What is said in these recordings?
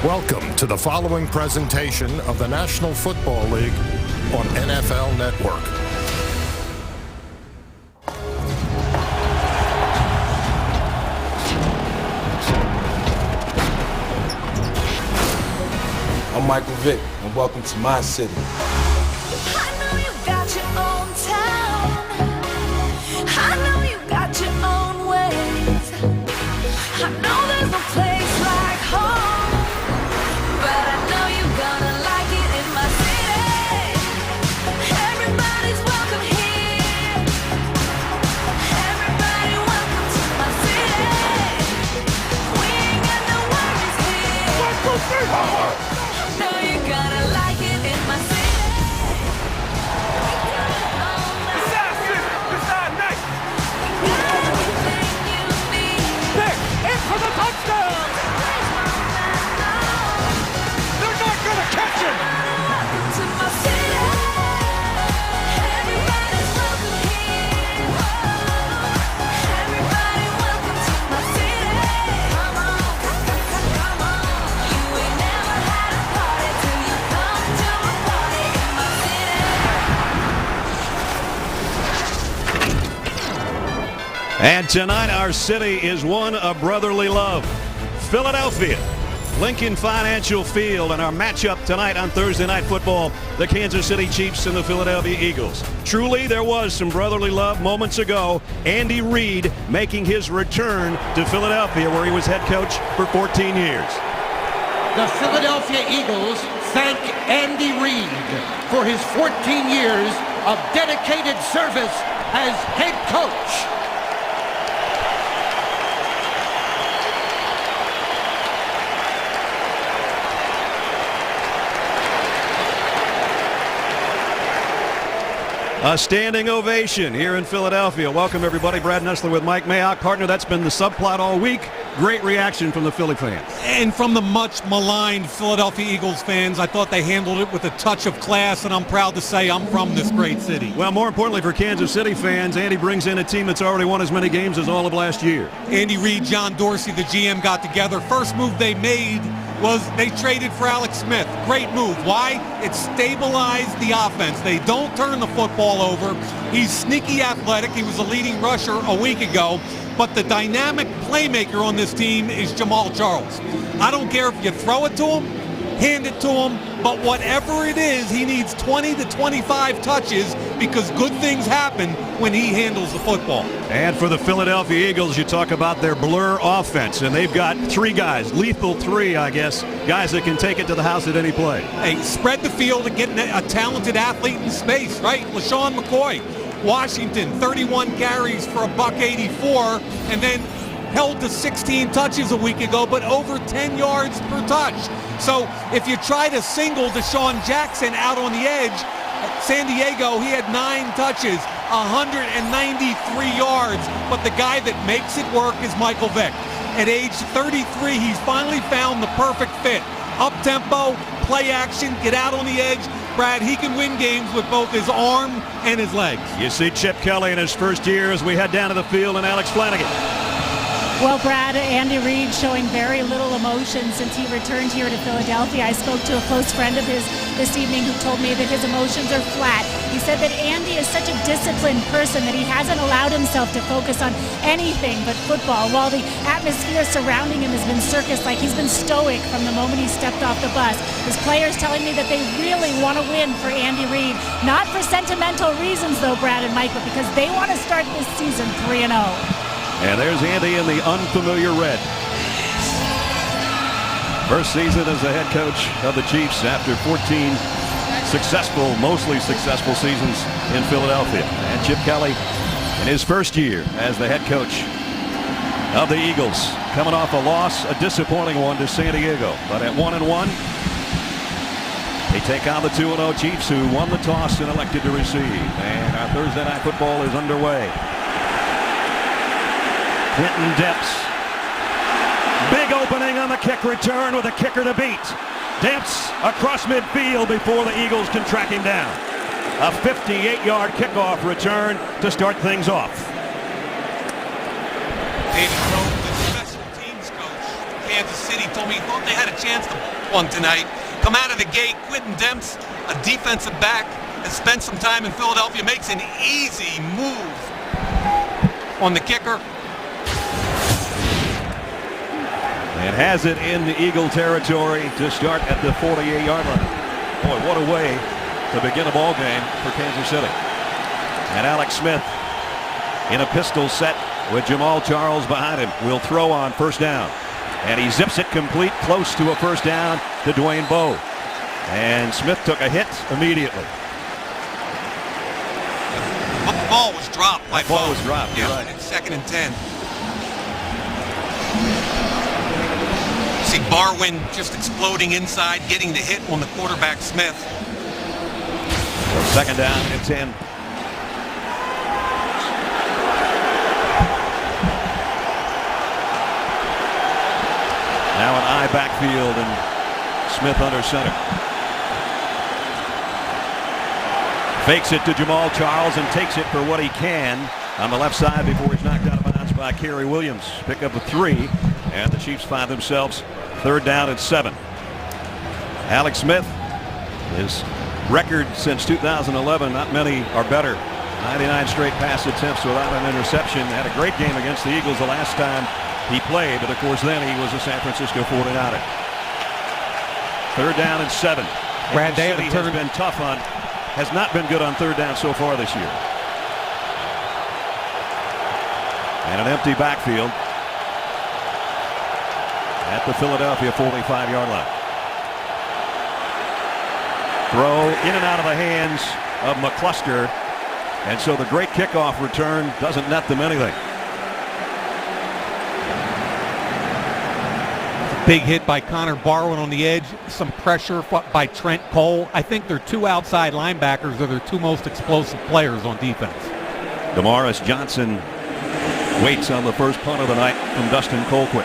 Welcome to the following presentation of the National Football League on NFL Network. I'm Michael Vick, and welcome to my city. I know you got your own town. I know you got your own ways. I know there's no place like home, but I know you're gonna like it in my city. Everybody's welcome here. Everybody welcome to my city. We ain't got no worries here. I know you're gonna like it in my city. For the touchdown! They're not gonna catch him! To my city, everybody's welcome here. Everybody welcome to my city. Come on, come on. You ain't never had a party till you come to a party in my city. And tonight our city is one of brotherly love. Philadelphia, Lincoln Financial Field, and our matchup tonight on Thursday Night Football, the Kansas City Chiefs and the Philadelphia Eagles. Truly, there was some brotherly love moments ago. Andy Reid making his return to Philadelphia, where he was head coach for 14 years. The Philadelphia Eagles thank Andy Reid for his 14 years of dedicated service as head coach. A standing ovation here in Philadelphia. Welcome, everybody. Brad Nessler with Mike Mayock. Partner, that's been the subplot all week. Great reaction from the Philly fans. And from the much maligned Philadelphia Eagles fans, I thought they handled it with a touch of class, and I'm proud to say I'm from this great city. Well, more importantly for Kansas City fans, Andy brings in a team that's already won as many games as all of last year. Andy Reid, John Dorsey, the GM, got together. First move they made was they traded for Alex Smith. Great move. Why? It stabilized the offense. They don't turn the football over. He's sneaky athletic. He was a leading rusher a week ago. But the dynamic playmaker on this team is Jamal Charles. I don't care if you throw it to him, hand it to him, but whatever it is, he needs 20 to 25 touches because good things happen when he handles the football. And for the Philadelphia Eagles, you talk about their blur offense, and they've got three guys, lethal three, I guess, guys that can take it to the house at any play. Hey, spread the field and get a talented athlete in space, right? LaShawn McCoy, Washington, 31 carries for $184, and then held to 16 touches a week ago, but over 10 yards per touch. So if you try to single Deshaun Jackson out on the edge, San Diego, he had 9 touches, 193 yards, but the guy that makes it work is Michael Vick. At age 33, he's finally found the perfect fit. Up-tempo, play action, get out on the edge. Brad, he can win games with both his arm and his legs. You see Chip Kelly in his first year as we head down to the field, and Alex Flanagan. Well, Brad, Andy Reid showing very little emotion since he returned here to Philadelphia. I spoke to a close friend of his this evening who told me that his emotions are flat. He said that Andy is such a disciplined person that he hasn't allowed himself to focus on anything but football. While the atmosphere surrounding him has been circus-like, he's been stoic from the moment he stepped off the bus. His players telling me that they really want to win for Andy Reid. Not for sentimental reasons, though, Brad and Mike, but because they want to start this season 3-0. And there's Andy in the unfamiliar red. First season as the head coach of the Chiefs after 14 successful, mostly successful seasons in Philadelphia. And Chip Kelly in his first year as the head coach of the Eagles, coming off a loss, a disappointing one to San Diego. But at 1-1, they take on the 2-0 Chiefs, who won the toss and elected to receive. And our Thursday Night Football is underway. Quinton Depps. Big opening on the kick return with a kicker to beat. Depps across midfield before the Eagles can track him down. A 58-yard kickoff return to start things off. David Cope, the special teams coach, Kansas City told me he thought they had a chance to win tonight. Come out of the gate, Quentin Demps, a defensive back, has spent some time in Philadelphia, makes an easy move on the kicker. And has it in the Eagle territory to start at the 48-yard line. Boy, what a way to begin a ball game for Kansas City. And Alex Smith in a pistol set with Jamal Charles behind him. Will throw on first down. And he zips it complete close to a first down to Dwayne Bowe. And Smith took a hit immediately. But the ball was dropped by Bowe. The ball was dropped, Yeah, right. it's 2nd and 10. See Barwin just exploding inside, getting the hit on the quarterback Smith. So 2nd down and 10. Now an I backfield and Smith under center. Fakes it to Jamal Charles and takes it for what he can on the left side before he's knocked out of bounds by Kerry Williams. Pick up a 3, and the Chiefs find themselves 3rd down and 7. Alex Smith, his record since 2011, not many are better. 99 straight pass attempts without an interception. Had a great game against the Eagles the last time he played, but of course then he was a San Francisco 49er. 3rd down and 7. Brad, Kansas City has been tough on, has not been good on 3rd down so far this year. And an empty backfield at the Philadelphia 45-yard line. Throw in and out of the hands of McCluster, and so the great kickoff return doesn't net them anything. Big hit by Connor Barwin on the edge. Some pressure by Trent Cole. I think they're 2 outside linebackers are their 2 most explosive players on defense. Damaris Johnson waits on the first punt of the night from Dustin Colquitt.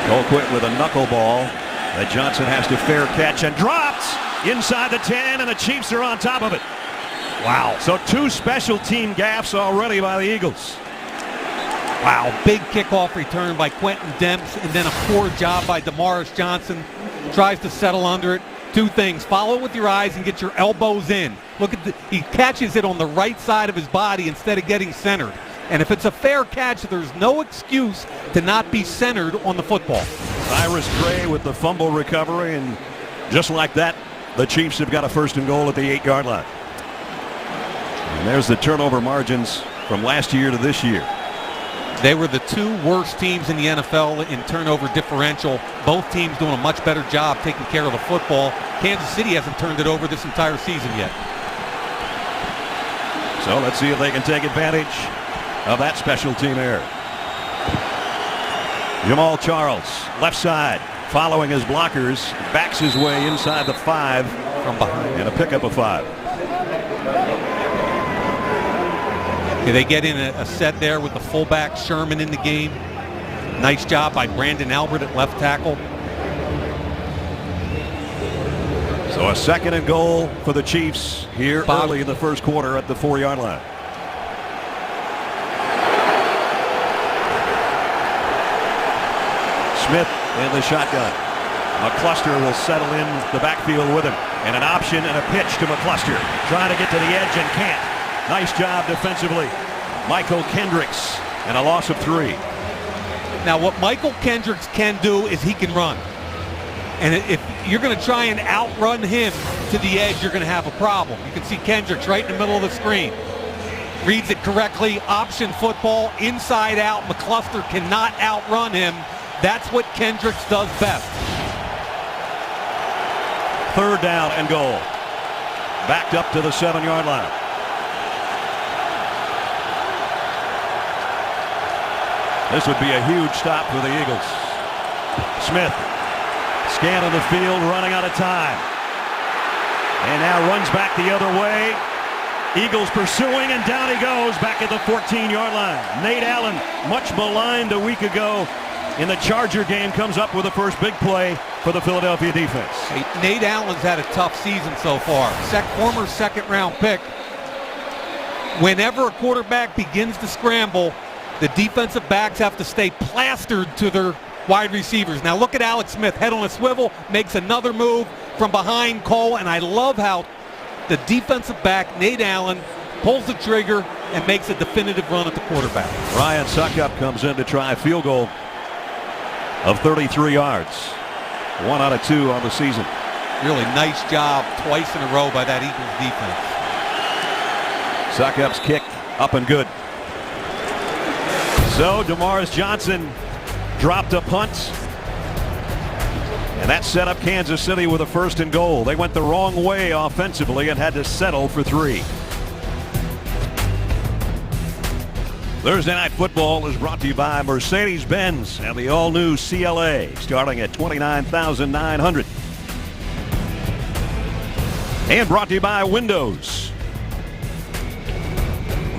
Colquitt with a knuckleball that Johnson has to fair catch and drops inside the 10, and the Chiefs are on top of it. Wow. So 2 special team gaffes already by the Eagles. Wow, big kickoff return by Quentin Demps, and then a poor job by Damaris Johnson. Tries to settle under it. 2 things. Follow it with your eyes and get your elbows in. Look at he catches it on the right side of his body instead of getting centered. And if it's a fair catch, there's no excuse to not be centered on the football. Cyrus Gray with the fumble recovery, and just like that, the Chiefs have got a 1st and goal at the 8-yard line. And there's the turnover margins from last year to this year. They were the 2 worst teams in the NFL in turnover differential. Both teams doing a much better job taking care of the football. Kansas City hasn't turned it over this entire season yet. So let's see if they can take advantage of that special team error. Jamal Charles, left side, following his blockers, backs his way inside the 5 from behind. And a pickup of 5. Okay, they get in a set there with the fullback Sherman in the game. Nice job by Brandon Albert at left tackle. So a 2nd and goal for the Chiefs here early in the 1st quarter at the 4-yard line. Smith in the shotgun. McCluster will settle in the backfield with him. And an option and a pitch to McCluster. Trying to get to the edge and can't. Nice job defensively. Michael Kendricks, and a loss of 3. Now what Michael Kendricks can do is he can run. And if you're going to try and outrun him to the edge, you're going to have a problem. You can see Kendricks right in the middle of the screen. Reads it correctly. Option football, inside out. McCluster cannot outrun him. That's what Kendricks does best. 3rd down and goal. Backed up to the 7-yard line. This would be a huge stop for the Eagles. Smith, scan of the field, running out of time. And now runs back the other way. Eagles pursuing, and down he goes back at the 14-yard line. Nate Allen, much maligned a week ago in the Charger game comes up with the first big play for the Philadelphia defense. Hey, Nate Allen's had a tough season so far. Former second-round pick. Whenever a quarterback begins to scramble, the defensive backs have to stay plastered to their wide receivers. Now look at Alex Smith, head on a swivel, makes another move from behind Cole, and I love how the defensive back, Nate Allen, pulls the trigger and makes a definitive run at the quarterback. Ryan Suckup comes in to try a field goal of 33 yards. 1 out of 2 on the season. Really nice job twice in a row by that Eagles defense. Suckup's kick up and good. So DeMaurice Johnson dropped a punt. And that set up Kansas City with a 1st and goal. They went the wrong way offensively and had to settle for 3. Thursday Night Football is brought to you by Mercedes-Benz and the all-new CLA, starting at $29,900. And brought to you by Windows.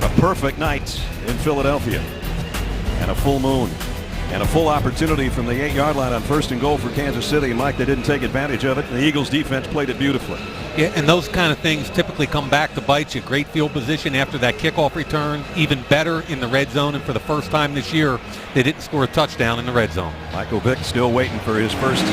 A perfect night in Philadelphia. And a full moon. And a full opportunity from the 8-yard line on 1st and goal for Kansas City. Mike, they didn't take advantage of it. The Eagles defense played it beautifully. Yeah, and those kind of things typically come back to bite you. Great field position after that kickoff return. Even better in the red zone. And for the first time this year, they didn't score a touchdown in the red zone. Michael Vick still waiting for his first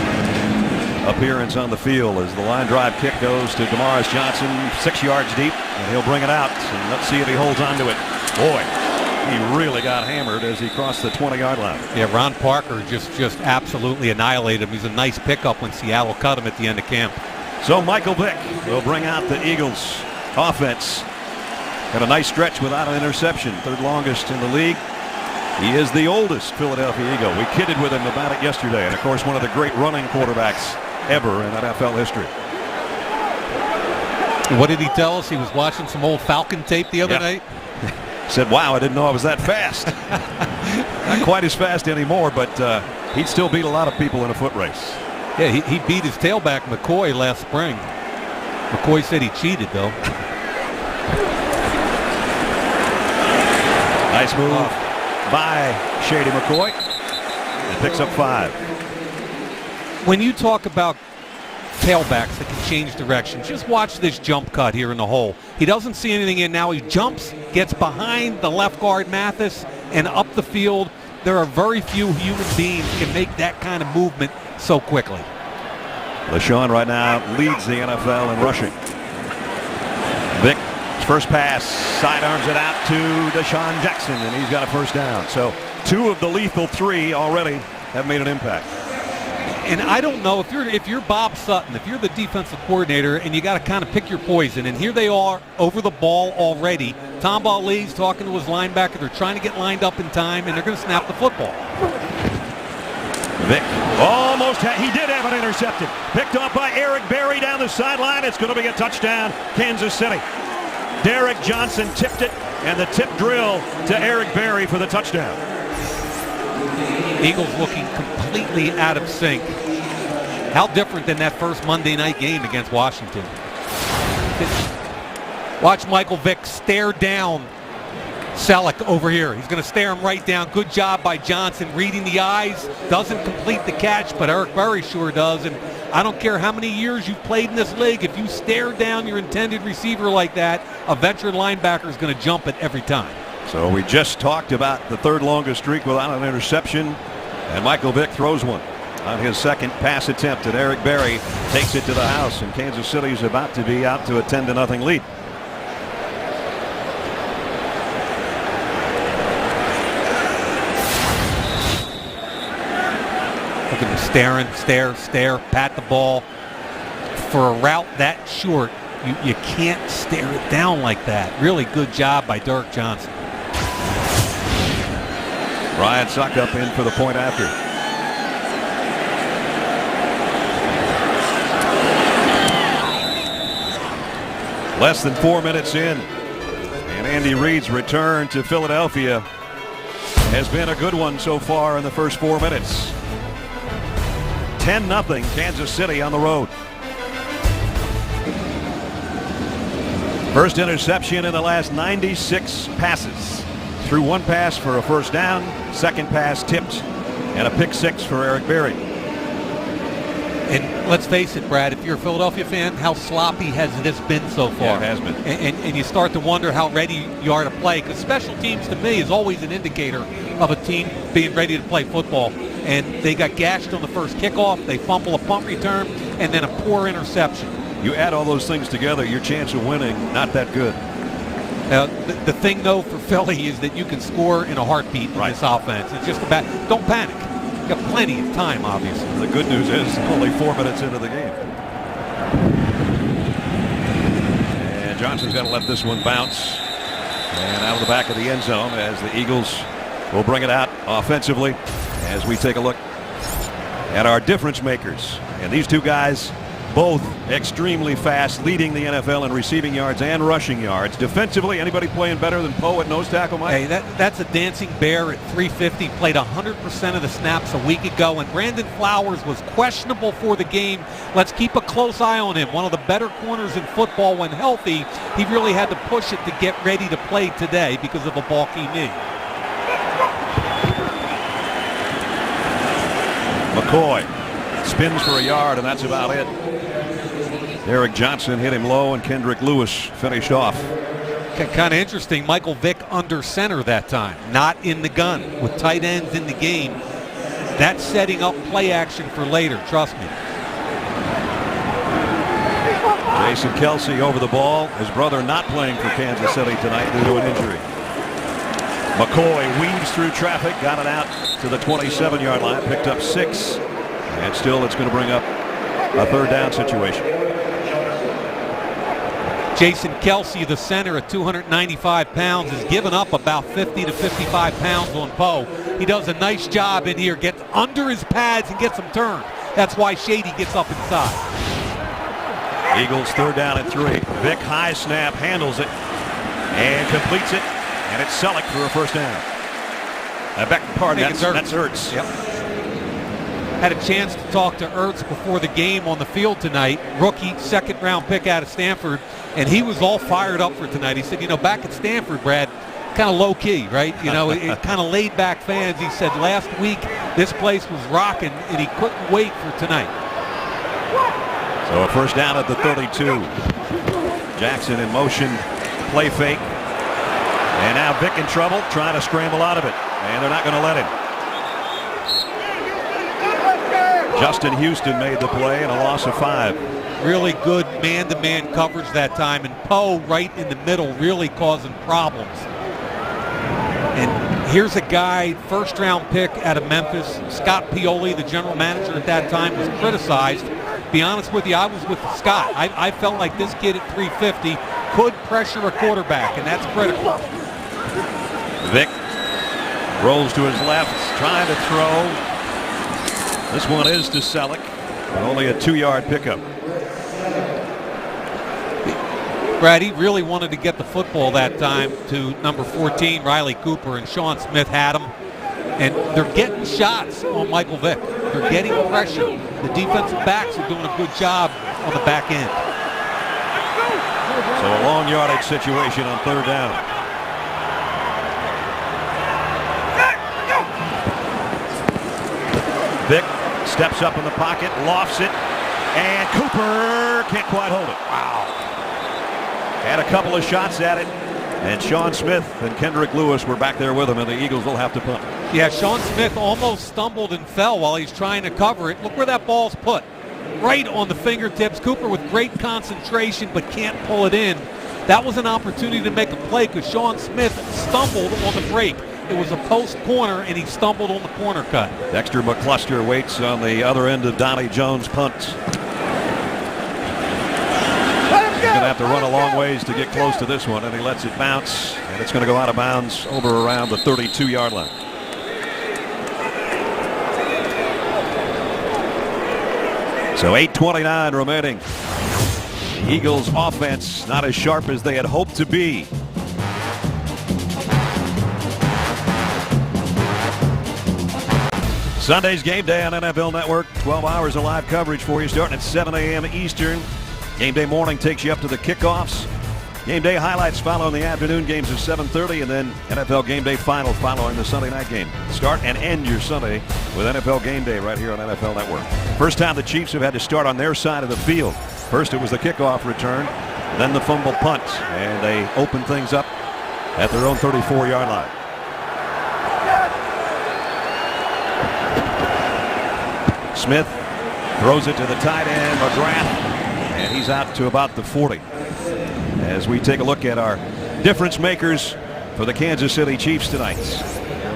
appearance on the field as the line drive kick goes to DeMaurice Johnson, 6 yards deep, and he'll bring it out. And let's see if he holds on to it. Boy, he really got hammered as he crossed the 20-yard line. Yeah, Ron Parker just absolutely annihilated him. He's a nice pickup when Seattle cut him at the end of camp. So Michael Vick will bring out the Eagles offense. Had a nice stretch without an interception, 3rd longest in the league. He is the oldest Philadelphia Eagle. We kidded with him about it yesterday, and of course one of the great running quarterbacks ever in NFL history. What did he tell us? He was watching some old Falcon tape the other night. Said, wow, I didn't know I was that fast. Not quite as fast anymore, but he'd still beat a lot of people in a foot race. Yeah, he beat his tailback McCoy last spring. McCoy said he cheated, though. Nice move by Shady McCoy. He picks up 5. When you talk about tailbacks that can change direction, just watch this jump cut here in the hole. He doesn't see anything in now. He jumps, gets behind the left guard Mathis, and up the field. There are very few human beings can make that kind of movement so quickly. LeSean right now leads the NFL in rushing. Vick, first pass, sidearms it out to Deshaun Jackson, and he's got a 1st down. So 2 of the lethal 3 already have made an impact. And I don't know if you're Bob Sutton, if you're the defensive coordinator, and you got to kind of pick your poison. And here they are over the ball already. Tomball Lee's talking to his linebacker. They're trying to get lined up in time, and they're going to snap the football. Vick almost he did have it intercepted. Picked off by Eric Berry down the sideline. It's going to be a touchdown, Kansas City. Derek Johnson tipped it, and the tip drill to Eric Berry for the touchdown. Eagles looking completely out of sync. How different than that first Monday night game against Washington. Watch Michael Vick stare down Selleck over here. He's going to stare him right down. Good job by Johnson reading the eyes. Doesn't complete the catch, but Eric Berry sure does. And I don't care how many years you've played in this league, if you stare down your intended receiver like that, a veteran linebacker is going to jump it every time. So we just talked about the 3rd longest streak without an interception, and Michael Vick throws one on his 2nd pass attempt, and Eric Berry takes it to the house, and Kansas City is about to be out to a 10-0 lead. Look at him staring, stare, pat the ball. For a route that short, you can't stare it down like that. Really good job by Derek Johnson. Ryan Suckup in for the point after. Less than 4 minutes in, and Andy Reid's return to Philadelphia has been a good one so far in the first 4 minutes. 10-0 Kansas City on the road. First interception in the last 96 passes. Threw 1 pass for a 1st down, 2nd pass tipped, and a pick 6 for Eric Berry. And let's face it, Brad, if you're a Philadelphia fan, how sloppy has this been so far? Yeah, it has been. And you start to wonder how ready you are to play, because special teams to me is always an indicator of a team being ready to play football. And they got gashed on the first kickoff, they fumble a punt return, and then a poor interception. You add all those things together, your chance of winning, not that good. The thing, though, for Philly is that you can score in a heartbeat in this offense. It's just about, don't panic. You got plenty of time, obviously. The good news is only 4 minutes into the game. And Johnson's got to let this one bounce. And out of the back of the end zone as the Eagles will bring it out offensively as we take a look at our difference makers. And these two guys, both extremely fast, leading the NFL in receiving yards and rushing yards. Defensively, anybody playing better than Poe at nose tackle, Mike? Hey, that's a dancing bear at 350. Played 100% of the snaps a week ago, and Brandon Flowers was questionable for the game. Let's keep a close eye on him. One of the better corners in football when healthy. He really had to push it to get ready to play today because of a bulky knee. McCoy spins for a yard, and that's about it. Derek Johnson hit him low, and Kendrick Lewis finished off. Kind of interesting. Michael Vick under center that time, not in the gun. With tight ends in the game, that's setting up play action for later. Trust me. Jason Kelce over the ball. His brother not playing for Kansas City tonight due to an injury. McCoy weaves through traffic, got it out to the 27-yard line, picked up 6, and still it's going to bring up a third down situation. Jason Kelce, the center at 295 pounds, has given up about 50 to 55 pounds on Poe. He does a nice job in here, gets under his pads and gets him turned. That's why Shady gets up inside. Eagles third down and 3. Vick high snap, handles it, and completes it. And it's Selleck for a first down. That's Ertz. Yep. Had a chance to talk to Ertz before the game on the field tonight. Rookie, second-round pick out of Stanford, and he was all fired up for tonight. He said, back at Stanford, Brad, kind of low-key, right? It kind of laid-back fans. He said last week this place was rocking, and he couldn't wait for tonight. So a first down at the 32. Jackson in motion, play fake. And now Vick in trouble, trying to scramble out of it. And they're not going to let him. Justin Houston made the play and a loss of 5. Really good man-to-man coverage that time. And Poe right in the middle really causing problems. And here's a guy, first-round pick out of Memphis. Scott Pioli, the general manager at that time, was criticized. Be honest with you, I was with Scott. I felt like this kid at 350 could pressure a quarterback, and that's critical. Vick rolls to his left, trying to throw. This one is to Selleck, but only a 2-yard pickup. Brad, he really wanted to get the football that time to number 14, Riley Cooper, and Sean Smith had him. And they're getting shots on Michael Vick. They're getting pressure. The defensive backs are doing a good job on the back end. So a long yardage situation on third down. Vick steps up in the pocket, lofts it, and Cooper can't quite hold it. Wow. Had a couple of shots at it, and Sean Smith and Kendrick Lewis were back there with him, and the Eagles will have to punt. Yeah, Sean Smith almost stumbled and fell while he's trying to cover it. Look where that ball's put. Right on the fingertips. Cooper with great concentration but can't pull it in. That was an opportunity to make a play because Sean Smith stumbled on the break. It was a post corner, and he stumbled on the corner cut. Dexter McCluster waits on the other end of Donnie Jones' punt. He's going to have to run a long ways to get close to this one, and he lets it bounce, and it's going to go out of bounds over around the 32-yard line. So 8:29 remaining. The Eagles' offense not as sharp as they had hoped to be. Sunday's game day on NFL Network. 12 hours of live coverage for you starting at 7 a.m. Eastern. Game day morning takes you up to the kickoffs. Game day highlights follow in the afternoon games at 7:30, and then NFL Game Day final following the Sunday night game. Start and end your Sunday with NFL Game Day right here on NFL Network. First time the Chiefs have had to start on their side of the field. First it was the kickoff return, then the fumble punt, and they opened things up at their own 34-yard line. Smith throws it to the tight end, McGrath, and he's out to about the 40. As we take a look at our difference makers for the Kansas City Chiefs tonight.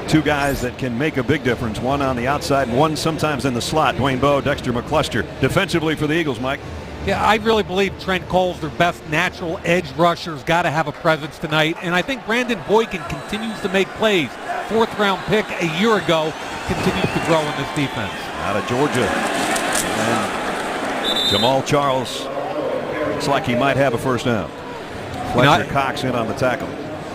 Two guys that can make a big difference, one on the outside and one sometimes in the slot. Dwayne Bowe, Dexter McCluster. Defensively for the Eagles, Mike. Yeah, I really believe Trent Cole's their best natural edge rusher's got to have a presence tonight. And I think Brandon Boykin continues to make plays. Fourth-round pick a year ago, continues to grow in this defense. Out of Georgia. And Jamal Charles looks like he might have a first down. Fletcher Cox in on the tackle.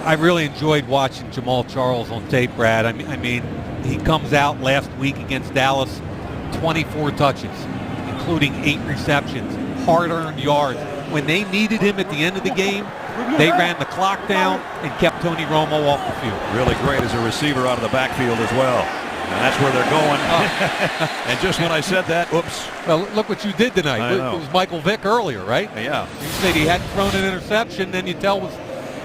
I really enjoyed watching Jamal Charles on tape, Brad. I mean, he comes out last week against Dallas, 24 touches, including 8 receptions, hard-earned yards. When they needed him at the end of the game, they ran the clock down and kept Tony Romo off the field. Really great as a receiver out of the backfield as well. And that's where they're going. And just when I said that, oops. Well, look what you did tonight. It was Michael Vick earlier, right? Yeah. You said he hadn't thrown an interception, then you tell us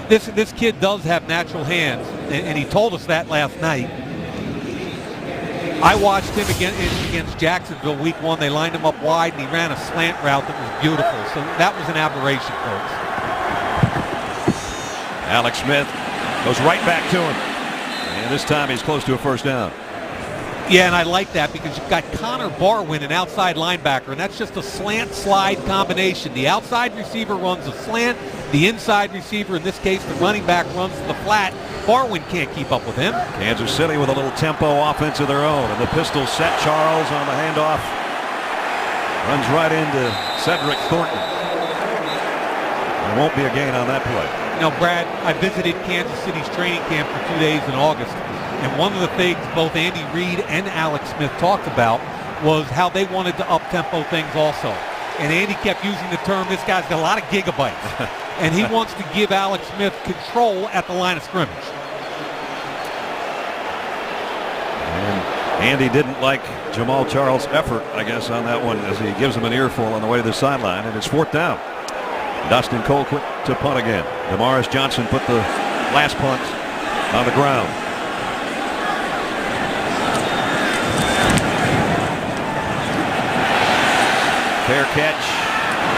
this kid does have natural hands, and he told us that last night. I watched him against Jacksonville week 1. They lined him up wide, and he ran a slant route that was beautiful. So that was an aberration, folks. Alex Smith goes right back to him. And this time he's close to a first down. Yeah, and I like that because you've got Connor Barwin, an outside linebacker, and that's just a slant-slide combination. The outside receiver runs a slant. The inside receiver, in this case the running back, runs to the flat. Barwin can't keep up with him. Kansas City with a little tempo offense of their own. And the pistol set. Charles on the handoff. Runs right into Cedric Thornton. There won't be a gain on that play. You know, Brad, I visited Kansas City's training camp for 2 days in August. And one of the things both Andy Reid and Alex Smith talked about was how they wanted to up-tempo things also. And Andy kept using the term, this guy's got a lot of gigabytes. And he wants to give Alex Smith control at the line of scrimmage. And Andy didn't like Jamal Charles' effort, I guess, on that one as he gives him an earful on the way to the sideline. And it's 4th down. Dustin Colquitt to punt again. Damaris Johnson put the last punt on the ground. Fair catch.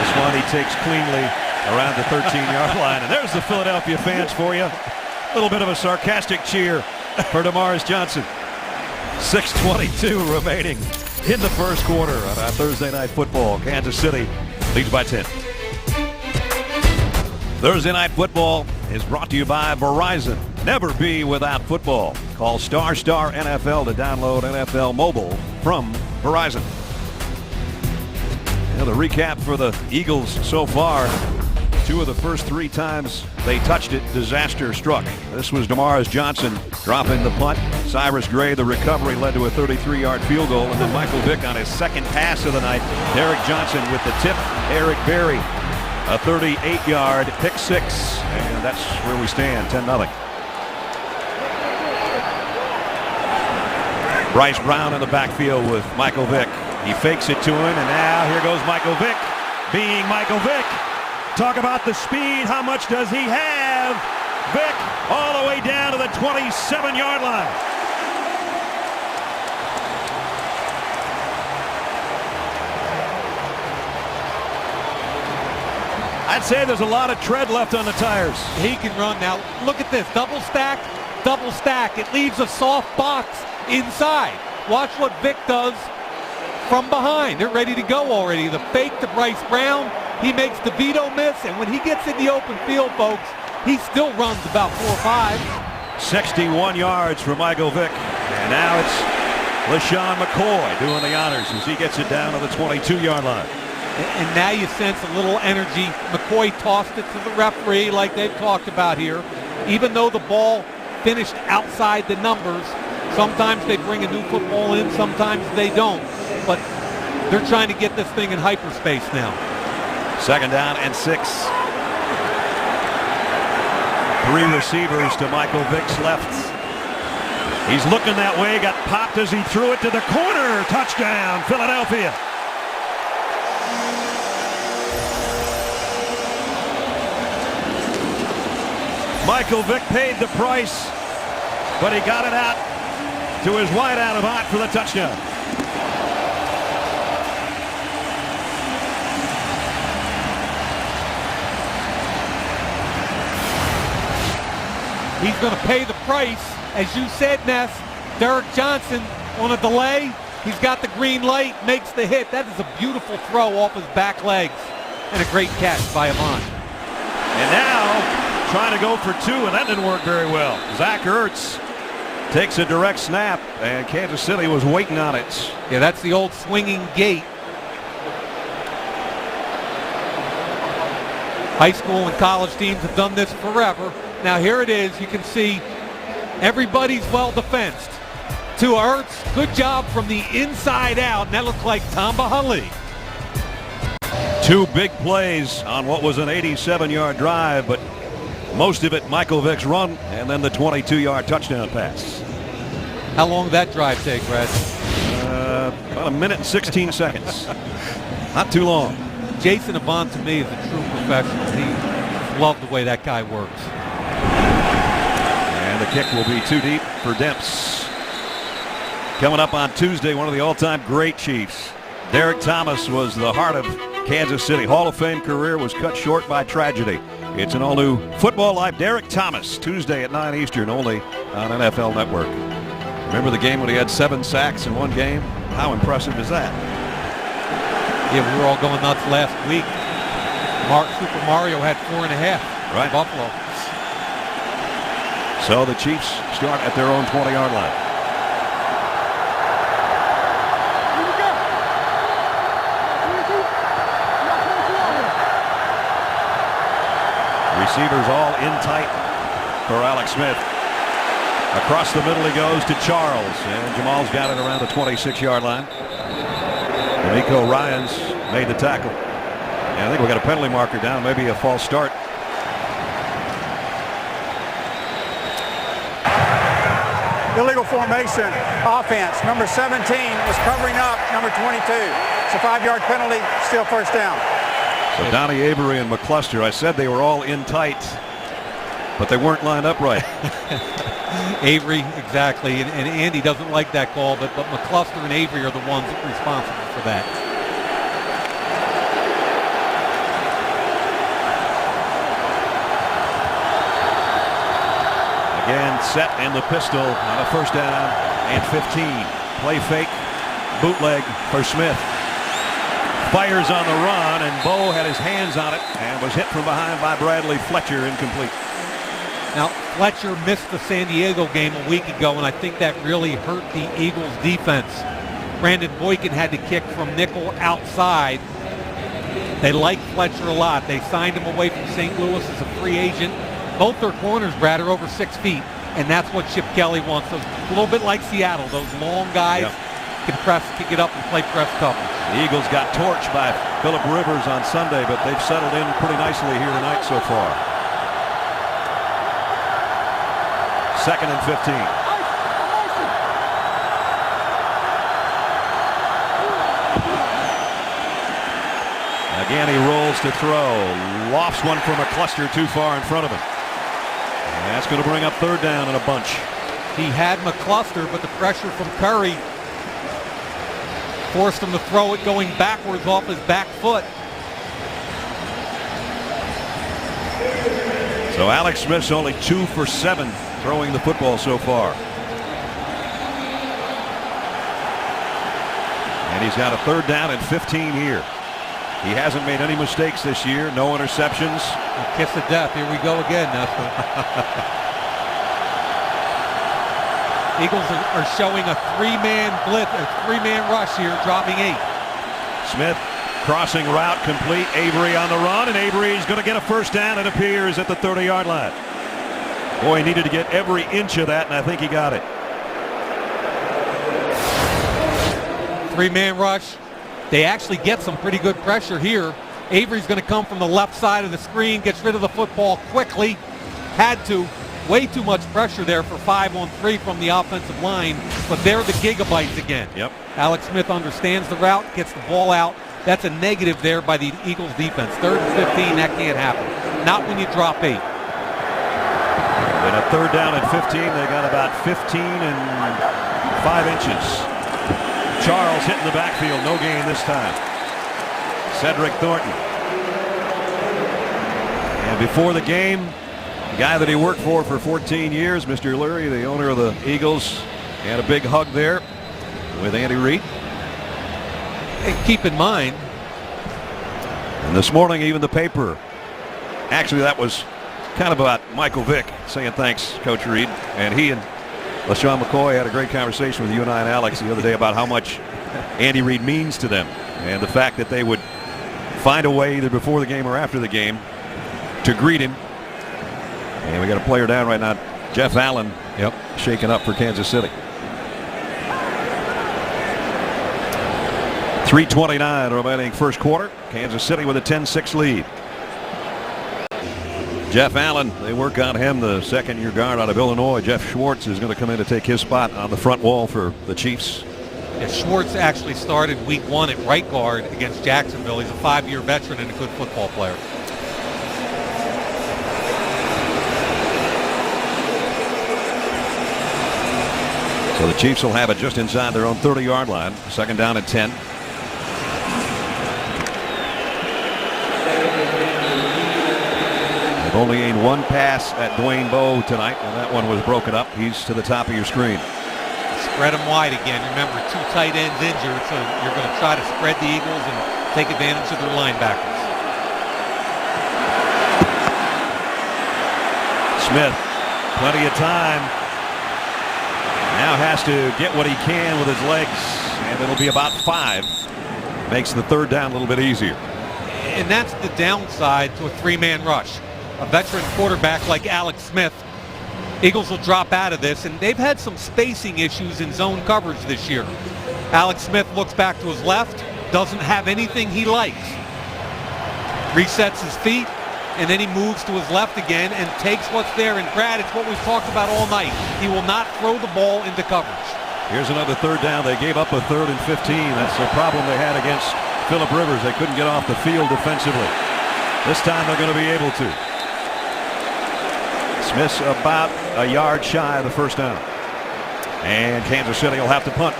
This one he takes cleanly around the 13-yard line. And there's the Philadelphia fans for you. A little bit of a sarcastic cheer for Damaris Johnson. 6:22 remaining in the first quarter on our Thursday Night Football. Kansas City leads by 10. Thursday Night Football is brought to you by Verizon. Never be without football. Call ** NFL to download NFL Mobile from Verizon. The recap for the Eagles so far. 2 of the first 3 times they touched it, disaster struck. This was Damaris Johnson dropping the punt. Cyrus Gray, the recovery, led to a 33-yard field goal. And then Michael Vick on his second pass of the night. Derek Johnson with the tip. Eric Berry, a 38-yard pick 6. And that's where we stand, 10-0. Bryce Brown in the backfield with Michael Vick. He fakes it to him, and now here goes Michael Vick being Michael Vick. Talk about the speed. How much does he have? Vick all the way down to the 27-yard line. I'd say there's a lot of tread left on the tires. He can run now. Look at this. Double stack, double stack. It leaves a soft box inside. Watch what Vick does from behind. They're ready to go already. The fake to Bryce Brown. He makes DeVito miss, and when he gets in the open field, folks, he still runs about 4 or 5. 61 yards for Michael Vick. And now it's LaShawn McCoy doing the honors as he gets it down to the 22-yard line. And now you sense a little energy. McCoy tossed it to the referee like they've talked about here. Even though the ball finished outside the numbers, sometimes they bring a new football in, sometimes they don't. But they're trying to get this thing in hyperspace now. 2nd down and 6. 3 receivers to Michael Vick's left. He's looking that way, got popped as he threw it to the corner. Touchdown, Philadelphia. Michael Vick paid the price, but he got it out to his wideout of Ott for the touchdown. He's going to pay the price. As you said, Ness, Derek Johnson on a delay. He's got the green light, makes the hit. That is a beautiful throw off his back legs. And a great catch by Avant. And now trying to go for two, and that didn't work very well. Zach Ertz takes a direct snap, and Kansas City was waiting on it. Yeah, that's the old swinging gate. High school and college teams have done this forever. Now here it is. You can see everybody's well defensed. To Ertz, good job from the inside out, and that looked like Tamba Hali. Two big plays on what was an 87-yard drive, but most of it Michael Vick's run, and then the 22-yard touchdown pass. How long did that drive take, Brad? About a minute and 16 seconds. Not too long. Jason Avant, to me, is a true professional. He loved the way that guy works. And the kick will be too deep for Demps. Coming up on Tuesday, one of the all-time great Chiefs. Derek Thomas was the heart of Kansas City. Hall of Fame career was cut short by tragedy. It's an all-new Football Live. Derek Thomas, Tuesday at 9 Eastern, only on NFL Network. Remember the game when he had 7 sacks in one game? How impressive is that? Yeah, we were all going nuts last week. Super Mario had 4.5. Right. Buffalo. So the Chiefs start at their own 20-yard line. Receivers all in tight for Alex Smith. Across the middle he goes to Charles, and Jamal's got it around the 26-yard line. D'Amico Ryans made the tackle. And I think we got a penalty marker down, maybe a false start. Illegal formation offense. Number 17 was covering up number 22. It's a 5-yard penalty, still first down. So Donnie Avery and McCluster, I said they were all in tight, but they weren't lined up right. Avery, exactly, and Andy doesn't like that call, but McCluster and Avery are the ones responsible for that. Again, set in the pistol on a first down and 15. Play fake, bootleg for Smith. Fires on the run, and Bo had his hands on it and was hit from behind by Bradley Fletcher, incomplete. Now, Fletcher missed the San Diego game a week ago, and I think that really hurt the Eagles' defense. Brandon Boykin had to kick from nickel outside. They like Fletcher a lot. They signed him away from St. Louis as a free agent. Both their corners, Brad, are over 6 feet, and that's what Chip Kelly wants. So a little bit like Seattle, those long guys can press, kick it up and play press coverage. The Eagles got torched by Phillip Rivers on Sunday, but they've settled in pretty nicely here tonight so far. 2nd and 15. Again, he rolls to throw. Lofts one from a cluster too far in front of him. And that's going to bring up 3rd down in a bunch. He had McCluster, but the pressure from Curry forced him to throw it going backwards off his back foot. So Alex Smith's only 2 for 7 throwing the football so far. And he's got a 3rd down and 15 here. He hasn't made any mistakes this year. No interceptions. A kiss of death. Here we go again, Nestor. Eagles are showing a 3-man blitz, a 3-man rush here, dropping 8. Smith crossing route complete. Avery on the run, and Avery's going to get a first down, it appears, at the 30-yard line. Boy, he needed to get every inch of that, and I think he got it. 3-man rush. They actually get some pretty good pressure here. Avery's going to come from the left side of the screen, gets rid of the football quickly. Had to. Way too much pressure there for 5-on-3 from the offensive line, but they're the gigabytes again. Yep. Alex Smith understands the route, gets the ball out. That's a negative there by the Eagles defense. 3rd and 15, that can't happen. Not when you drop 8. And a 3rd down and 15, they got about 15 and 5 inches. Charles hitting the backfield, no gain this time. Cedric Thornton. And before the game, the guy that he worked for 14 years, Mr. Lurie, the owner of the Eagles, had a big hug there with Andy Reid. And keep in mind, and this morning even the paper, actually that was kind of about Michael Vick saying thanks, Coach Reid. And he and LaShawn McCoy had a great conversation with you and I and Alex the other day about how much Andy Reid means to them, and the fact that they would find a way either before the game or after the game to greet him. And we got a player down right now, Jeff Allen, shaking up for Kansas City. 3:29 remaining first quarter. Kansas City with a 10-6 lead. Jeff Allen, they work on him, the second-year guard out of Illinois. Jeff Schwartz is going to come in to take his spot on the front wall for the Chiefs. Yeah, Schwartz actually started week 1 at right guard against Jacksonville. He's a 5-year veteran and a good football player. So the Chiefs will have it just inside their own 30-yard line. 2nd down and 10. They've only aimed one pass at Dwayne Bowe tonight, and that one was broken up. He's to the top of your screen. Spread them wide again. Remember, 2 tight ends injured, so you're going to try to spread the Eagles and take advantage of their linebackers. Smith, plenty of time. Now has to get what he can with his legs, and it'll be about 5. Makes the 3rd down a little bit easier. And that's the downside to a 3-man rush. A veteran quarterback like Alex Smith, Eagles will drop out of this, and they've had some spacing issues in zone coverage this year. Alex Smith looks back to his left, doesn't have anything he likes. Resets his feet, and then he moves to his left again and takes what's there. And Brad, it's what we've talked about all night. He will not throw the ball into coverage. Here's another 3rd down. They gave up a 3rd and 15. That's the problem they had against Phillip Rivers. They couldn't get off the field defensively. This time they're going to be able to. Smith's about a yard shy of the 1st down. And Kansas City will have to punt.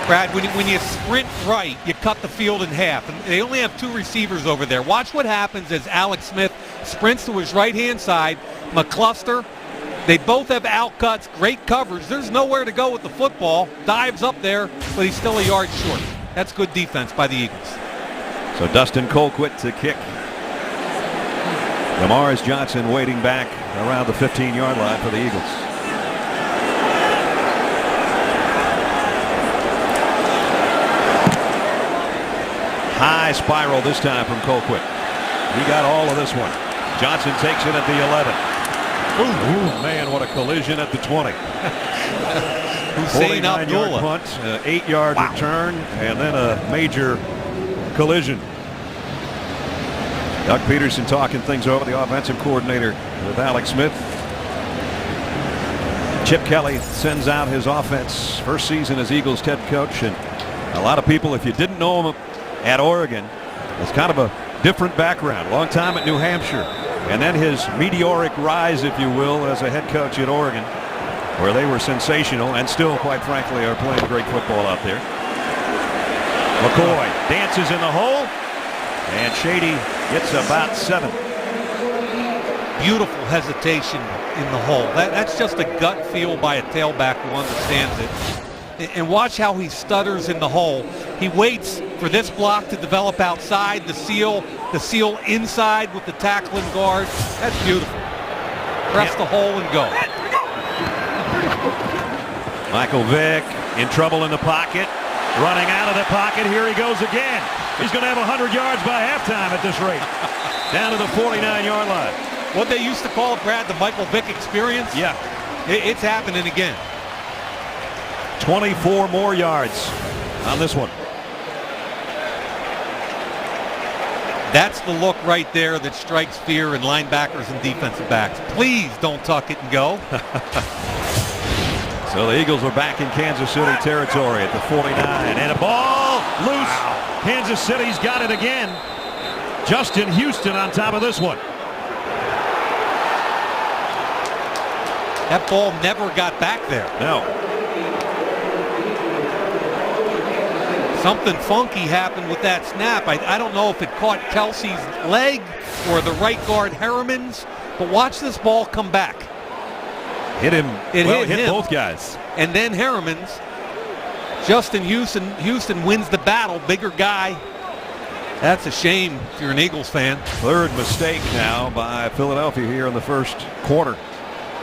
Brad, when you sprint right, you cut the field in half. And they only have 2 receivers over there. Watch what happens as Alex Smith sprints to his right-hand side. McCluster, they both have out cuts, great coverage. There's nowhere to go with the football. Dives up there, but he's still a yard short. That's good defense by the Eagles. So Dustin Colquitt to kick. Lamars Johnson waiting back around the 15-yard line for the Eagles. High spiral this time from Colquitt. He got all of this one. Johnson takes it at the 11. Ooh, man, what a collision at the 20. Hussein 49-yard punt, 8-yard return, and then a major collision. Doug Peterson talking things over, the offensive coordinator with Alex Smith. Chip Kelly sends out his offense. First season as Eagles head coach, and a lot of people, if you didn't know him at Oregon, it's kind of a different background. Long time at New Hampshire, and then his meteoric rise, if you will, as a head coach at Oregon, where they were sensational and still, quite frankly, are playing great football out there. McCoy dances in the hole, and Shady gets about 7. Beautiful hesitation in the hole. That's just a gut feel by a tailback who understands it. And watch how he stutters in the hole. He waits for this block to develop outside, the seal inside with the tackling guard. That's beautiful. Press the hole and go. Michael Vick in trouble in the pocket. Running out of the pocket. Here he goes again. He's going to have 100 yards by halftime at this rate. Down to the 49-yard line. What they used to call it, Brad, the Michael Vick experience. Yeah. It's happening again. 24 more yards on this one. That's the look right there that strikes fear in linebackers and defensive backs. Please don't tuck it and go. So the Eagles are back in Kansas City territory at the 49. And a ball loose. Wow. Kansas City's got it again. Justin Houston on top of this one. That ball never got back there. No. Something funky happened with that snap. I don't know if it caught Kelsey's leg or the right guard Harriman's, but watch this ball come back. Hit him. It hit him. both guys. And then Harriman's. Justin Houston wins the battle. Bigger guy. That's a shame if you're an Eagles fan. Third mistake now by Philadelphia here in the first quarter.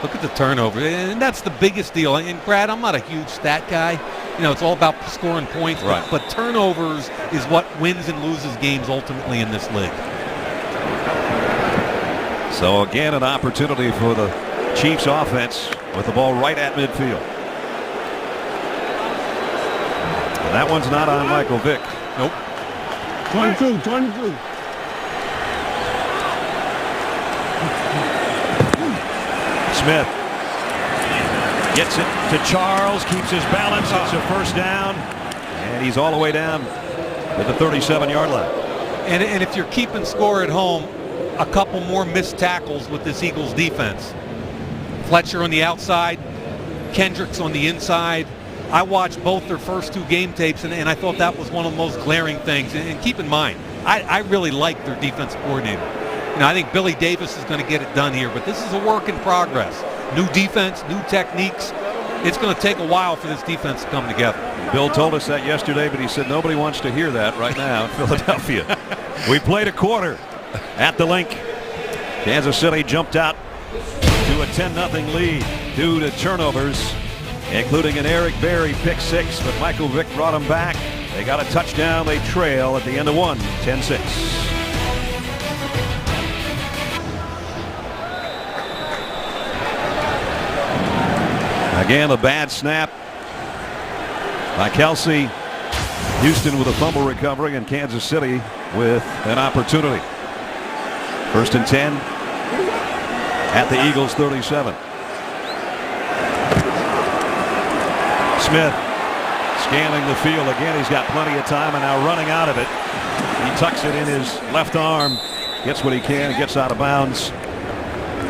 Look at the turnover, and that's the biggest deal. And Brad, I'm not a huge stat guy. You know, it's all about scoring points, right. But turnovers is what wins and loses games ultimately in this league. So again, an opportunity for the Chiefs offense with the ball right at midfield. And that one's not on Michael Vick. Nope. 22. Smith gets it to Charles, keeps his balance. It's a first down, and he's all the way down to the 37-yard line. And if you're keeping score at home, a couple more missed tackles with this Eagles defense. Fletcher on the outside, Kendricks on the inside. I watched both their first two game tapes, and I thought that was one of the most glaring things. And keep in mind, I really like their defensive coordinator. You know, I think Billy Davis is going to get it done here, but this is a work in progress. New defense, new techniques. It's going to take a while for this defense to come together. Bill told us that yesterday, but he said nobody wants to hear that right now in Philadelphia. We played a quarter at the link. Kansas City jumped out to a 10-0 lead due to turnovers, including an Eric Berry pick six, but Michael Vick brought them back. They got a touchdown. They trail at the end of one, 10-6. Again, a bad snap by Kelsey. Houston with a fumble recovery, and Kansas City with an opportunity. First and 10 at the Eagles 37. Smith scanning the field again. He's got plenty of time and now running out of it. He tucks it in his left arm, gets what he can, gets out of bounds,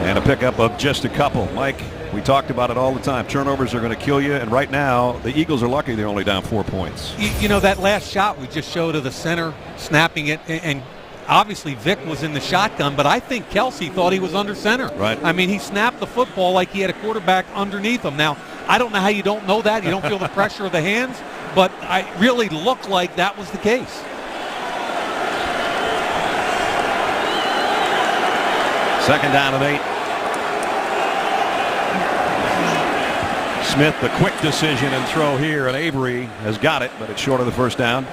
and a pickup of just a couple. Mike, we talked about it all the time. Turnovers are going to kill you, and right now the Eagles are lucky they're only down 4 points. You know, that last shot we just showed of the center snapping it, and obviously Vick was in the shotgun, but I think Kelsey thought he was under center. Right. I mean, he snapped the football like he had a quarterback underneath him. Now, I don't know how you don't know that. You don't feel the pressure of the hands, but I really looked like that was the case. Second down and 8. Smith, the quick decision and throw here, and Avery has got it, but it's short of the first down.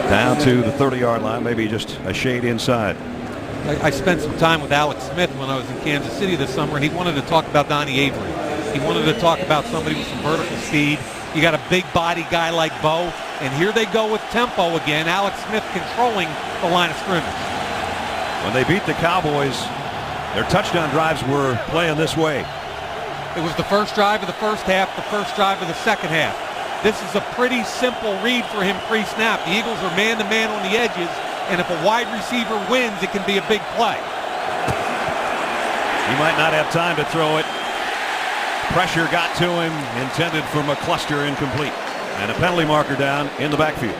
Down to the 30-yard line, maybe just a shade inside. I spent some time with Alex Smith when I was in Kansas City this summer, and he wanted to talk about Donnie Avery. He wanted to talk about somebody with some vertical speed. You got a big body guy like Bo, and here they go with tempo again. Alex Smith controlling the line of scrimmage. When they beat the Cowboys, their touchdown drives were playing this way. It was the first drive of the first half, the first drive of the second half. This is a pretty simple read for him pre-snap. The Eagles are man-to-man on the edges, and if a wide receiver wins, it can be a big play. He might not have time to throw it. Pressure got to him, intended for McCluster, incomplete. And a penalty marker down in the backfield.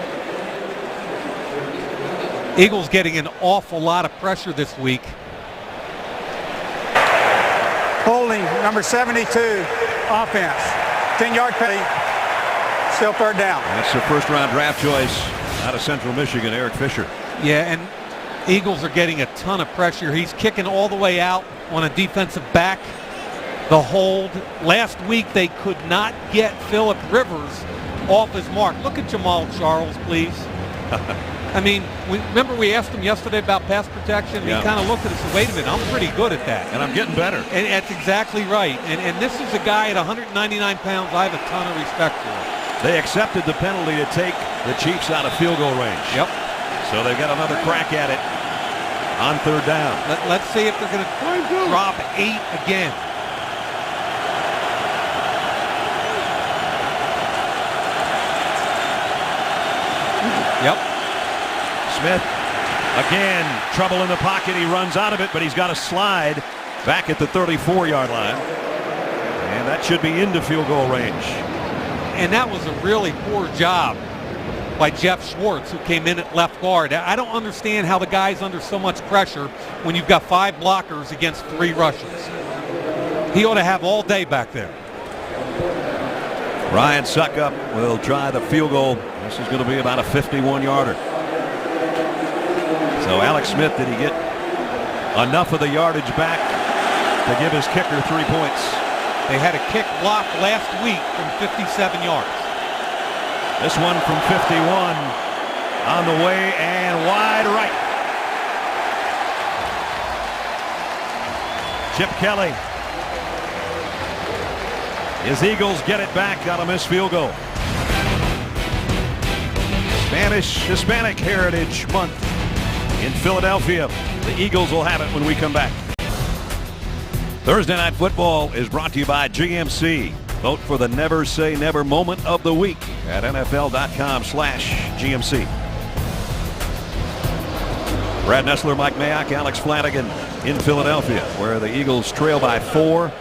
Eagles getting an awful lot of pressure this week. Holding number 72, offense. 10-yard penalty. Still third down. That's the first-round draft choice out of Central Michigan, Eric Fisher. Yeah, and Eagles are getting a ton of pressure. He's kicking all the way out on a defensive back. The hold. Last week they could not get Phillip Rivers off his mark. Look at Jamal Charles, please. I mean, remember we asked him yesterday about pass protection? Yeah. He kind of looked at us and said, wait a minute, I'm pretty good at that. And I'm getting better. And that's exactly right. And this is a guy at 199 pounds I have a ton of respect for. They accepted the penalty to take the Chiefs out of field goal range. Yep. So they've got another crack at it on third down. Let's see if they're going to drop 8 again. Yep. Smith, again, trouble in the pocket. He runs out of it, but he's got a slide back at the 34-yard line. And that should be into field goal range. And that was a really poor job by Jeff Schwartz, who came in at left guard. I don't understand how the guy's under so much pressure when you've got 5 blockers against 3 rushers. He ought to have all day back there. Ryan Suckup will try the field goal. This is going to be about a 51-yarder. So Alex Smith, did he get enough of the yardage back to give his kicker 3 points? They had a kick blocked last week from 57 yards. This one from 51 on the way and wide right. Chip Kelly. His Eagles get it back on a missed field goal. Hispanic Heritage Month in Philadelphia. The Eagles will have it when we come back. Thursday Night Football is brought to you by GMC. Vote for the Never Say Never moment of the week at NFL.com/GMC. Brad Nessler, Mike Mayock, Alex Flanagan in Philadelphia, where the Eagles trail by 4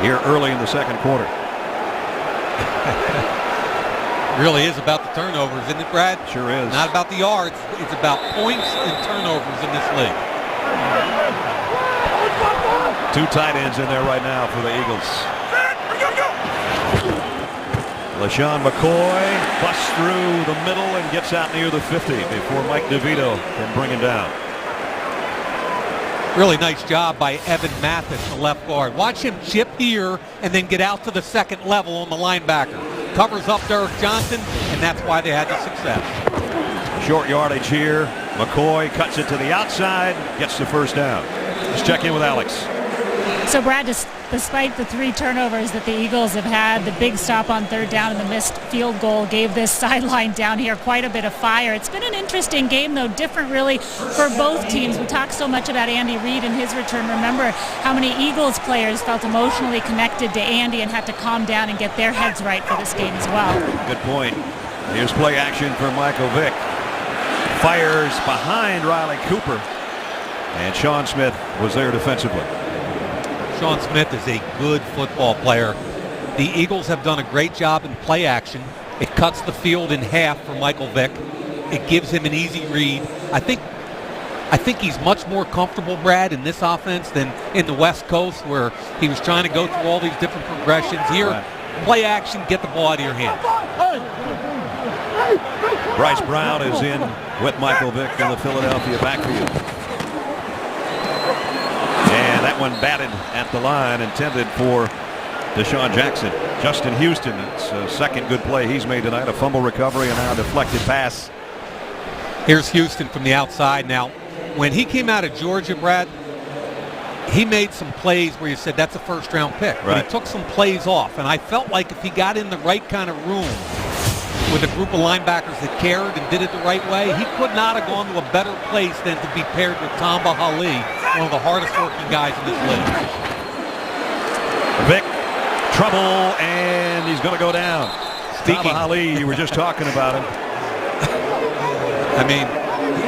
here early in the second quarter. Really is about the turnovers, isn't it, Brad? Sure is. Not about the yards. It's about points and turnovers in this league. 2 tight ends in there right now for the Eagles. LaShawn McCoy busts through the middle and gets out near the 50 before Mike DeVito can bring him down. Really nice job by Evan Mathis, the left guard. Watch him chip here and then get out to the second level on the linebacker. Covers up Derek Johnson, and that's why they had the success. Short yardage here. McCoy cuts it to the outside, gets the first down. Let's check in with Alex. So, Brad, despite the 3 turnovers that the Eagles have had, the big stop on third down and the missed field goal gave this sideline down here quite a bit of fire. It's been an interesting game, though, different really for both teams. We talked so much about Andy Reid and his return. Remember how many Eagles players felt emotionally connected to Andy and had to calm down and get their heads right for this game as well. Good point. Here's play action for Michael Vick. Fires behind Riley Cooper. And Sean Smith was there defensively. Sean Smith is a good football player. The Eagles have done a great job in play action. It cuts the field in half for Michael Vick. It gives him an easy read. I think he's much more comfortable, Brad, in this offense than in the West Coast, where he was trying to go through all these different progressions. Here, right. Play action, get the ball out of your hands. Bryce Brown is in with Michael Vick in the Philadelphia backfield. And that one batted at the line, intended for Deshaun Jackson. Justin Houston, it's a second good play he's made tonight. A fumble recovery and now a deflected pass. Here's Houston from the outside. Now, when he came out of Georgia, Brad, he made some plays where you said that's a first-round pick. Right. But he took some plays off, and I felt like if he got in the right kind of room with a group of linebackers that cared and did it the right way, he could not have gone to a better place than to be paired with Tamba Hali, one of the hardest-working guys in this league. Vick, trouble, and he's going to go down. Tamba Hali, you were just talking about him. I mean,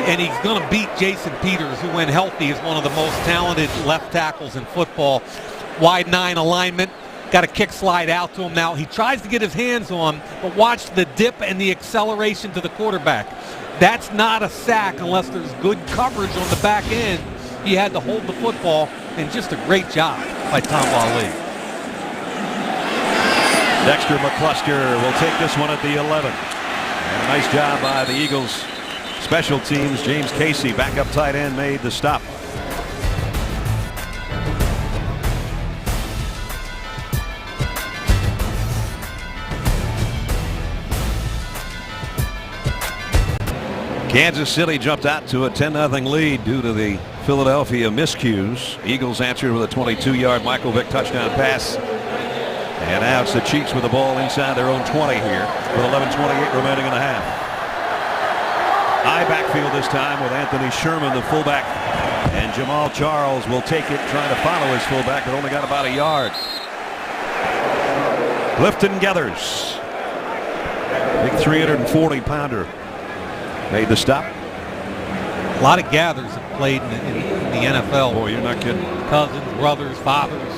and he's going to beat Jason Peters, who, when healthy, is one of the most talented left tackles in football. Wide 9 alignment. Got a kick slide out to him now. He tries to get his hands on, but watch the dip and the acceleration to the quarterback. That's not a sack unless there's good coverage on the back end. He had to hold the football, and just a great job by Tom Hali. Dexter McCluster will take this one at the 11. And a nice job by the Eagles special teams. James Casey, backup tight end, made the stop. Kansas City jumped out to a 10-0 lead due to the Philadelphia miscues. Eagles answered with a 22-yard Michael Vick touchdown pass. And now it's the Chiefs with the ball inside their own 20 here with 11:28 remaining in the half. High backfield this time with Anthony Sherman, the fullback. And Jamal Charles will take it, trying to follow his fullback, but only got about a yard. Clifton Geathers, big 340-pounder, made the stop. A lot of Gathers have played in the NFL. Boy, you're not kidding. Cousins, brothers, fathers,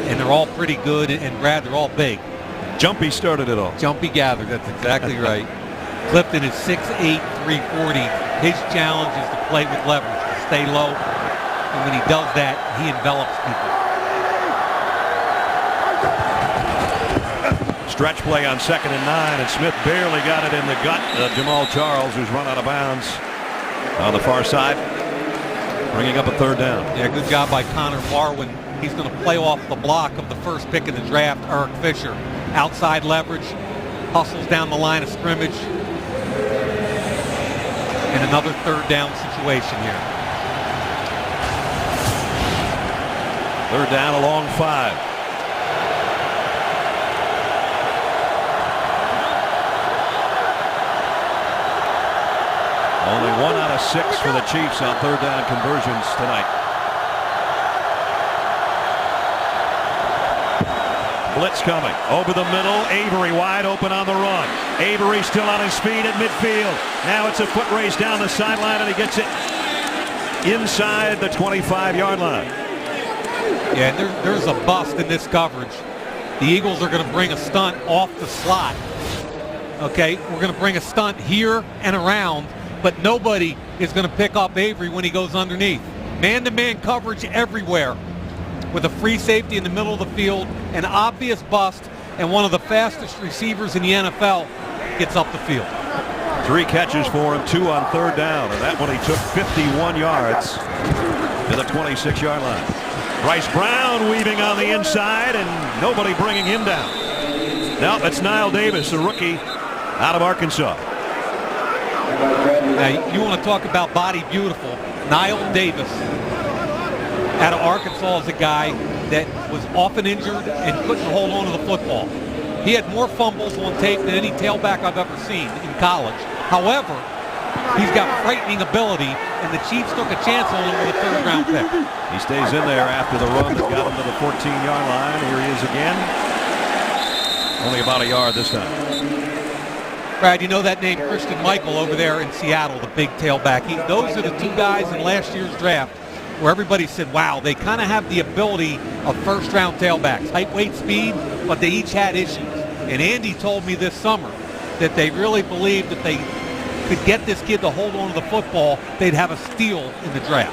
and they're all pretty good. And Brad, they're all big. Jumpy started it all. Jumpy Gather, that's exactly right. Clifton is 6'8", 340. His challenge is to play with leverage, to stay low. And when he does that, he envelops people. Stretch play on 2nd and 9, and Smith barely got it in the gut of Jamal Charles, who's run out of bounds on the far side, bringing up a 3rd down. Yeah, good job by Connor Marwin. He's going to play off the block of the first pick in the draft, Eric Fisher. Outside leverage, hustles down the line of scrimmage. And another 3rd down situation here. 3rd down along 5. Only 1 out of 6 for the Chiefs on 3rd down conversions tonight. Blitz coming over the middle. Avery wide open on the run. Avery still on his feet at midfield. Now it's a foot race down the sideline, and he gets it inside the 25-yard line. Yeah, there's a bust in this coverage. The Eagles are going to bring a stunt off the slot. Okay, we're going to bring a stunt here and around, but nobody is going to pick up Avery when he goes underneath. Man-to-man coverage everywhere with a free safety in the middle of the field, an obvious bust, and one of the fastest receivers in the NFL gets up the field. 3 catches for him, 2 on 3rd down, and that one he took 51 yards to the 26-yard line. Bryce Brown weaving on the inside, and nobody bringing him down. Now it's Niall Davis, a rookie out of Arkansas. Now, you want to talk about body beautiful. Niall Davis out of Arkansas is a guy that was often injured and couldn't hold on to the football. He had more fumbles on tape than any tailback I've ever seen in college. However, he's got frightening ability, and the Chiefs took a chance on him with a 3rd-round pick. He stays in there after the run that got him to the 14-yard line. Here he is again. Only about a yard this time. Brad, you know that name, Christian Michael, over there in Seattle, the big tailback. Those are the 2 guys in last year's draft where everybody said, wow, they kind of have the ability of 1st-round tailbacks. Height, weight, speed, but they each had issues. And Andy told me this summer that they really believed that they could get this kid to hold on to the football, they'd have a steal in the draft.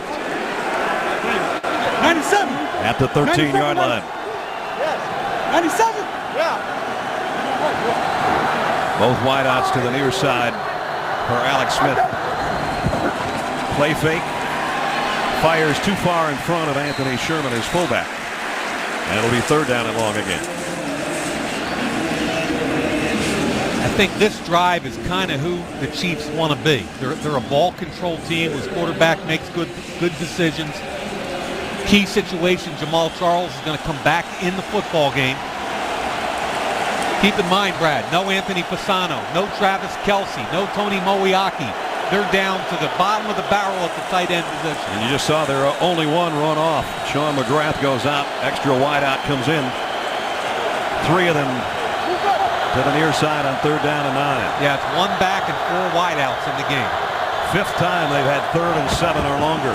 97. At the 13-yard line. Yes. 97. Yeah. Both wideouts to the near side for Alex Smith. Play fake. Fires too far in front of Anthony Sherman, his fullback. And it'll be 3rd down and long again. I think this drive is kind of who the Chiefs want to be. They're a ball control team whose quarterback makes good decisions. Key situation, Jamal Charles is going to come back in the football game. Keep in mind, Brad, no Anthony Fasano, no Travis Kelce, no Tony Moeaki. They're down to the bottom of the barrel at the tight end position. And you just saw there are only 1 run off. Sean McGrath goes out. Extra wideout comes in. 3 of them to the near side on 3rd down and 9. Yeah, it's 1 back and 4 wideouts in the game. 5th time they've had 3rd and 7 or longer.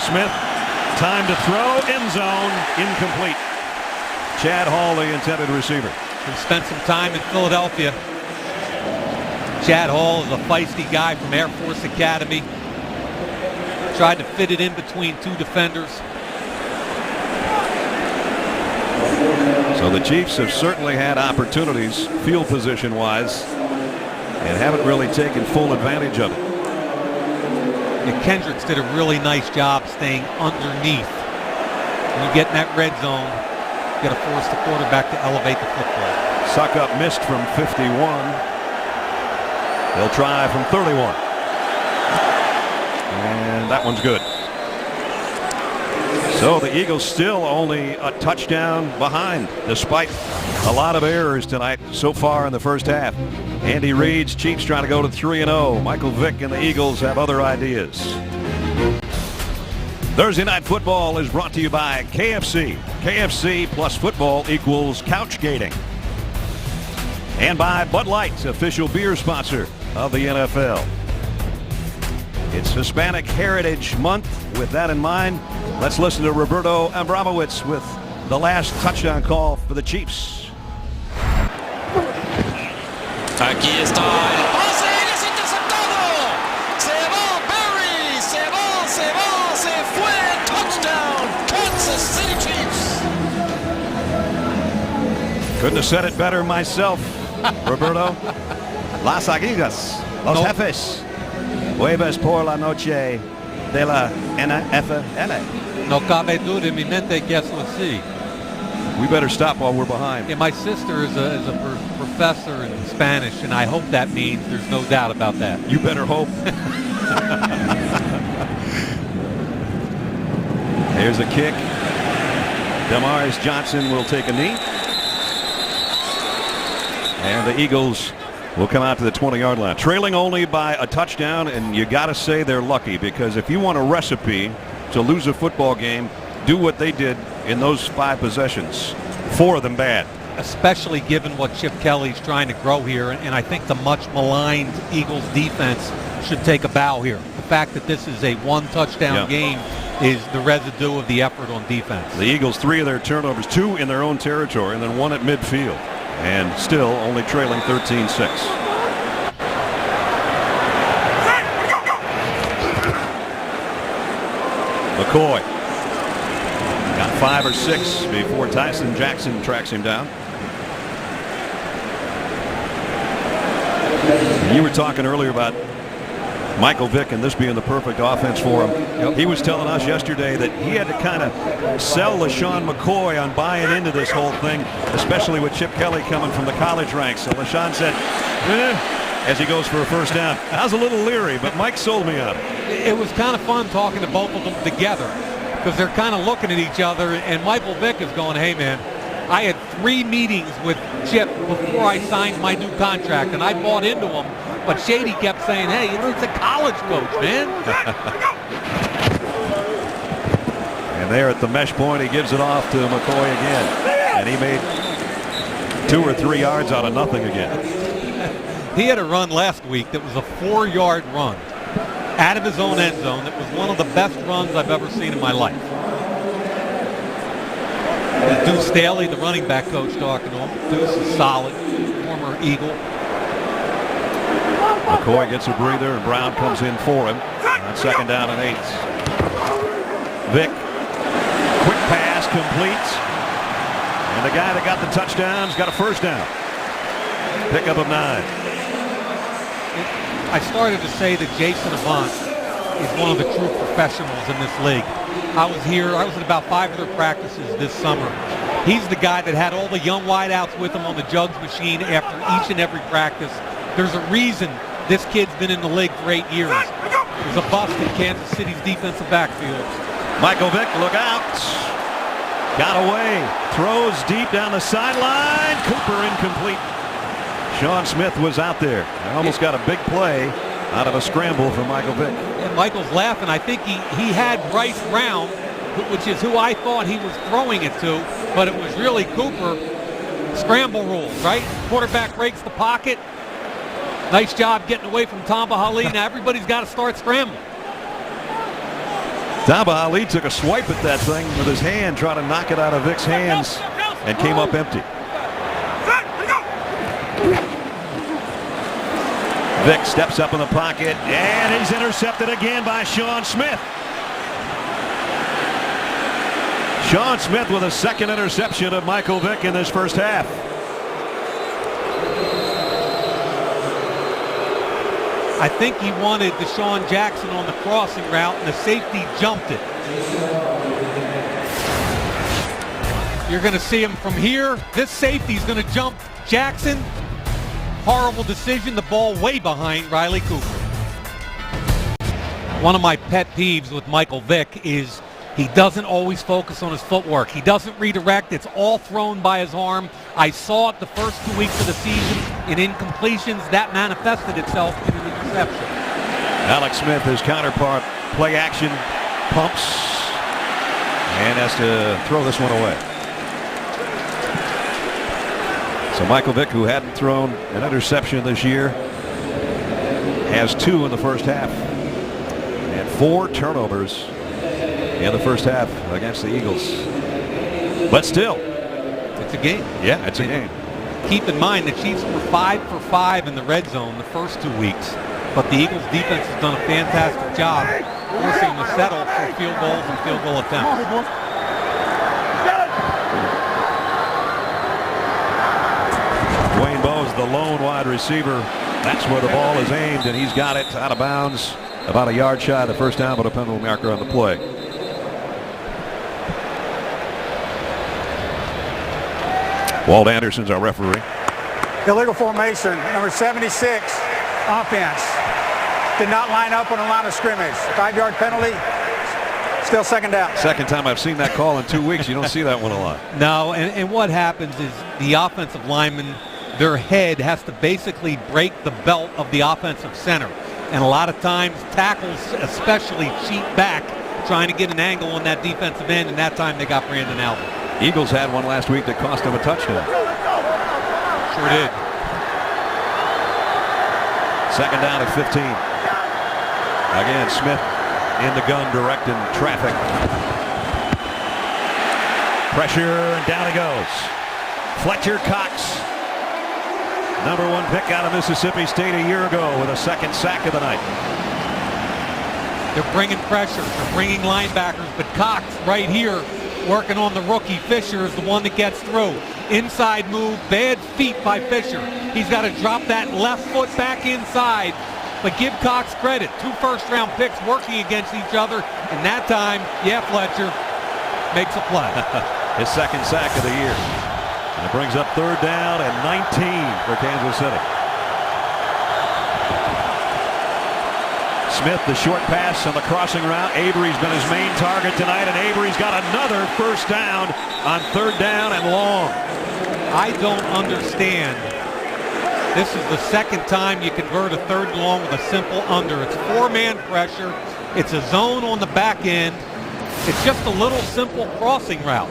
Smith, time to throw, end zone, incomplete. Chad Hall, the intended receiver. And spent some time in Philadelphia. Chad Hall is a feisty guy from Air Force Academy. Tried to fit it in between 2 defenders. So the Chiefs have certainly had opportunities field position wise and haven't really taken full advantage of it. And Kendricks did a really nice job staying underneath. When you get in that red zone, you got to force the quarterback to elevate the football. Suckup missed from 51. They'll try from 31. And that one's good. So the Eagles still only a touchdown behind, despite a lot of errors tonight so far in the first half. Andy Reid's Chiefs trying to go to 3-0. Michael Vick and the Eagles have other ideas. Thursday Night Football is brought to you by KFC. KFC plus football equals couch gating. And by Bud Light, official beer sponsor of the NFL. It's Hispanic Heritage Month. With that in mind, let's listen to Roberto Abramowitz with the last touchdown call for the Chiefs. Aquí está el pase, es interceptado. Se va Barry, se fue. Touchdown, Kansas City Chiefs. Couldn't have said it better myself, Roberto. Las Águilas, los jefes. Jueves por la noche de la NFL. No cabe duda en mi mente que eso así. We better stop while we're behind. Yeah, my sister is a professor in Spanish, and I hope that means there's no doubt about that. You better hope. Here's a kick. Demaris Johnson will take a knee. And the Eagles will come out to the 20-yard line. Trailing only by a touchdown, and you got to say they're lucky, because if you want a recipe to lose a football game, do what they did in those 5 possessions. 4 of them bad. Especially given what Chip Kelly's trying to grow here, and I think the much maligned Eagles defense should take a bow here. The fact that this is a 1-touchdown game is the residue of the effort on defense. The Eagles, 3 of their turnovers, 2 in their own territory, and then 1 at midfield. And still only trailing 13-6. McCoy got 5 or 6 before Tyson Jackson tracks him down. You were talking earlier about Michael Vick and this being the perfect offense for him. Yep. He was telling us yesterday that he had to kind of sell LaShawn McCoy on buying into this whole thing, especially with Chip Kelly coming from the college ranks. So LaShawn said, as he goes for a first down. I was a little leery, but Mike sold me on it. It was kind of fun talking to both of them together, because they're kind of looking at each other, and Michael Vick is going, hey, man, I had 3 meetings with Chip before I signed my new contract, and I bought into him. But Shady kept saying, hey, it's a college coach, man. And there at the mesh point, he gives it off to McCoy again. And he made 2 or 3 yards out of nothing again. He had a run last week that was a 4-yard run out of his own end zone. That was one of the best runs I've ever seen in my life. Deuce Staley, the running back coach, talking to him. Deuce is solid, former Eagle. McCoy gets a breather, and Brown comes in for him on 2nd down and 8. Vick, quick pass, complete. And the guy that got the touchdown's got a first down. Pickup of 9. I started to say that Jason Avant is one of the true professionals in this league. I was at about 5 of their practices this summer. He's the guy that had all the young wideouts with him on the jugs machine after each and every practice. There's a reason this kid's been in the league for 8 years. There's a bust in Kansas City's defensive backfield. Michael Vick, look out. Got away. Throws deep down the sideline. Cooper incomplete. Sean Smith was out there. Almost got a big play out of a scramble from Michael Vick. And Michael's laughing. I think he had Bryce Brown, which is who I thought he was throwing it to, but it was really Cooper. Scramble rules, right? Quarterback breaks the pocket. Nice job getting away from Tamba Ali. Now everybody's got to start scrambling. Tamba Ali took a swipe at that thing with his hand, trying to knock it out of Vick's hands, and came up empty. Vick steps up in the pocket, and he's intercepted again by Sean Smith. Sean Smith with a 2nd interception of Michael Vick in this first half. I think he wanted Deshaun Jackson on the crossing route, and the safety jumped it. You're going to see him from here. This safety's going to jump Jackson. Horrible decision. The ball way behind Riley Cooper. One of my pet peeves with Michael Vick is He doesn't always focus on his footwork. He doesn't redirect. It's all thrown by his arm. I saw it the first 2 weeks of the season in incompletions. That manifested itself in an interception. Alex Smith, his counterpart, play action, pumps, and has to throw this one away. So Michael Vick, who hadn't thrown an interception this year, has 2 in the first half and 4 turnovers in the first half against the Eagles. But still, it's a game. Yeah, it's a game. Keep in mind the Chiefs were 5 for 5 in the red zone the first 2 weeks, but the Eagles defense has done a fantastic job forcing them to settle for field goals and field goal attempts. Dwayne Bowe's the lone wide receiver. That's where the ball is aimed, and he's got it out of bounds about a yard shy of the first down, but a penalty marker on the play. Walt Anderson's our referee. Illegal formation, number 76, offense. Did not line up on the line of scrimmage. 5-yard penalty, still second down. Second time I've seen that call in 2 weeks. You don't see that one a lot. No, and what happens is the offensive lineman, their head has to basically break the belt of the offensive center. And a lot of times tackles especially cheat back trying to get an angle on that defensive end, and that time they got Brandon Albert. Eagles had one last week that cost them a touchdown. Sure did. Second down at 15. Again, Smith in the gun directing traffic. Pressure, and down he goes. Fletcher Cox, number 1 pick out of Mississippi State a year ago, with a second sack of the night. They're bringing pressure. They're bringing linebackers, but Cox right here working on the rookie. Fisher is the one that gets through. Inside move, bad feet by Fisher. He's got to drop that left foot back inside. But give Cox credit. 2 first-round picks working against each other. And that time, yeah, Fletcher makes a play. His second sack of the year. And it brings up 3rd down and 19 for Kansas City. Smith, the short pass on the crossing route. Avery's been his main target tonight, and Avery's got another first down on 3rd down and long. I don't understand. This is the second time you convert a 3rd and long with a simple under. It's 4-man pressure. It's a zone on the back end. It's just a little simple crossing route.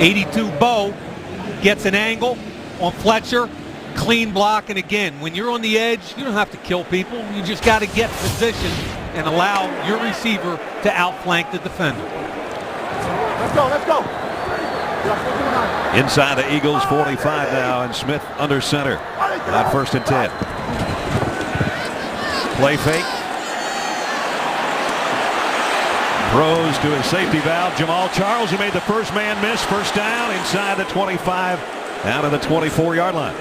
82 Bo gets an angle on Fletcher. Clean block, and again, when you're on the edge, you don't have to kill people. You just got to get position and allow your receiver to outflank the defender. Let's go, let's go. Inside the Eagles 45 now, and Smith under center on 1st and 10. Play fake. Throws to his safety valve, Jamal Charles, who made the first man miss. First down inside the 25, down to the 24-yard line.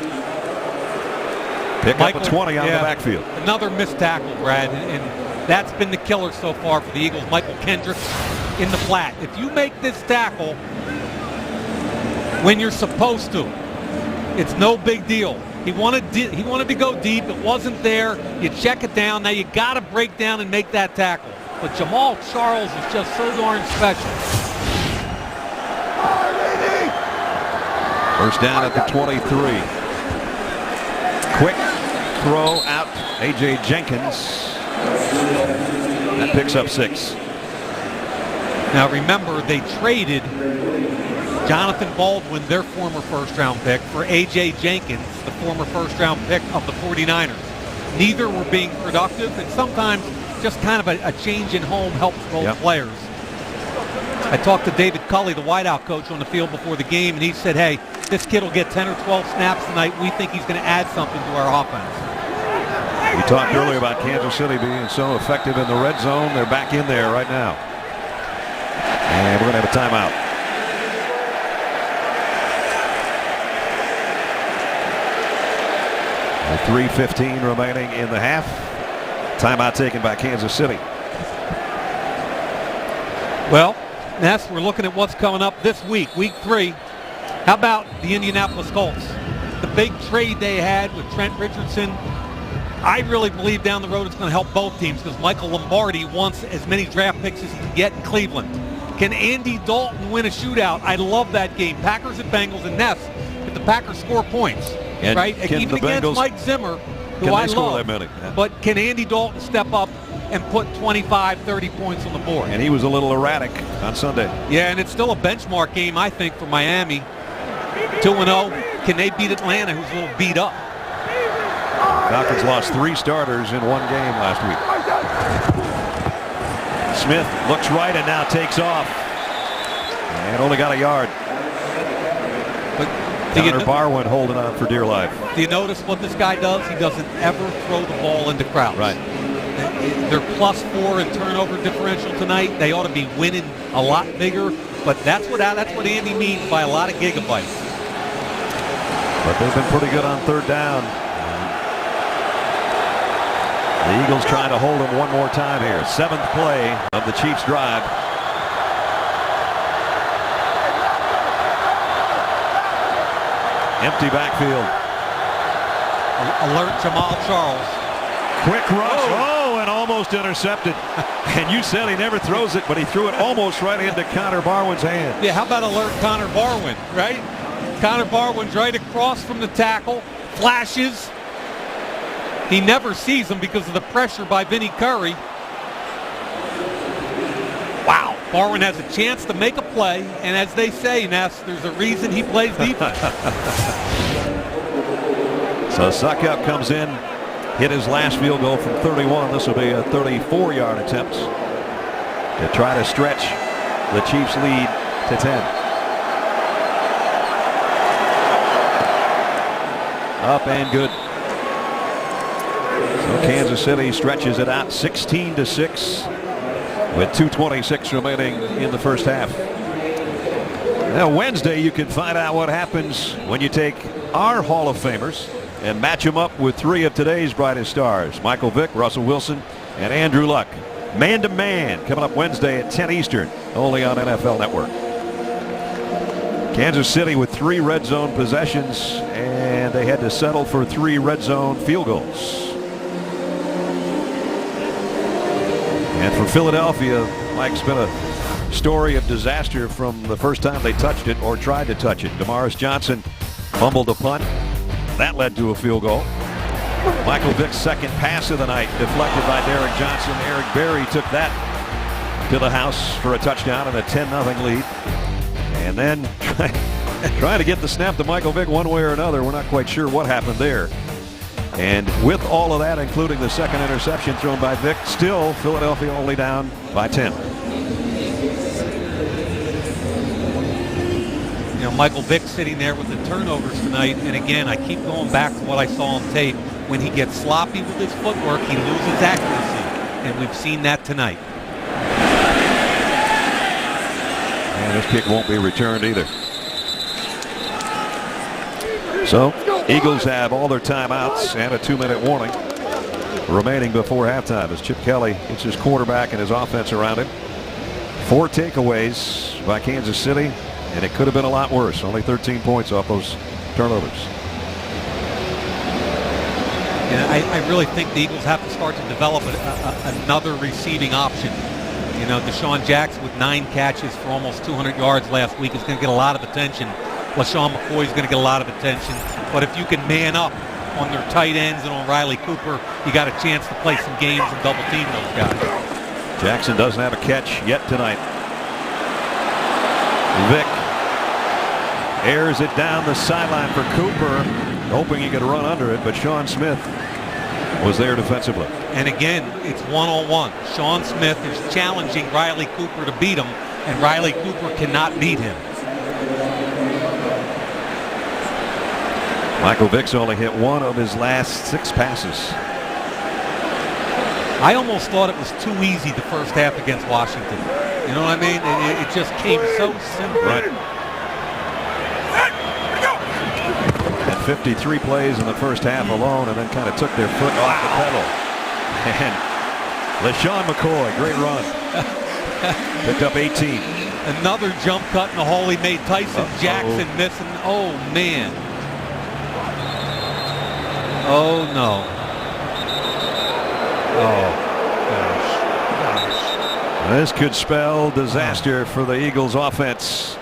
Pick Michael, up a 20 out of the backfield. Another missed tackle, Brad, and that's been the killer so far for the Eagles. Michael Kendricks in the flat. If you make this tackle when you're supposed to, it's no big deal. He wanted to go deep. It wasn't there. You check it down. Now you got to break down and make that tackle. But Jamal Charles is just so darn special. First down at the 23. Quick throw out, A.J. Jenkins. That picks up 6. Now remember, they traded Jonathan Baldwin, their former first-round pick, for A.J. Jenkins, the former first-round pick of the 49ers. Neither were being productive, and sometimes just kind of a change in home helps both players. I talked to David Culley, the wideout coach, on the field before the game, and he said, hey, this kid will get 10 or 12 snaps tonight. We think he's going to add something to our offense. We talked earlier about Kansas City being so effective in the red zone. They're back in there right now. And we're going to have a timeout. With 3:15 remaining in the half. Timeout taken by Kansas City. Well, Ness, we're looking at what's coming up this week, week 3. How about the Indianapolis Colts? The big trade they had with Trent Richardson I really believe down the road it's going to help both teams because Michael Lombardi wants as many draft picks as he can get in Cleveland. Can Andy Dalton win a shootout? I love that game. Packers and Bengals and Ness. If the Packers score points, And right? can Even the against Bengals- Mike Zimmer, who Can I they score love. that many? Yeah. But can Andy Dalton step up and put 25, 30 points on the board? And he was a little erratic on Sunday. Yeah, and it's still a benchmark game, I think, for Miami. 2-0. Can they beat Atlanta, who's a little beat up? Falcons lost 3 starters in one game last week. Smith looks right and now takes off. And only got a yard. But do you Connor Barwin holding on for dear life. Do you notice what this guy does? He doesn't ever throw the ball into crowds. Right. They're +4 in turnover differential tonight. They ought to be winning a lot bigger. But that's what Andy means by a lot of gigabytes. But they've been pretty good on third down. The Eagles trying to hold him one more time here. 7th play of the Chiefs drive. Empty backfield. Alert Jamal Charles. Quick rush. Oh, and almost intercepted. And you said he never throws it, but he threw it almost right into Connor Barwin's hand. Yeah, how about alert Connor Barwin, right? Connor Barwin's right across from the tackle. Flashes. He never sees him because of the pressure by Vinny Curry. Wow. Barwin has a chance to make a play, and as they say, Ness, there's a reason he plays defense. So Suckup comes in, hit his last field goal from 31. This will be a 34-yard attempt to try to stretch the Chiefs' lead to 10. Up and good. So Kansas City stretches it out 16-6 with 2:26 remaining in the first half. Now Wednesday you can find out what happens when you take our Hall of Famers and match them up with 3 of today's brightest stars. Michael Vick, Russell Wilson, and Andrew Luck. Man to man coming up Wednesday at 10 Eastern, only on NFL Network. Kansas City with 3 red zone possessions, and they had to settle for 3 red zone field goals. And for Philadelphia, Mike's been a story of disaster from the first time they touched it or tried to touch it. Damaris Johnson fumbled a punt. That led to a field goal. Michael Vick's second pass of the night deflected by Derek Johnson. Eric Berry took that to the house for a touchdown and a 10-0 lead. And then trying to get the snap to Michael Vick one way or another. We're not quite sure what happened there. And with all of that, including the second interception thrown by Vick, still Philadelphia only down by 10. You know, Michael Vick sitting there with the turnovers tonight. And again, I keep going back to what I saw on tape. When he gets sloppy with his footwork, he loses accuracy. And we've seen that tonight. And this kick won't be returned either. So Eagles have all their timeouts and a 2-minute warning remaining before halftime as Chip Kelly gets his quarterback and his offense around him. 4 takeaways by Kansas City, and it could have been a lot worse. Only 13 points off those turnovers. Yeah, I really think the Eagles have to start to develop another receiving option. You know, Deshaun Jackson with 9 catches for almost 200 yards last week is going to get a lot of attention. LaShawn McCoy is going to get a lot of attention. But if you can man up on their tight ends and on Riley Cooper, you got a chance to play some games and double team those guys. Jackson doesn't have a catch yet tonight. Vick airs it down the sideline for Cooper, hoping he could run under it, but Sean Smith was there defensively. And again, it's one-on-one. Sean Smith is challenging Riley Cooper to beat him, and Riley Cooper cannot beat him. Michael Vick's only hit 1 of his last 6 passes. I almost thought it was too easy the first half against Washington. You know what I mean? It just came so simple. Right. And 53 plays in the first half alone, and then kind of took their foot off the pedal. And LaShawn McCoy, great run. Picked up 18. Another jump cut in the hole he made Tyson Jackson missing. Oh, man. Oh, no. Gosh. This could spell disaster for the Eagles offense.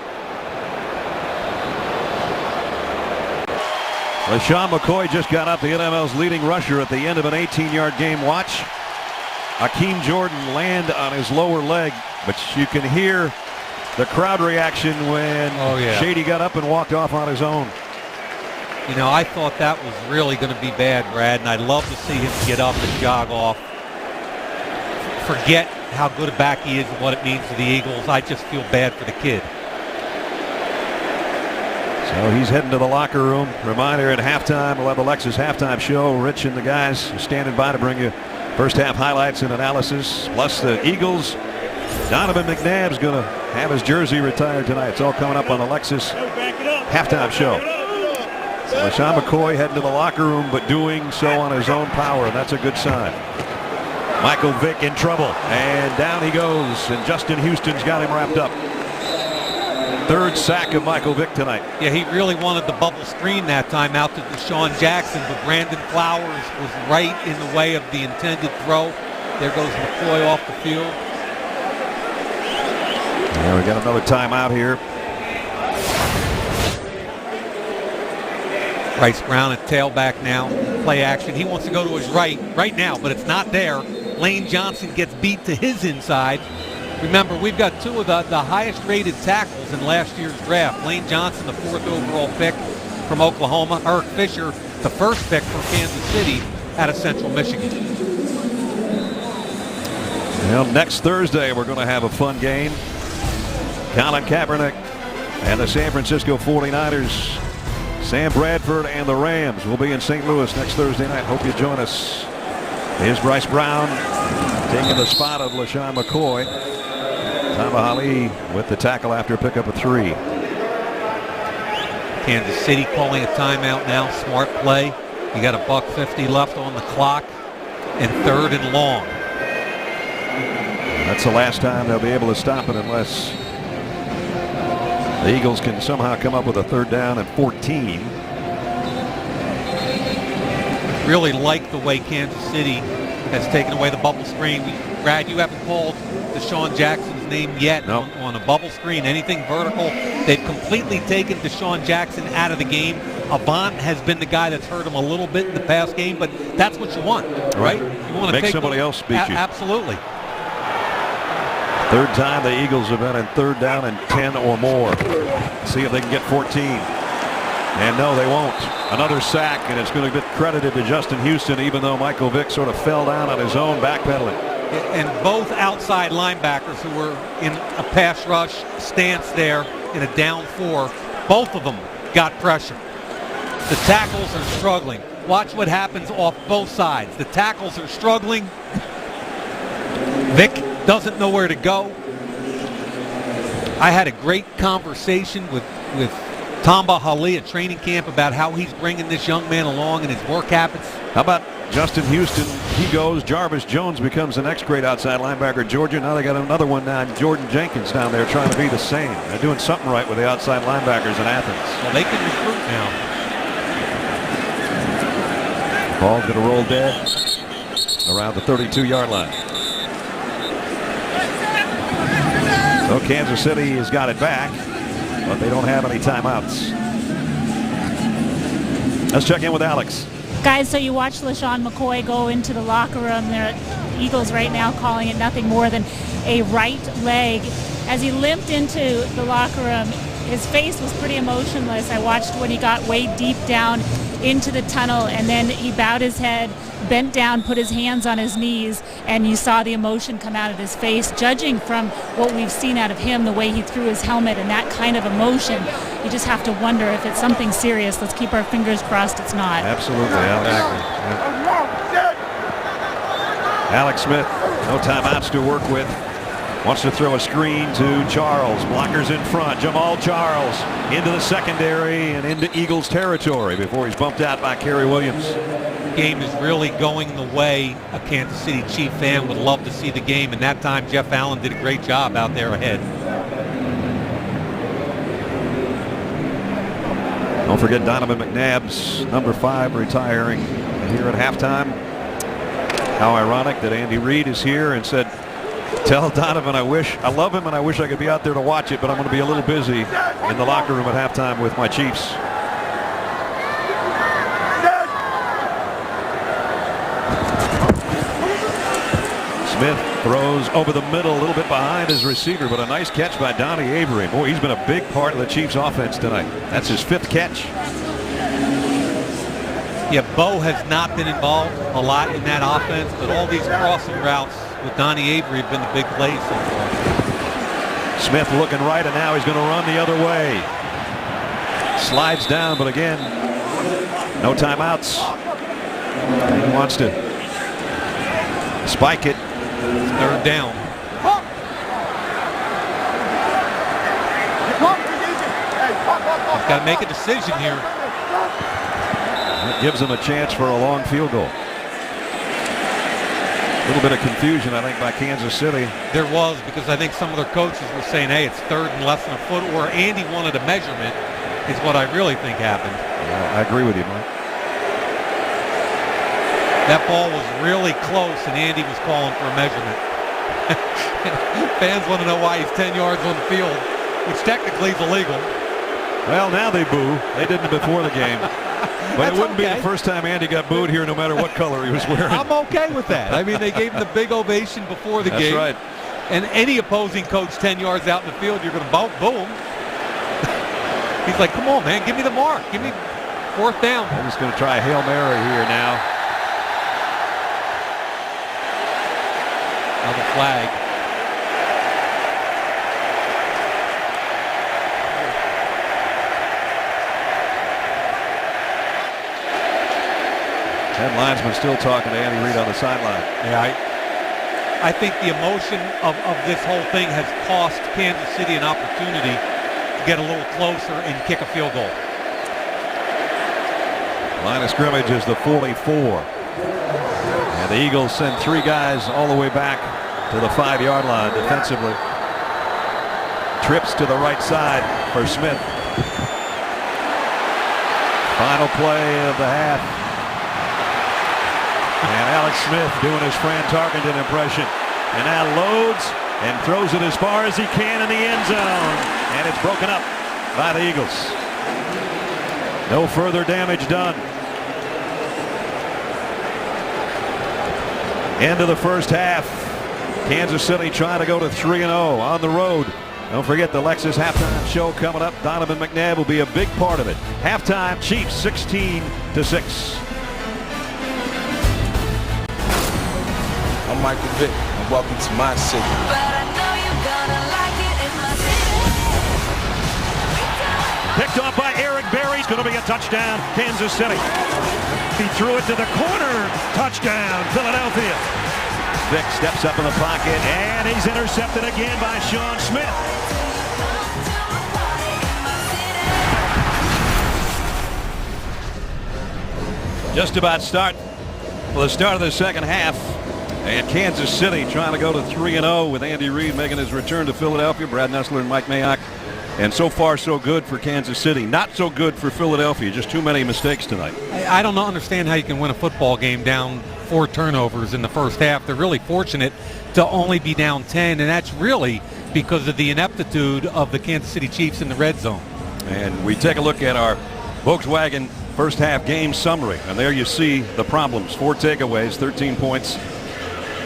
LeSean McCoy just got up, the NFL's leading rusher, at the end of an 18-yard game. Watch Hakeem Jordan land on his lower leg, but you can hear the crowd reaction when Shady got up and walked off on his own. You know, I thought that was really going to be bad, Brad, and I'd love to see him get up and jog off. Forget how good a back he is and what it means to the Eagles. I just feel bad for the kid. So he's heading to the locker room. Reminder, at halftime, we'll have the Lexus halftime show. Rich and the guys are standing by to bring you first half highlights and analysis. Plus the Eagles. Donovan McNabb's going to have his jersey retired tonight. It's all coming up on the Lexus halftime show. So LeSean McCoy heading to the locker room, but doing so on his own power, and that's a good sign. Michael Vick in trouble, and down he goes, and Justin Houston's got him wrapped up. Third sack of Michael Vick tonight. Yeah, he really wanted the bubble screen that time out to Deshaun Jackson, but Brandon Flowers was right in the way of the intended throw. There goes McCoy off the field. Yeah, we got another timeout here. Bryce Brown at tailback now. Play action. He wants to go to his right now, but it's not there. Lane Johnson gets beat to his inside. Remember, we've got two of the highest rated tackles in last year's draft. Lane Johnson, the 4th overall pick from Oklahoma. Eric Fisher, the first pick from Kansas City out of Central Michigan. Well, next Thursday we're going to have a fun game. Colin Kaepernick and the San Francisco 49ers. Sam Bradford and the Rams will be in St. Louis next Thursday night. Hope you join us. Here's Bryce Brown taking the spot of LeSean McCoy. Tamba Hali with the tackle after pickup of 3. Kansas City calling a timeout now. Smart play. You got $1:50 left on the clock, and 3rd and long. That's the last time they'll be able to stop it unless the Eagles can somehow come up with a 3rd down and 14. Really like the way Kansas City has taken away the bubble screen. Brad, you haven't called Deshaun Jackson's name yet on a bubble screen. Anything vertical. They've completely taken Deshaun Jackson out of the game. Avant has been the guy that's hurt him a little bit in the past game, but that's what you want, right? You want to make somebody else beat you. Absolutely. 3rd time the Eagles have been in 3rd down and 10 or more. See if they can get 14. And no, they won't. Another sack, and it's going to get credited to Justin Houston, even though Michael Vick sort of fell down on his own, backpedaling. And both outside linebackers who were in a pass rush stance there in a down 4, both of them got pressure. The tackles are struggling. Watch what happens off both sides. The tackles are struggling. Vick doesn't know where to go. I had a great conversation with Tamba Hali at training camp about how he's bringing this young man along and his work habits. How about Justin Houston? He goes. Jarvis Jones becomes the next great outside linebacker at Georgia. Now they got another one now, Jordan Jenkins down there trying to be the same. They're doing something right with the outside linebackers in Athens. Well, they can recruit now. Ball's going to roll dead around the 32-yard line. So Kansas City has got it back, but they don't have any timeouts. Let's check in with Alex. Guys, so you watched LeSean McCoy go into the locker room. The Eagles right now calling it nothing more than a right leg. As he limped into the locker room, his face was pretty emotionless. I watched when he got way deep down into the tunnel, and then he bowed his head, bent down, put his hands on his knees, and you saw the emotion come out of his face. Judging from what we've seen out of him, the way he threw his helmet and that kind of emotion, you just have to wonder if it's something serious. Let's keep our fingers crossed it's not. Absolutely, Alex. Alex Smith, no timeouts to work with. Wants to throw a screen to Charles. Blockers in front. Jamal Charles into the secondary and into Eagles territory before he's bumped out by Kerry Williams. Game is really going the way a Kansas City Chief fan would love to see the game, and that time Jeff Allen did a great job out there ahead. Don't forget Donovan McNabb's number 5 retiring here at halftime. How ironic that Andy Reid is here and said, tell Donovan I love him and I wish I could be out there to watch it, but I'm going to be a little busy in the locker room at halftime with my Chiefs. Smith throws over the middle, a little bit behind his receiver, but a nice catch by Donnie Avery. Boy, he's been a big part of the Chiefs offense tonight. That's his 5th catch. Yeah, Bo has not been involved a lot in that offense, but all these crossing routes with Donnie Avery have been the big plays so far. Smith looking right, and now he's going to run the other way. Slides down, but again, no timeouts. He wants to spike it. 3rd down. He's got to make a decision here. That gives him a chance for a long field goal. A little bit of confusion, I think, by Kansas City. There was, because I think some of their coaches were saying, hey, it's 3rd and less than a foot, or Andy wanted a measurement, is what I really think happened. I agree with you, Mike. That ball was really close, and Andy was calling for a measurement. Fans want to know why he's 10 yards on the field, which technically is illegal. Well, now they boo. They didn't before the game. But it wouldn't be the first time Andy got booed here, no matter what color he was wearing. I'm okay with that. I mean, they gave him the big ovation before the game. That's right. And any opposing coach 10 yards out in the field, you're going to boo him. He's like, come on, man, give me the mark. Give me 4th down. They're just going to try a Hail Mary here now. Another flag. Ted linesman still talking to Andy Reid on the sideline. Yeah, I think the emotion of this whole thing has cost Kansas City an opportunity to get a little closer and kick a field goal. Line of scrimmage is the 44. And the Eagles send 3 guys all the way back to the 5-yard line defensively. Trips to the right side for Smith. Final play of the half. And Alex Smith doing his Fran Tarkenton impression. And now loads and throws it as far as he can in the end zone. And it's broken up by the Eagles. No further damage done. End of the first half. Kansas City trying to go to 3-0 on the road. Don't forget the Lexus halftime show coming up. Donovan McNabb will be a big part of it. Halftime, Chiefs 16-6. I'm Michael Vick, and welcome to my city. But I know you're gonna like it in my city. Picked off by Eric Berry. It's going to be a touchdown, Kansas City. He threw it to the corner. Touchdown, Philadelphia. Vick steps up in the pocket, and he's intercepted again by Sean Smith. Just about start for the start of the second half. And Kansas City trying to go to 3-0 with Andy Reid making his return to Philadelphia. Brad Nessler and Mike Mayock. And so far so good for Kansas City. Not so good for Philadelphia. Just too many mistakes tonight. I don't understand how you can win a football game down 4 turnovers in the first half. They're really fortunate to only be down 10, and that's really because of the ineptitude of the Kansas City Chiefs in the red zone. And we take a look at our Volkswagen first half game summary. And there you see the problems. 4 takeaways, 13 points.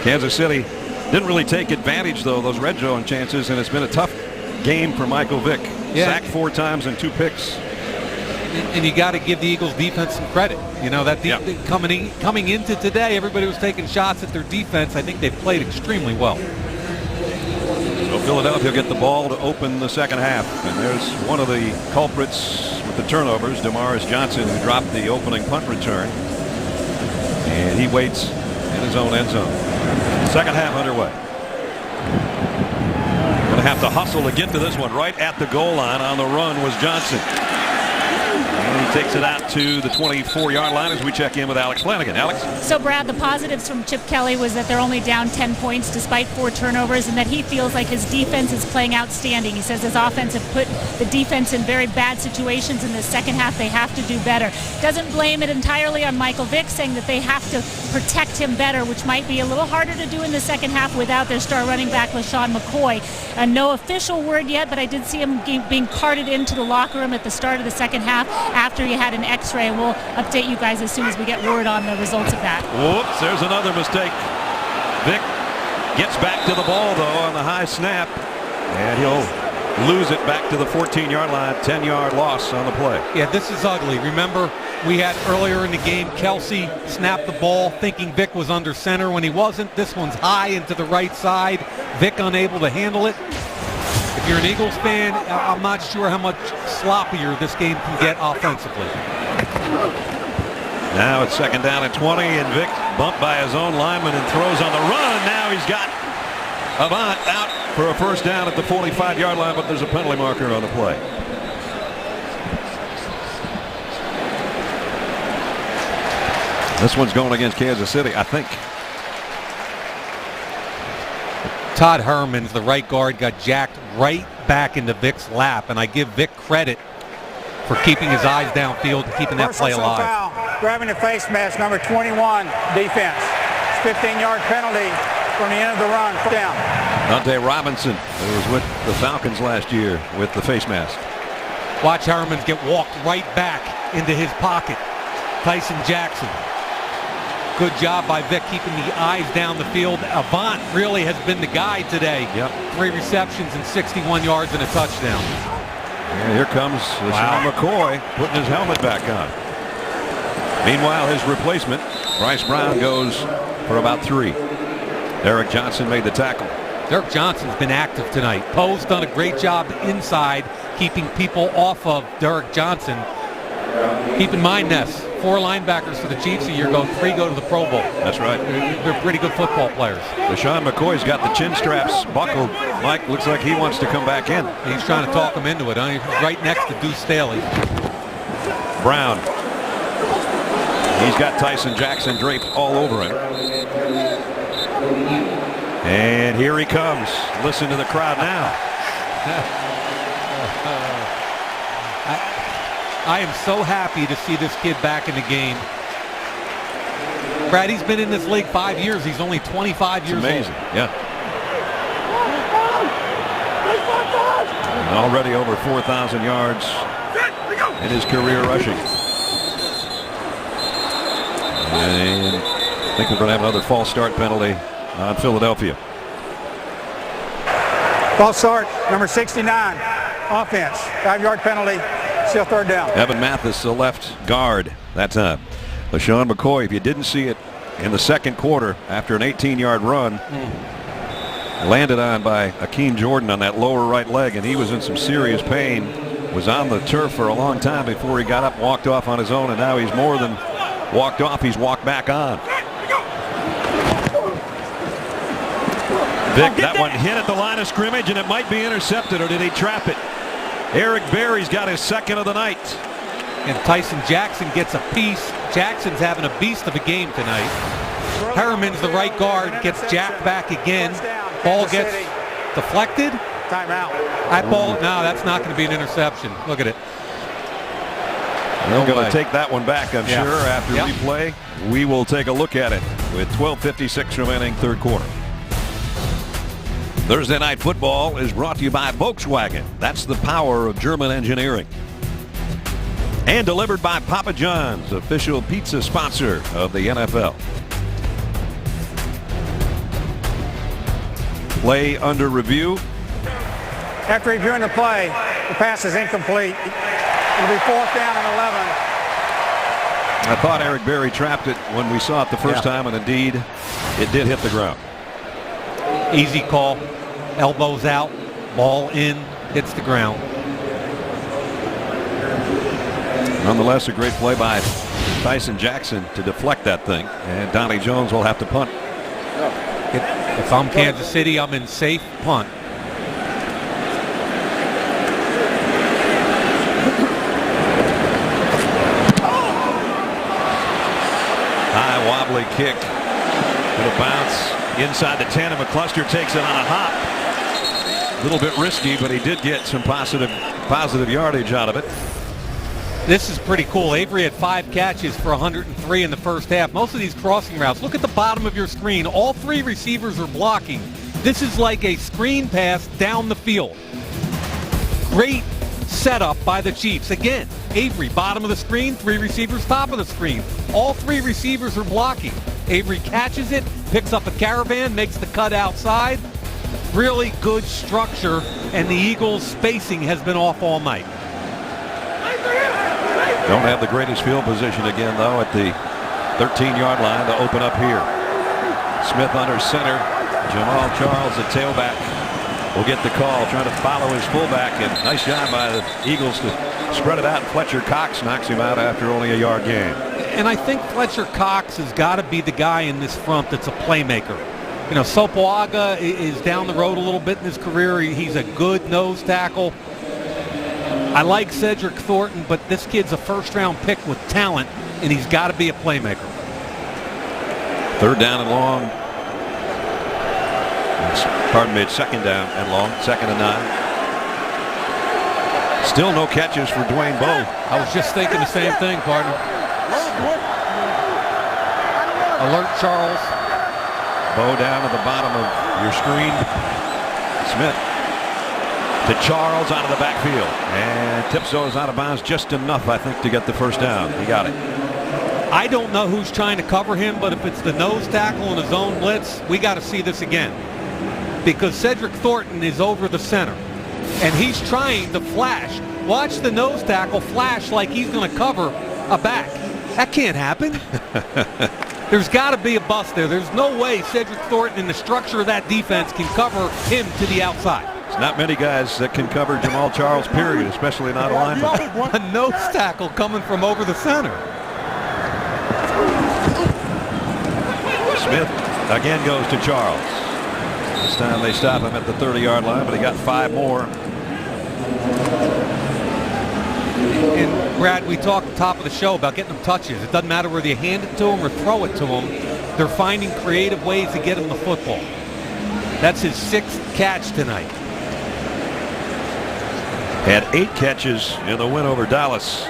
Kansas City didn't really take advantage, though, of those red zone chances, and it's been a tough game for Michael Vick. Yeah. Sacked 4 times and 2 picks. And you got to give the Eagles defense some credit. You know, that coming into today, everybody was taking shots at their defense. I think they've played extremely well. So Philadelphia get the ball to open the second half. And there's one of the culprits with the turnovers, Damaris Johnson, who dropped the opening punt return. And he waits in his own end zone. Second half underway. Going to have to hustle to get to this one. Right at the goal line on the run was Johnson. And he takes it out to the 24-yard line as we check in with Alex Flanagan. Alex? So, Brad, the positives from Chip Kelly was that they're only down 10 points despite 4 turnovers, and that he feels like his defense is playing outstanding. He says his offense have put the defense in very bad situations in the second half. They have to do better. Doesn't blame it entirely on Michael Vick, saying that they have to protect him better, which might be a little harder to do in the second half without their star running back, LaShawn McCoy. No official word yet, but I did see him being carted into the locker room at the start of the second half after he had an x-ray, and we'll update you guys as soon as we get word on the results of that. Whoops, there's another mistake. Vick gets back to the ball, though, on the high snap, and he'll lose it back to the 14-yard line. 10-yard loss on the play. Yeah, this is ugly. Remember, we had earlier in the game, Kelsey snapped the ball thinking Vick was under center when he wasn't. This one's high into the right side. Vick unable to handle it. If you're an Eagles fan, I'm not sure how much sloppier this game can get offensively. Now it's second down and 20, and Vick bumped by his own lineman and throws on the run. Now he's got Avant out for a first down at the 45-yard line, but there's a penalty marker on the play. This one's going against Kansas City, I think. Todd Hermans, the right guard, got jacked right back into Vick's lap, and I give Vick credit for keeping his eyes downfield and keeping that play alive. Foul, grabbing the face mask, number 21, defense. 15-yard penalty from the end of the run. Down. Dante Robinson, who was with the Falcons last year with the face mask. Watch Hermans get walked right back into his pocket. Tyson Jackson. Good job by Vick keeping the eyes down the field. Avant really has been the guy today. Yep. 3 receptions and 61 yards and a touchdown. And here comes LaShawn McCoy putting his helmet back on. Meanwhile, his replacement, Bryce Brown, goes for about 3. Derek Johnson made the tackle. Derek Johnson's been active tonight. Poe's done a great job inside keeping people off of Derek Johnson. Keep in mind, Ness, 4 linebackers for the Chiefs a year ago, 3 go to the Pro Bowl. That's right. They're pretty good football players. LaShawn McCoy's got the chin straps buckled. Mike, looks like he wants to come back in. He's trying to talk him into it. He's right next to Deuce Staley. Brown. He's got Tyson Jackson draped all over him. And here he comes. Listen to the crowd now. I am so happy to see this kid back in the game. Brad, he's been in this league 5 years. He's only 25 years amazing. old. Yeah. And already over 4,000 yards in his career rushing. And I think we're going to have another false start penalty on Philadelphia. False start, number 69, offense. 5-yard penalty. Still third down. Evan Mathis, the left guard that time. LaShawn McCoy, if you didn't see it in the second quarter after an 18-yard run, landed on by Akeem Jordan on that lower right leg, and he was in some serious pain. Was on the turf for a long time before he got up and walked off on his own, and now he's more than walked off, he's walked back on. Vick, that one hit at the line of scrimmage, and it might be intercepted, or did he trap it? Eric Berry's got his second of the night. And Tyson Jackson gets a piece. Jackson's having a beast of a game tonight. Herman's the right guard, gets jacked back again. Ball gets deflected. Timeout. That ball, no, that's not going to be an interception. Look at it. They're going to take that one back, I'm Yeah. sure, after Yep. replay. We will take a look at it with 12:56 remaining third quarter. Thursday Night Football is brought to you by Volkswagen. That's the power of German engineering. And delivered by Papa John's, official pizza sponsor of the NFL. Play under review. After reviewing the play, the pass is incomplete. It'll be 4th down and 11. I thought Eric Berry trapped it when we saw it the first time, and indeed, it did hit the ground. Easy call. Elbows out. Ball in. Hits the ground. Nonetheless, a great play by Tyson Jackson to deflect that thing. And Donnie Jones will have to punt. If I'm Kansas City, I'm in safe punt. early kick. It'll bounce inside the 10, and McCluster takes it on a hop. A little bit risky, but he did get some positive yardage out of it. This is pretty cool. Avery had 5 catches for 103 in the first half. Most of these crossing routes, look at the bottom of your screen. All 3 receivers are blocking. This is like a screen pass down the field. Great setup by the Chiefs. Again, Avery, bottom of the screen, 3 receivers, top of the screen. All 3 receivers are blocking. Avery catches it, picks up a caravan, makes the cut outside. Really good structure, and the Eagles' spacing has been off all night. Don't have the greatest field position again, though, at the 13-yard line to open up here. Smith under center. Jamal Charles, the tailback, will get the call, trying to follow his fullback, and nice job by the Eagles to spread it out. Fletcher Cox knocks him out after only a yard gain. And I think Fletcher Cox has got to be the guy in this front that's a playmaker. You know, Sopoaga is down the road a little bit in his career. He's a good nose tackle. I like Cedric Thornton, but this kid's a first-round pick with talent, and he's got to be a playmaker. 3rd down and long. Pardon me, it's 2nd down and long. 2nd and 9. Still no catches for Dwayne Bowe. I was just thinking the same thing, partner. Alert Charles. Bowe down at the bottom of your screen. Smith to Charles out of the backfield, and Tipsow's out of bounds just enough, I think, to get the first down. He got it. I don't know who's trying to cover him, but if it's the nose tackle in a zone blitz, we got to see this again, because Cedric Thornton is over the center, and he's trying to flash. Watch the nose tackle flash like he's going to cover a back. That can't happen. There's got to be a bust there. There's no way Cedric Thornton in the structure of that defense can cover him to the outside. There's not many guys that can cover Jamal Charles, period, especially not a linebacker. A nose tackle coming from over the center. Smith again goes to Charles. This time they stop him at the 30-yard line, but he got 5 more. And Brad, we talked at the top of the show about getting them touches. It doesn't matter whether you hand it to them or throw it to them. They're finding creative ways to get him the football. That's his 6th catch tonight. Had 8 catches in the win over Dallas.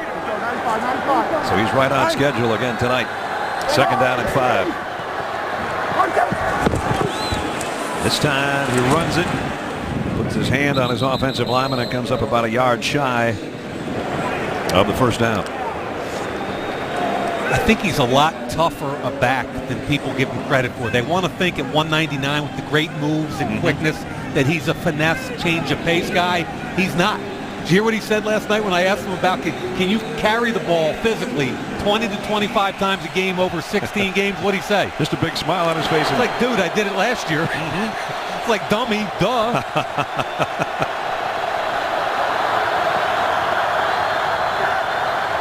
So he's right on schedule again tonight. 2nd down and 5. This time he runs it, puts his hand on his offensive lineman, and comes up about a yard shy of the first down. I think he's a lot tougher a back than people give him credit for. They want to think at 199 with the great moves and quickness that he's a finesse, change of pace guy. He's not. Did you hear what he said last night when I asked him about can you carry the ball physically 20 to 25 times a game over 16 games? What'd he say? Just a big smile on his face. It's like, dude, I did it last year. It's like, dummy, duh.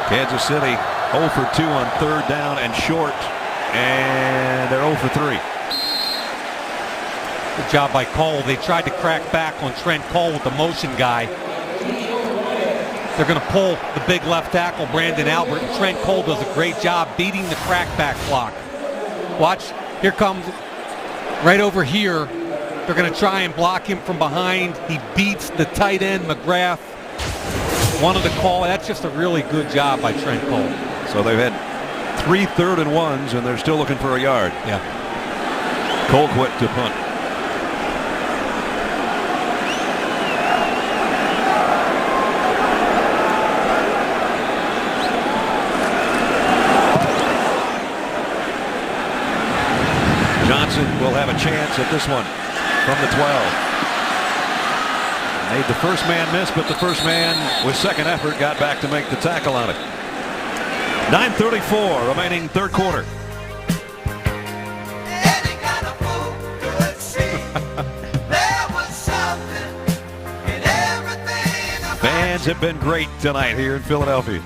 Kansas City 0 for 2 on 3rd down and short, and they're 0 for 3. Good job by Cole. They tried to crack back on Trent Cole with the motion guy. They're going to pull the big left tackle, Brandon Albert, and Trent Cole does a great job beating the crackback block. Watch, here comes, right over here, they're going to try and block him from behind. He beats the tight end, McGrath. One of the call, that's just a really good job by Trent Cole. So they've had 3 3rd and 1s, and they're still looking for a yard. Yeah. Colquitt to punt. Johnson will have a chance at this one from the 12. Made the first man miss, but the first man with 2nd effort got back to make the tackle on it. 9:34 remaining 3rd quarter. Fans have been great tonight here in Philadelphia.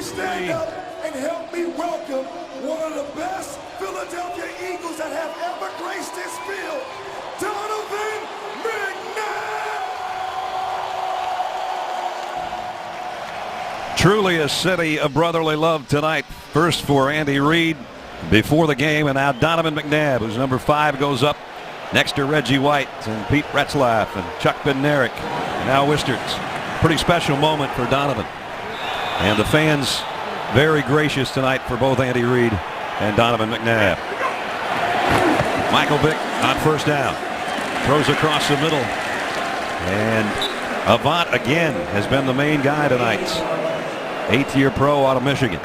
Stand up and help me welcome one of the best Philadelphia Eagles that have ever graced this field, Donovan McNabb. Truly a city of brotherly love tonight. First for Andy Reid before the game, and now Donovan McNabb, who's number 5, goes up next to Reggie White and Pete Retzlaff and Chuck Bednarik. Now Wisterts. Pretty special moment for Donovan. And the fans very gracious tonight for both Andy Reid and Donovan McNabb. Michael Vick on first down. Throws across the middle. And Avant again has been the main guy tonight. 8th-year pro out of Michigan.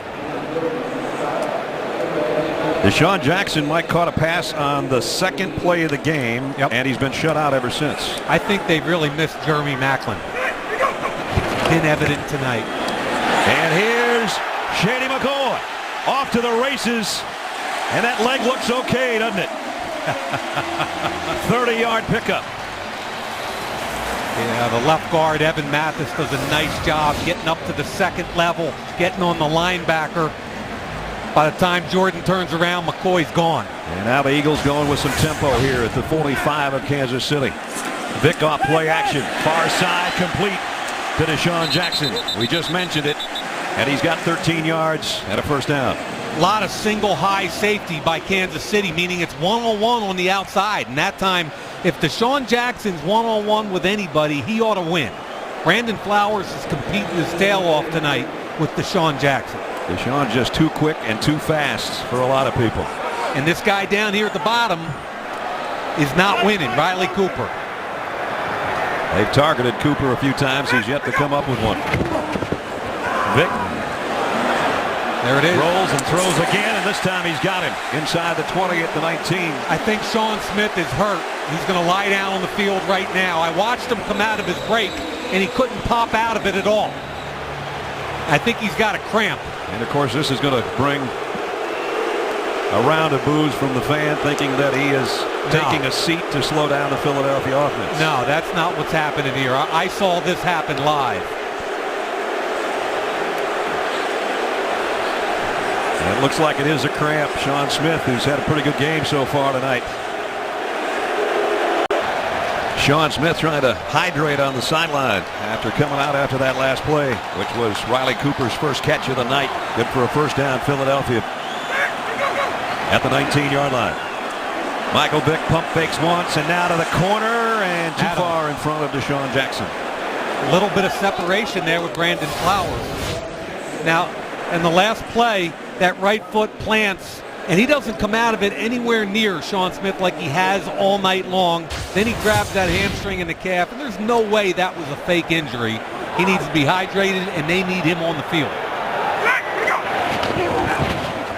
DeSean Jackson might caught a pass on the second play of the game, and he's been shut out ever since. I think they've really missed Jeremy Maclin. Been evident tonight. And here's Shady McCoy off to the races, and that leg looks okay, doesn't it? 30-yard pickup. Yeah, the left guard, Evan Mathis, does a nice job getting up to the second level, getting on the linebacker. By the time Jordan turns around, McCoy's gone. And now the Eagles going with some tempo here at the 45 of Kansas City. Vick off play action. Far side complete to DeSean Jackson. We just mentioned it. And he's got 13 yards and a first down. A lot of single high safety by Kansas City, meaning it's one-on-one on the outside. And that time, if DeSean Jackson's one-on-one with anybody, he ought to win. Brandon Flowers is competing his tail off tonight with DeSean Jackson. DeSean just too quick and too fast for a lot of people. And this guy down here at the bottom is not winning, Riley Cooper. They've targeted Cooper a few times. He's yet to come up with one. Vick. There it is. Rolls and throws again, and this time he's got him inside the 20 at the 19. I think Sean Smith is hurt. He's going to lie down on the field right now. I watched him come out of his break, and he couldn't pop out of it at all. I think he's got a cramp. And of course, this is going to bring a round of boos from the fan, thinking that he is taking a seat to slow down the Philadelphia offense. No, that's not what's happening here. I saw this happen live. And it looks like it is a cramp. Sean Smith, who's had a pretty good game so far tonight. Sean Smith trying to hydrate on the sideline after coming out after that last play, which was Riley Cooper's first catch of the night. Good for a first down, Philadelphia at the 19-yard line. Michael Vick pump fakes once and now to the corner and too far in front of DeSean Jackson. A little bit of separation there with Brandon Flowers. Now, in the last play, that right foot plants, and he doesn't come out of it anywhere near Sean Smith like he has all night long. Then he grabs that hamstring and the calf, and there's no way that was a fake injury. He needs to be hydrated, and they need him on the field.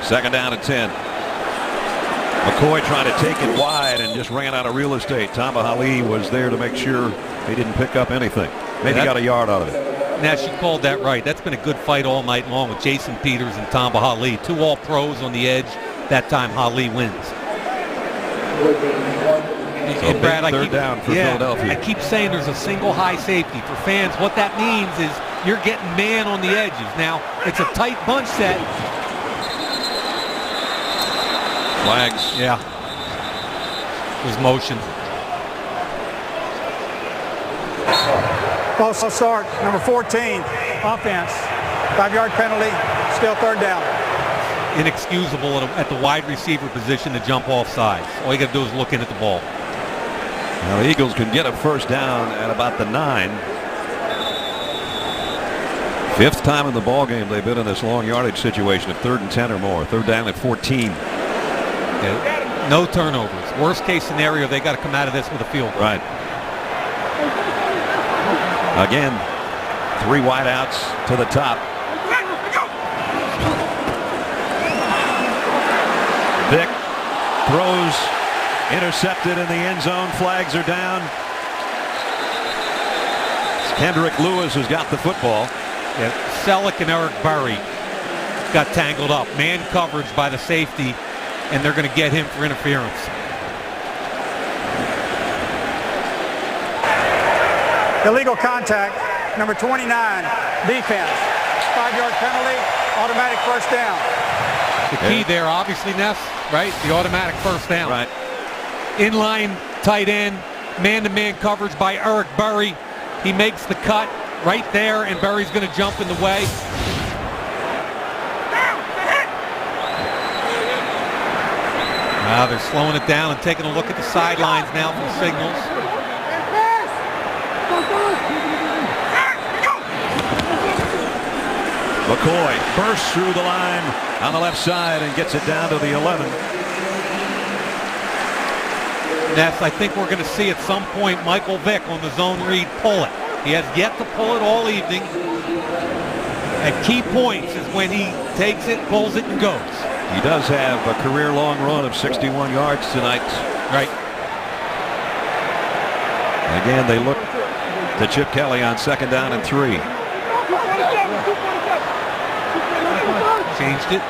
Second down and 10. McCoy trying to take it wide and just ran out of real estate. Tamba Hali was there to make sure he didn't pick up anything. Maybe got a yard out of it. Nash, you called that right. That's been a good fight all night long with Jason Peters and Tamba Hali. 2 all-pros on the edge. That time Hali wins. So and Brad, third down for Philadelphia. I keep saying there's a single high safety. For fans, what that means is you're getting man on the edges. Now, it's a tight bunch set. Flags. Yeah. There's motion. False start, number 14, offense. 5-yard penalty, still third down. Inexcusable at the wide receiver position to jump off sides. All you got to do is look in at the ball. Now the Eagles can get a first down at about the 9. 5th time in the ball game they've been in this long yardage situation of 3rd and 10 or more. 3rd down at 14. Yeah, no turnovers. Worst case scenario, they got to come out of this with a field goal. Right. Again, 3 wideouts to the top. Vick throws, intercepted in the end zone. Flags are down. Kendrick Lewis has got the football. Yeah, Selleck and Eric Berry got tangled up. Man coverage by the safety, and they're going to get him for interference. Illegal contact, number 29, defense. 5-yard penalty, automatic first down. The key there, obviously, Ness, right? The automatic first down. Right. Inline tight end, man-to-man coverage by Eric Berry. He makes the cut right there, and Berry's going to jump in the way. They're slowing it down and taking a look at the sidelines now for signals. McCoy bursts through the line on the left side and gets it down to the 11. Ness, I think we're going to see at some point Michael Vick on the zone read pull it. He has yet to pull it all evening. At key points is when he takes it, pulls it, and goes. He does have a career long run of 61 yards tonight. Right. Again, they look to Chip Kelly on 2nd down and 3. Changed it.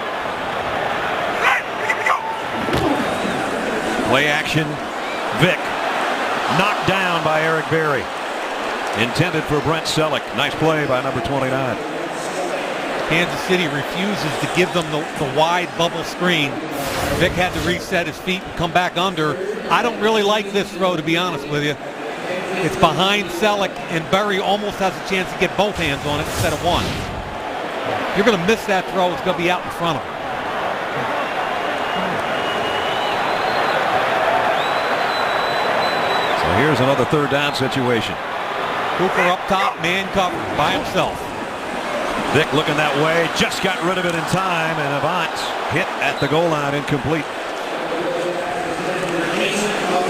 Play action. Vick knocked down by Eric Berry. Intended for Brent Selleck. Nice play by number 29. Kansas City refuses to give them the wide bubble screen. Vick had to reset his feet and come back under. I don't really like this throw, to be honest with you. It's behind Selleck, and Berry almost has a chance to get both hands on it instead of one. If you're going to miss that throw, it's going to be out in front of him. So here's another 3rd down situation. Cooper up top, man covered by himself. Vick looking that way, just got rid of it in time, and Avant hit at the goal line, incomplete.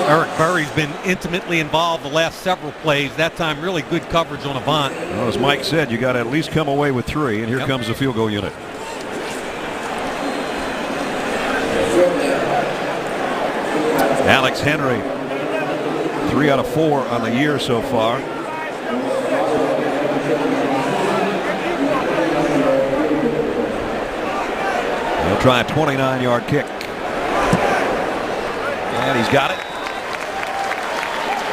Eric Berry's been intimately involved the last several plays. That time really good coverage on Avant. Well, as Mike said, you got to at least come away with 3, and here comes the field goal unit. Alex Henry, 3 out of 4 on the year so far. He'll try a 29-yard kick. And he's got it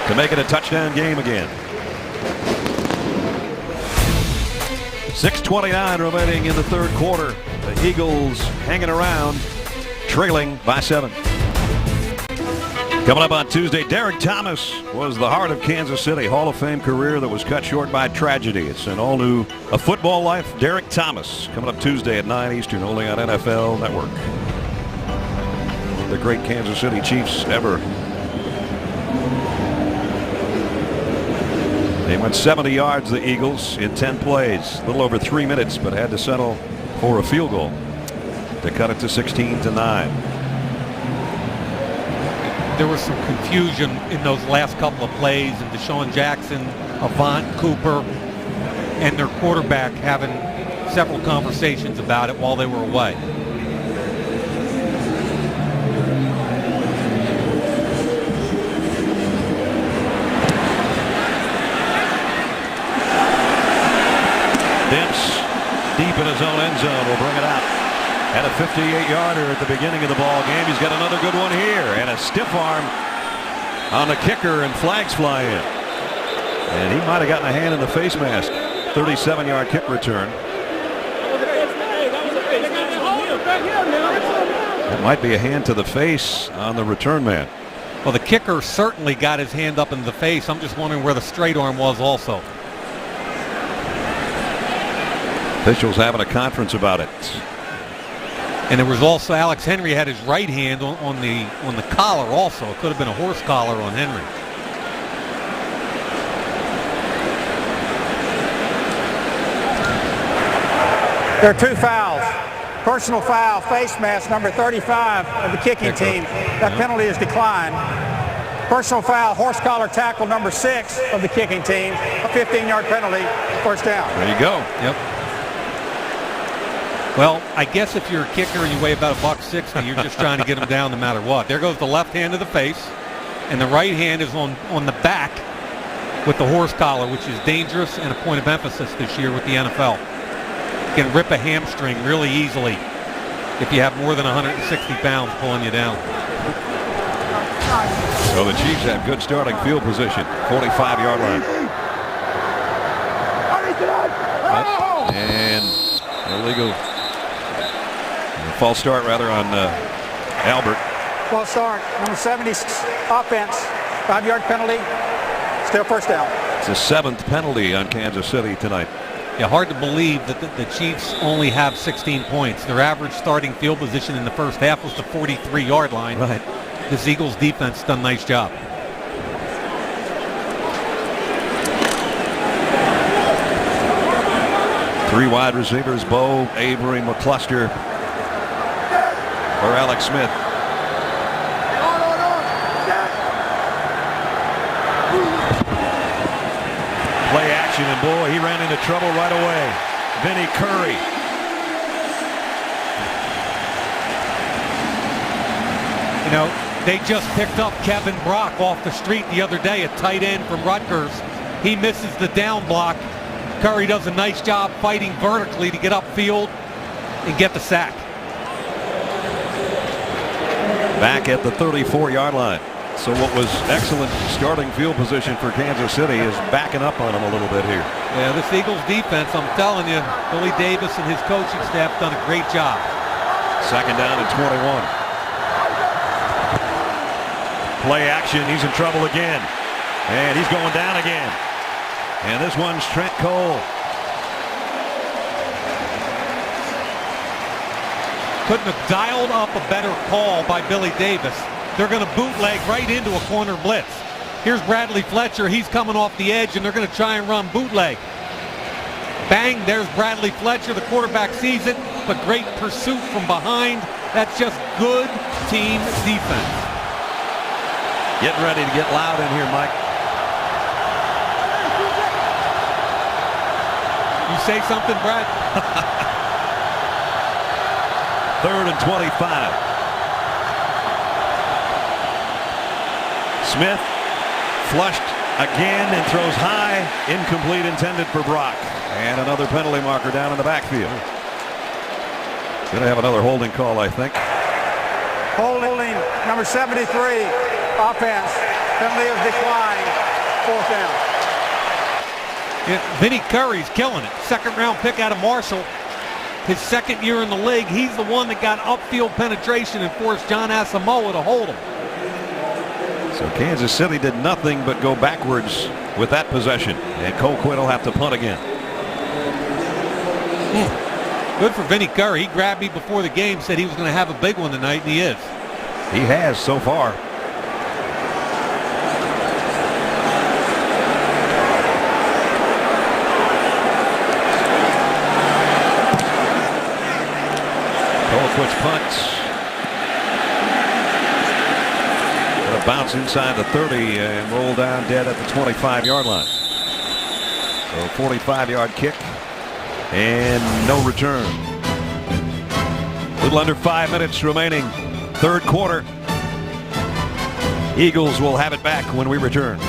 to make it a touchdown game again. 6:29 remaining in the 3rd quarter. The Eagles hanging around, trailing by 7. Coming up on Tuesday, Derek Thomas was the heart of Kansas City. Hall of Fame career that was cut short by tragedy. It's an all-new A Football Life. Derek Thomas coming up Tuesday at 9 Eastern, only on NFL Network. The great Kansas City Chiefs ever. They went 70 yards, the Eagles, in 10 plays. A little over 3 minutes, but had to settle for a field goal to cut it to 16-9. There was some confusion in those last couple of plays, and Deshaun Jackson, Avant, Cooper, and their quarterback having several conversations about it while they were away. Demps deep in his own end zone will bring it out. Had a 58-yarder at the beginning of the ball game. He's got another good one here, and a stiff arm on the kicker, and flags fly in. And he might have gotten a hand in the face mask. 37-yard kick return. That might be a hand to the face on the return man. Well, the kicker certainly got his hand up in the face. I'm just wondering where the straight arm was also. Officials having a conference about it. And there was also Alex Henry had his right hand on the collar also. It could have been a horse collar on Henry. There are 2 fouls. Personal foul, face mask, number 35 of the kicking team. That penalty is declined. Personal foul, horse collar tackle, number 6 of the kicking team. A 15-yard penalty, 1st down. There you go. Yep. Well, I guess if you're a kicker and you weigh about $160, you're just trying to get him down no matter what. There goes the left hand to the face, and the right hand is on the back with the horse collar, which is dangerous and a point of emphasis this year with the NFL. You can rip a hamstring really easily if you have more than 160 pounds pulling you down. So the Chiefs have good starting field position, 45-yard line. And illegal. False start rather on Albert. False start, number 70 offense, 5-yard penalty, still 1st down. It's the 7th penalty on Kansas City tonight. Yeah, hard to believe that the Chiefs only have 16 points. Their average starting field position in the first half was the 43-yard line. Right. This Eagles defense done a nice job. Three wide receivers, Bo, Avery, McCluster, or Alex Smith. Play action, and boy, he ran into trouble right away. Vinny Curry. You know, they just picked up Kevin Brock off the street the other day, a tight end from Rutgers. He misses the down block. Curry does a nice job fighting vertically to get upfield and get the sack. Back at the 34-yard line. So what was excellent starting field position for Kansas City is backing up on them a little bit here. Yeah, this Eagles defense, I'm telling you, Billy Davis and his coaching staff done a great job. Second down and 21. Play action, he's in trouble again. And he's going down again. And this one's Trent Cole. Couldn't have dialed up a better call by Billy Davis. They're going to bootleg right into a corner blitz. Here's Bradley Fletcher. He's coming off the edge, and they're going to try and run bootleg. Bang, there's Bradley Fletcher. The quarterback sees it, but great pursuit from behind. That's just good team defense. Getting ready to get loud in here, Mike. You say something, Brad? Third and 25. Smith flushed again and throws high, incomplete, intended for Brock. And another penalty marker down in the backfield. Going to have another holding call, I think. Holding number 73, offense, penalty of decline, 4th down. Yeah, Vinny Curry's killing it. Second round pick out of Marshall. His second year in the league. He's the one that got upfield penetration and forced John Asamoah to hold him. So Kansas City did nothing but go backwards with that possession. And Colquitt will have to punt again. Good for Vinny Curry. He grabbed me before the game, said he was going to have a big one tonight, and he is. He has so far. Colquitt's punts. Bounce inside the 30 and roll down dead at the 25-yard line. So 45-yard kick and no return. A little under 5 minutes remaining. Third quarter. Eagles will have it back when we return.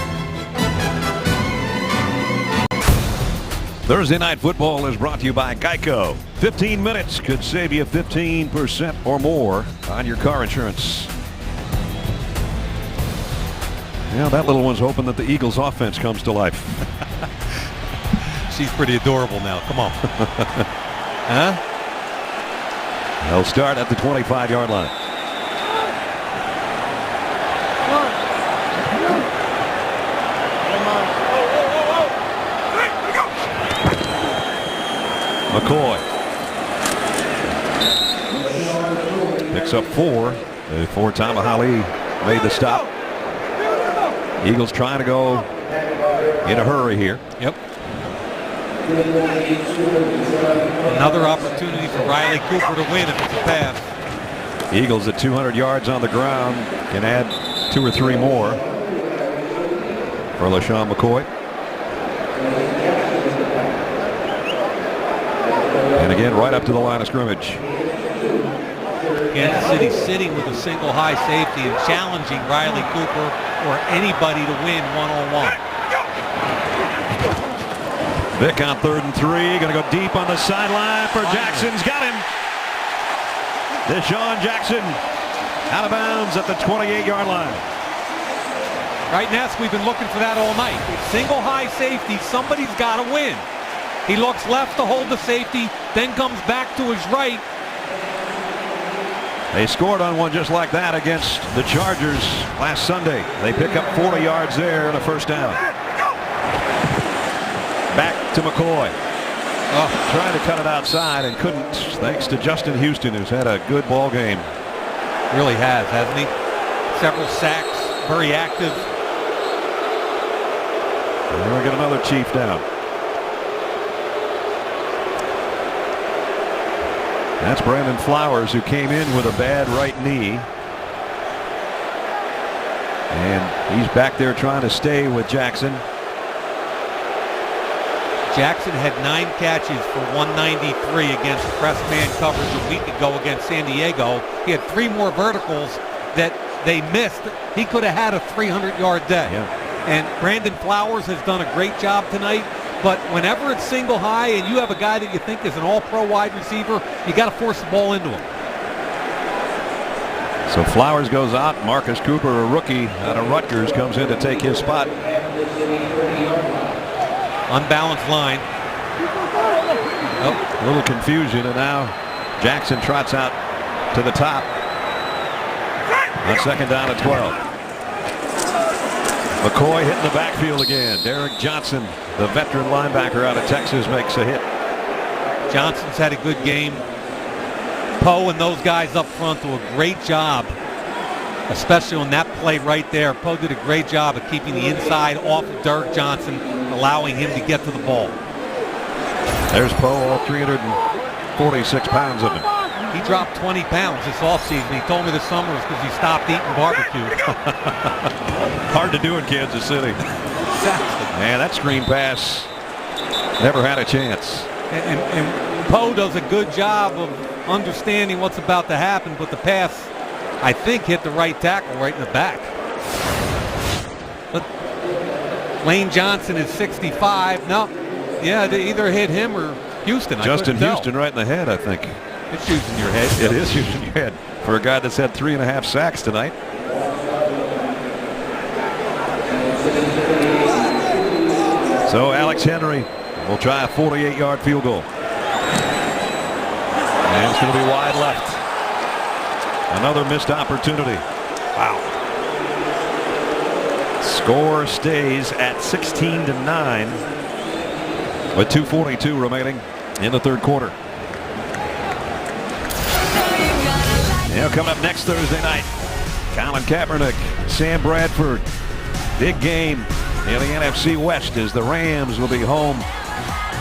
Thursday Night Football is brought to you by Geico. 15 minutes could save you 15% or more on your car insurance. Yeah, that little one's hoping that the Eagles offense comes to life. She's pretty adorable now. Come on. Huh? They'll start at the 25-yard line. McCoy picks up 4 before Tamahali made the stop. Eagles trying to go in a hurry here. Yep. Another opportunity for Riley Cooper to win if it's a pass. Eagles at 200 yards on the ground can add 2 or 3 more for LaShawn McCoy. And again, right up to the line of scrimmage. Kansas City sitting with a single high safety and challenging Riley Cooper or anybody to win one-on-one. Vick on 3rd and 3, going to go deep on the sideline for Jackson's got him. Deshaun Jackson out of bounds at the 28-yard line. Right, Ness, we've been looking for that all night. Single high safety, somebody's got to win. He looks left to hold the safety, then comes back to his right. They scored on one just like that against the Chargers last Sunday. They pick up 40 yards there and a first down. Back to McCoy. Trying to cut it outside and couldn't, thanks to Justin Houston, who's had a good ball game. Really has, hasn't he? Several sacks, very active. And we'll get another Chief down. That's Brandon Flowers, who came in with a bad right knee. And he's back there trying to stay with Jackson. Jackson had 9 catches for 193 against press man coverage a week ago against San Diego. He had 3 more verticals that they missed. He could have had a 300-yard day. Yeah. And Brandon Flowers has done a great job tonight. But whenever it's single high and you have a guy that you think is an all-pro wide receiver, you got to force the ball into him. So Flowers goes out. Marcus Cooper, a rookie out of Rutgers, comes in to take his spot. Unbalanced line. Oh, a little confusion, and now Jackson trots out to the top. On second down at 12. McCoy hitting the backfield again. Derek Johnson, the veteran linebacker out of Texas, makes a hit. Johnson's had a good game. Poe and those guys up front do a great job, especially on that play right there. Poe did a great job of keeping the inside off of Derek Johnson, allowing him to get to the ball. There's Poe, all 346 pounds of him. He dropped 20 pounds this offseason. He told me this summer was because he stopped eating barbecue. Hard to do in Kansas City. Man, that screen pass never had a chance. And Poe does a good job of understanding what's about to happen, but the pass, I think, hit the right tackle right in the back. But Lane Johnson is 65. No, yeah, they either hit him or Houston. Justin Houston right in the head, I think. It's using your head. It is using your head for a guy that's had 3.5 sacks tonight. So Alex Henry will try a 48-yard field goal. And it's going to be wide left. Another missed opportunity. Wow. Score stays at 16-9 with 2:42 remaining in the third quarter. Now coming up next Thursday night, Colin Kaepernick, Sam Bradford. Big game in the NFC West as the Rams will be home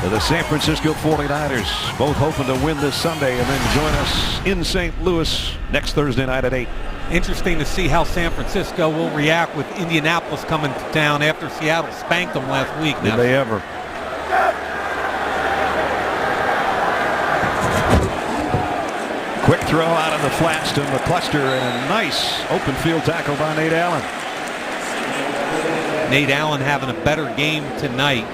to the San Francisco 49ers, both hoping to win this Sunday and then join us in St. Louis next Thursday night at 8. Interesting to see how San Francisco will react with Indianapolis coming to town after Seattle spanked them last week. Did they ever? Quick throw out of the flats to McCluster, and a nice open field tackle by Nate Allen. Nate Allen having a better game tonight.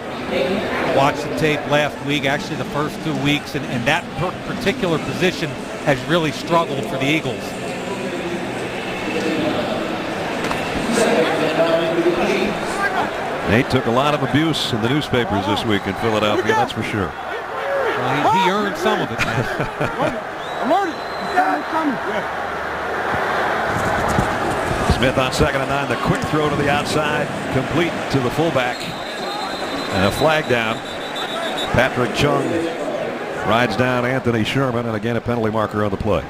Watched the tape last week, actually the first 2 weeks, and that particular position has really struggled for the Eagles. Nate took a lot of abuse in the newspapers this week in Philadelphia, that's for sure. Well, he earned some of it. Smith on second and 9, the quick throw to the outside, complete to the fullback, and a flag down. Patrick Chung rides down Anthony Sherman, and again a penalty marker on the play.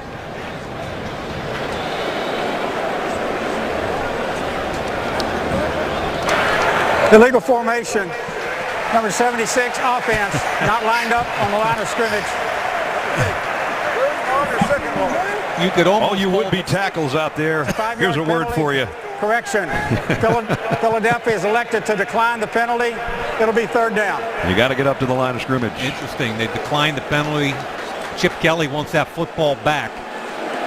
Illegal formation, number 76, offense, not lined up on the line of scrimmage. You could almost all you would-be tackles out there. Here's a word for you. Correction. Philadelphia is elected to decline the penalty. It'll be third down. You got to get up to the line of scrimmage. Interesting. They declined the penalty. Chip Kelly wants that football back.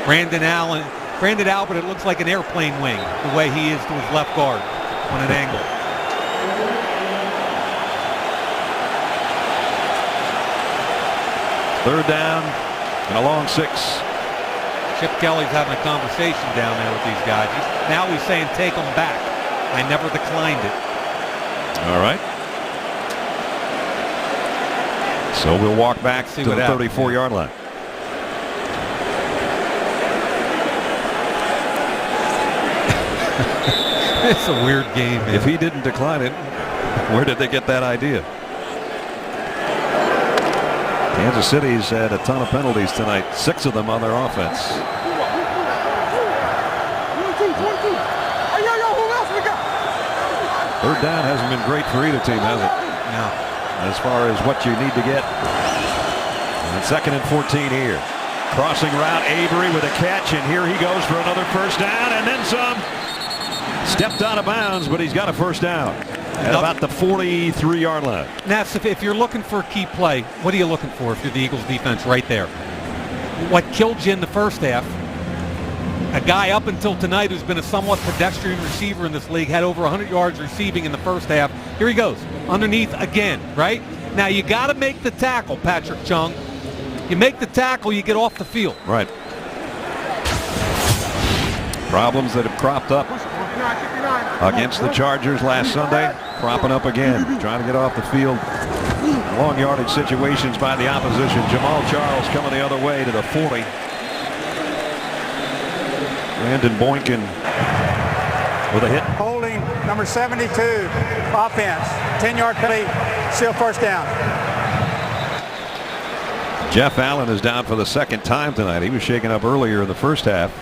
Brandon Albert, it looks like an airplane wing, the way he is to his left guard on an angle. Third down and a long 6. Chip Kelly's having a conversation down there with these guys. Now he's saying take them back. I never declined it. All right. So we'll walk back to the 34-yard line. It's a weird game, man. If he didn't decline it, where did they get that idea? Kansas City's had a ton of penalties tonight, 6 of them on their offense. Third down hasn't been great for either team, has it? No. As far as what you need to get. And 2nd and 14 here. Crossing route, Avery with a catch, and here he goes for another first down, and then some. Stepped out of bounds, but he's got a first down at about the 43-yard line. Ness, if you're looking for a key play, what are you looking for if you're the Eagles defense right there? What killed you in the first half, a guy up until tonight who's been a somewhat pedestrian receiver in this league, had over 100 yards receiving in the first half. Here he goes, underneath again, right? Now you got to make the tackle, Patrick Chung. You make the tackle, you get off the field. Right. Problems that have cropped up against the Chargers last Sunday, cropping up again, trying to get off the field. Long yardage situations by the opposition. Jamal Charles coming the other way to the 40. Brandon Boykin with a hit. Holding number 72, offense. 10-yard penalty, still first down. Jeff Allen is down for the 2nd time tonight. He was shaken up earlier in the first half.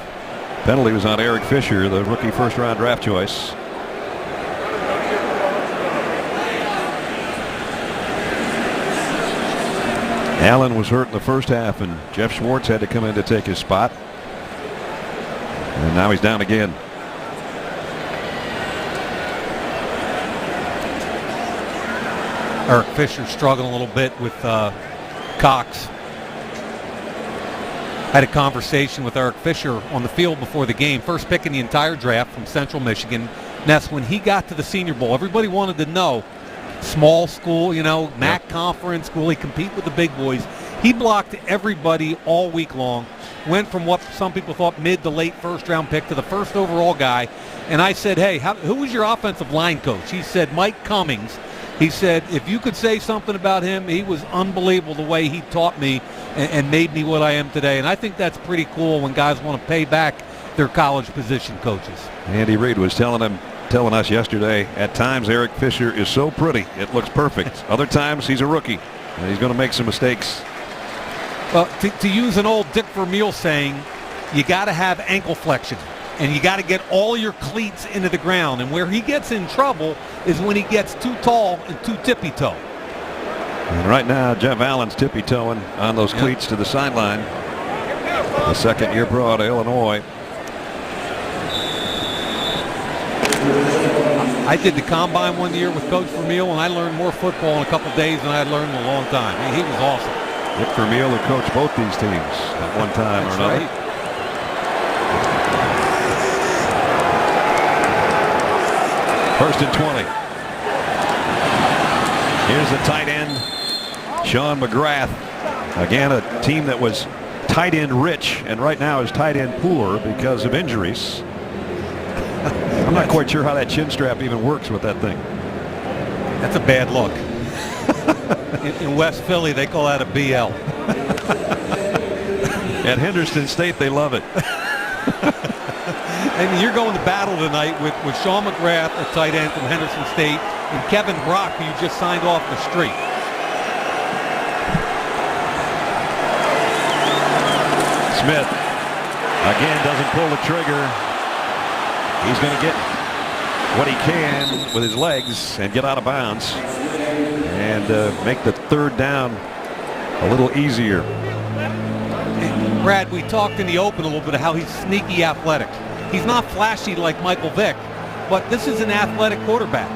Penalty was on Eric Fisher, the rookie first-round draft choice. Allen was hurt in the first half, and Jeff Schwartz had to come in to take his spot. And now he's down again. Eric Fisher struggling a little bit with Cox. Had a conversation with Eric Fisher on the field before the game. First pick in the entire draft from Central Michigan. Ness, when he got to the Senior Bowl, everybody wanted to know, small school, you know, MAC conference, will he compete with the big boys? He blocked everybody all week long. Went from what some people thought mid to late first-round pick to the first overall guy. And I said, hey, who was your offensive line coach? He said, Mike Cummings. He said, if you could say something about him, he was unbelievable the way he taught me and made me what I am today. And I think that's pretty cool when guys want to pay back their college position coaches. Andy Reid was telling us yesterday, at times Eric Fisher is so pretty, it looks perfect. Other times he's a rookie, and he's going to make some mistakes. Well, to use an old Dick Vermeil saying, you got to have ankle flexion. And you got to get all your cleats into the ground. And where he gets in trouble is when he gets too tall and too tippy-toe. And right now, Jeff Allen's tippy-toeing on those cleats to the sideline. The 2nd-year pro out of Illinois. I did the combine one year with Coach Vermeil, and I learned more football in a couple days than I had learned in a long time. I mean, he was awesome. Dick Vermeil, who coached both these teams at one time or another. Right. First and 20. Here's the tight end, Sean McGrath. Again, a team that was tight end rich and right now is tight end poor because of injuries. I'm not quite sure how that chin strap even works with that thing. That's a bad look. In West Philly, they call that a BL. At Henderson State, they love it. And you're going to battle tonight with Sean McGrath, a tight end from Henderson State, and Kevin Brock, who you just signed off the street. Smith again doesn't pull the trigger. He's going to get what he can with his legs and get out of bounds and make the 3rd down a little easier. Brad, we talked in the open a little bit of how he's sneaky athletic. He's not flashy like Michael Vick, but this is an athletic quarterback.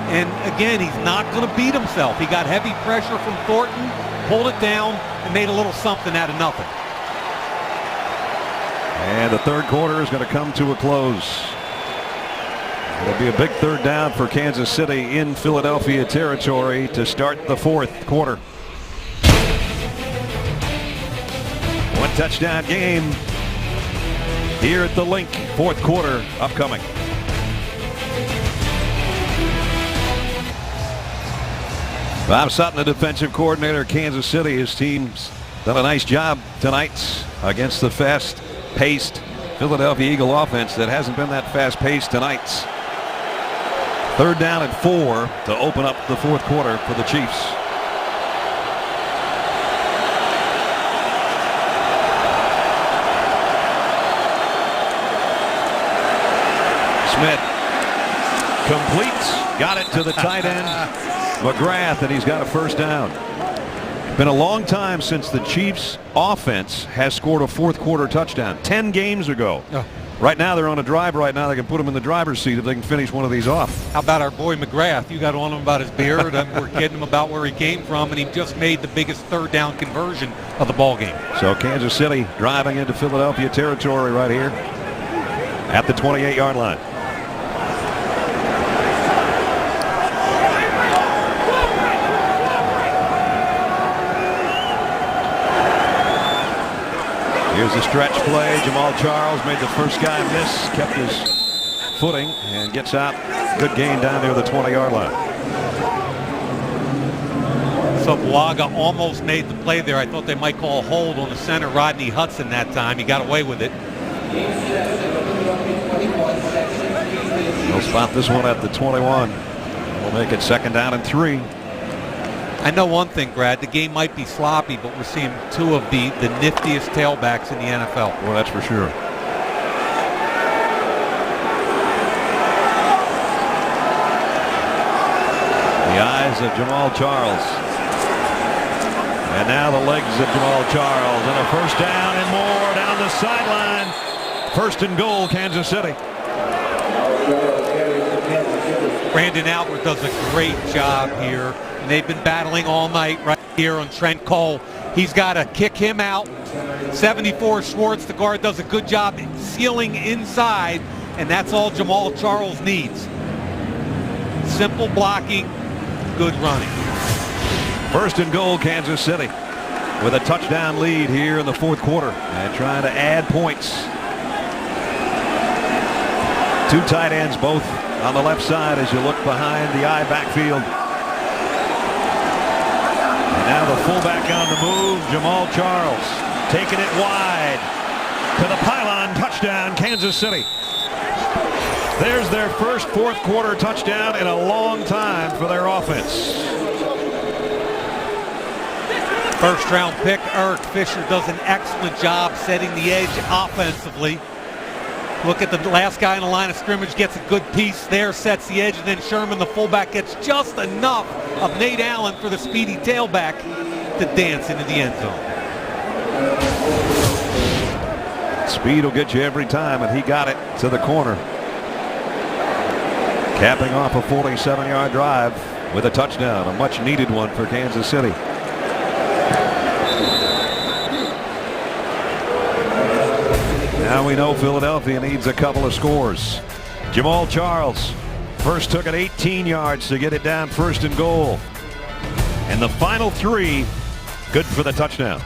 And again, he's not going to beat himself. He got heavy pressure from Thornton, pulled it down, and made a little something out of nothing. And the 3rd quarter is going to come to a close. It'll be a big 3rd down for Kansas City in Philadelphia territory to start the 4th quarter. One touchdown game here at the Link. 4th quarter upcoming. Bob Sutton, the defensive coordinator of Kansas City. His team's done a nice job tonight against the fast-paced Philadelphia Eagle offense that hasn't been that fast-paced tonight. 3rd down and 4 to open up the 4th quarter for the Chiefs. Smith completes, got it to the tight end, McGrath, and he's got a first down. Been a long time since the Chiefs offense has scored a fourth quarter touchdown. 10 games ago. Oh. Right now they're on a drive right now. They can put them in the driver's seat if they can finish one of these off. How about our boy McGrath? You got on him about his beard, and we're kidding him about where he came from, and he just made the biggest third down conversion of the ball game. So Kansas City driving into Philadelphia territory right here at the 28-yard line. Here's the stretch play. Jamal Charles made the first guy miss, kept his footing, and gets out. Good gain down near the 20-yard line. So Bulaga almost made the play there. I thought they might call a hold on the center, Rodney Hudson, that time. He got away with it. They'll spot this one at the 21. We'll make it 2nd down and 3. I know one thing, Brad. The game might be sloppy, but we're seeing two of the niftiest tailbacks in the NFL. Well, that's for sure. The eyes of Jamal Charles. And now the legs of Jamal Charles. And a first down and more down the sideline. 1st and goal, Kansas City. Brandon Albert does a great job here. And they've been battling all night right here on Trent Cole. He's got to kick him out. 74 Schwartz, the guard, does a good job sealing inside. And that's all Jamal Charles needs. Simple blocking, good running. 1st and goal, Kansas City, with a touchdown lead here in the 4th quarter and trying to add points. 2 tight ends, both on the left side as you look behind the I backfield. And now the fullback on the move, Jamal Charles, taking it wide to the pylon. Touchdown, Kansas City. There's their first 4th quarter touchdown in a long time for their offense. First round pick Eric Fisher does an excellent job setting the edge offensively. Look at the last guy in the line of scrimmage, gets a good piece there, sets the edge, and then Sherman, the fullback, gets just enough of Nate Allen for the speedy tailback to dance into the end zone. Speed will get you every time, and he got it to the corner. Capping off a 47-yard drive with a touchdown, a much-needed one for Kansas City. Now we know Philadelphia needs a couple of scores. Jamal Charles first took it 18 yards to get it down 1st and goal. And the final 3, good for the touchdown.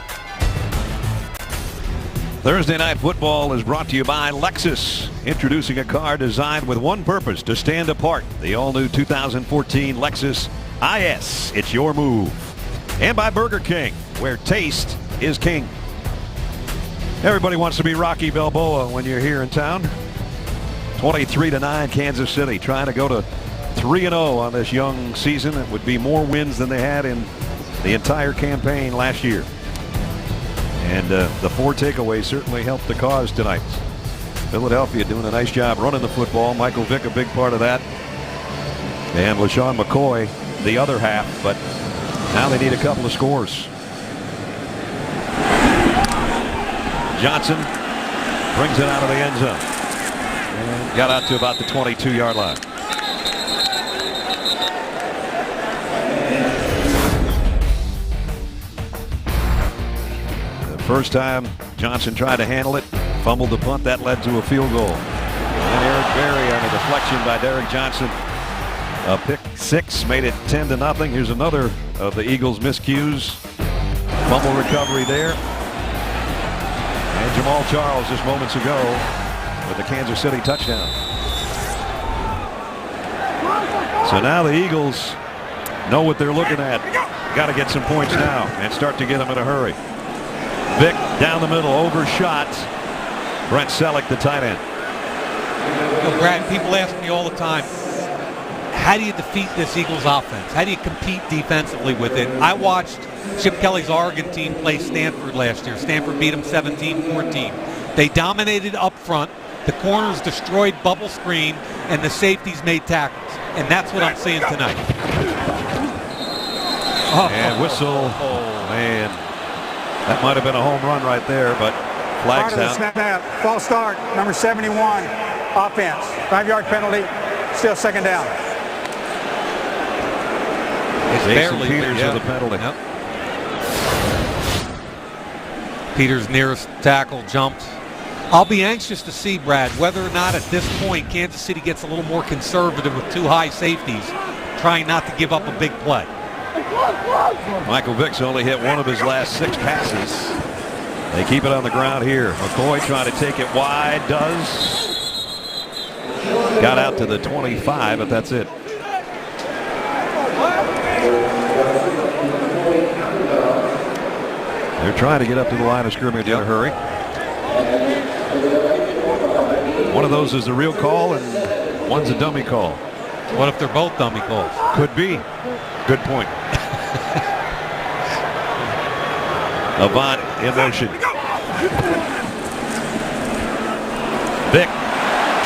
Thursday Night Football is brought to you by Lexus, introducing a car designed with one purpose, to stand apart. The all-new 2014 Lexus IS. It's your move. And by Burger King, where taste is king. Everybody wants to be Rocky Balboa when you're here in town. 23-9 Kansas City, trying to go to 3-0 on this young season. It would be more wins than they had in the entire campaign last year. And the 4 takeaways certainly helped the cause tonight. Philadelphia doing a nice job running the football. Michael Vick a big part of that. And LaShawn McCoy the other half. But now they need a couple of scores. Johnson brings it out of the end zone. And got out to about the 22-yard line. The first time Johnson tried to handle it, fumbled the punt, that led to a field goal. And Eric Berry on a deflection by Derek Johnson. A pick 6 made it 10-0. Here's another of the Eagles' miscues. Fumble recovery there. And Jamal Charles just moments ago with the Kansas City touchdown. So now the Eagles know what they're looking at. Got to get some points now and start to get them in a hurry. Vick down the middle, overshot. Brent Selleck, the tight end. You know, Brad, people ask me all the time, how do you defeat this Eagles offense? How do you compete defensively with it? I watched Chip Kelly's Oregon team play Stanford last year. Stanford beat them 17-14. They dominated up front. The corners destroyed bubble screen, and the safeties made tackles. And that's what I'm seeing tonight. And whistle. Oh, man. That might have been a home run right there, but flags down. Snap out. False start. Number 71. Offense. 5-yard penalty. Still second down. It's Jason barely, Peters yeah. with the penalty. Yep. Peters' nearest tackle jumped. I'll be anxious to see, Brad, whether or not at this point Kansas City gets a little more conservative with 2 high safeties, trying not to give up a big play. Michael Vick's only hit one of his last 6 passes. They keep it on the ground here. McCoy trying to take it wide, does. Got out to the 25, but that's it. They're trying to get up to the line of scrimmage in a hurry. One of those is the real call and one's a dummy call. What if they're both dummy calls? Could be. Good point. Avant in motion. Vick,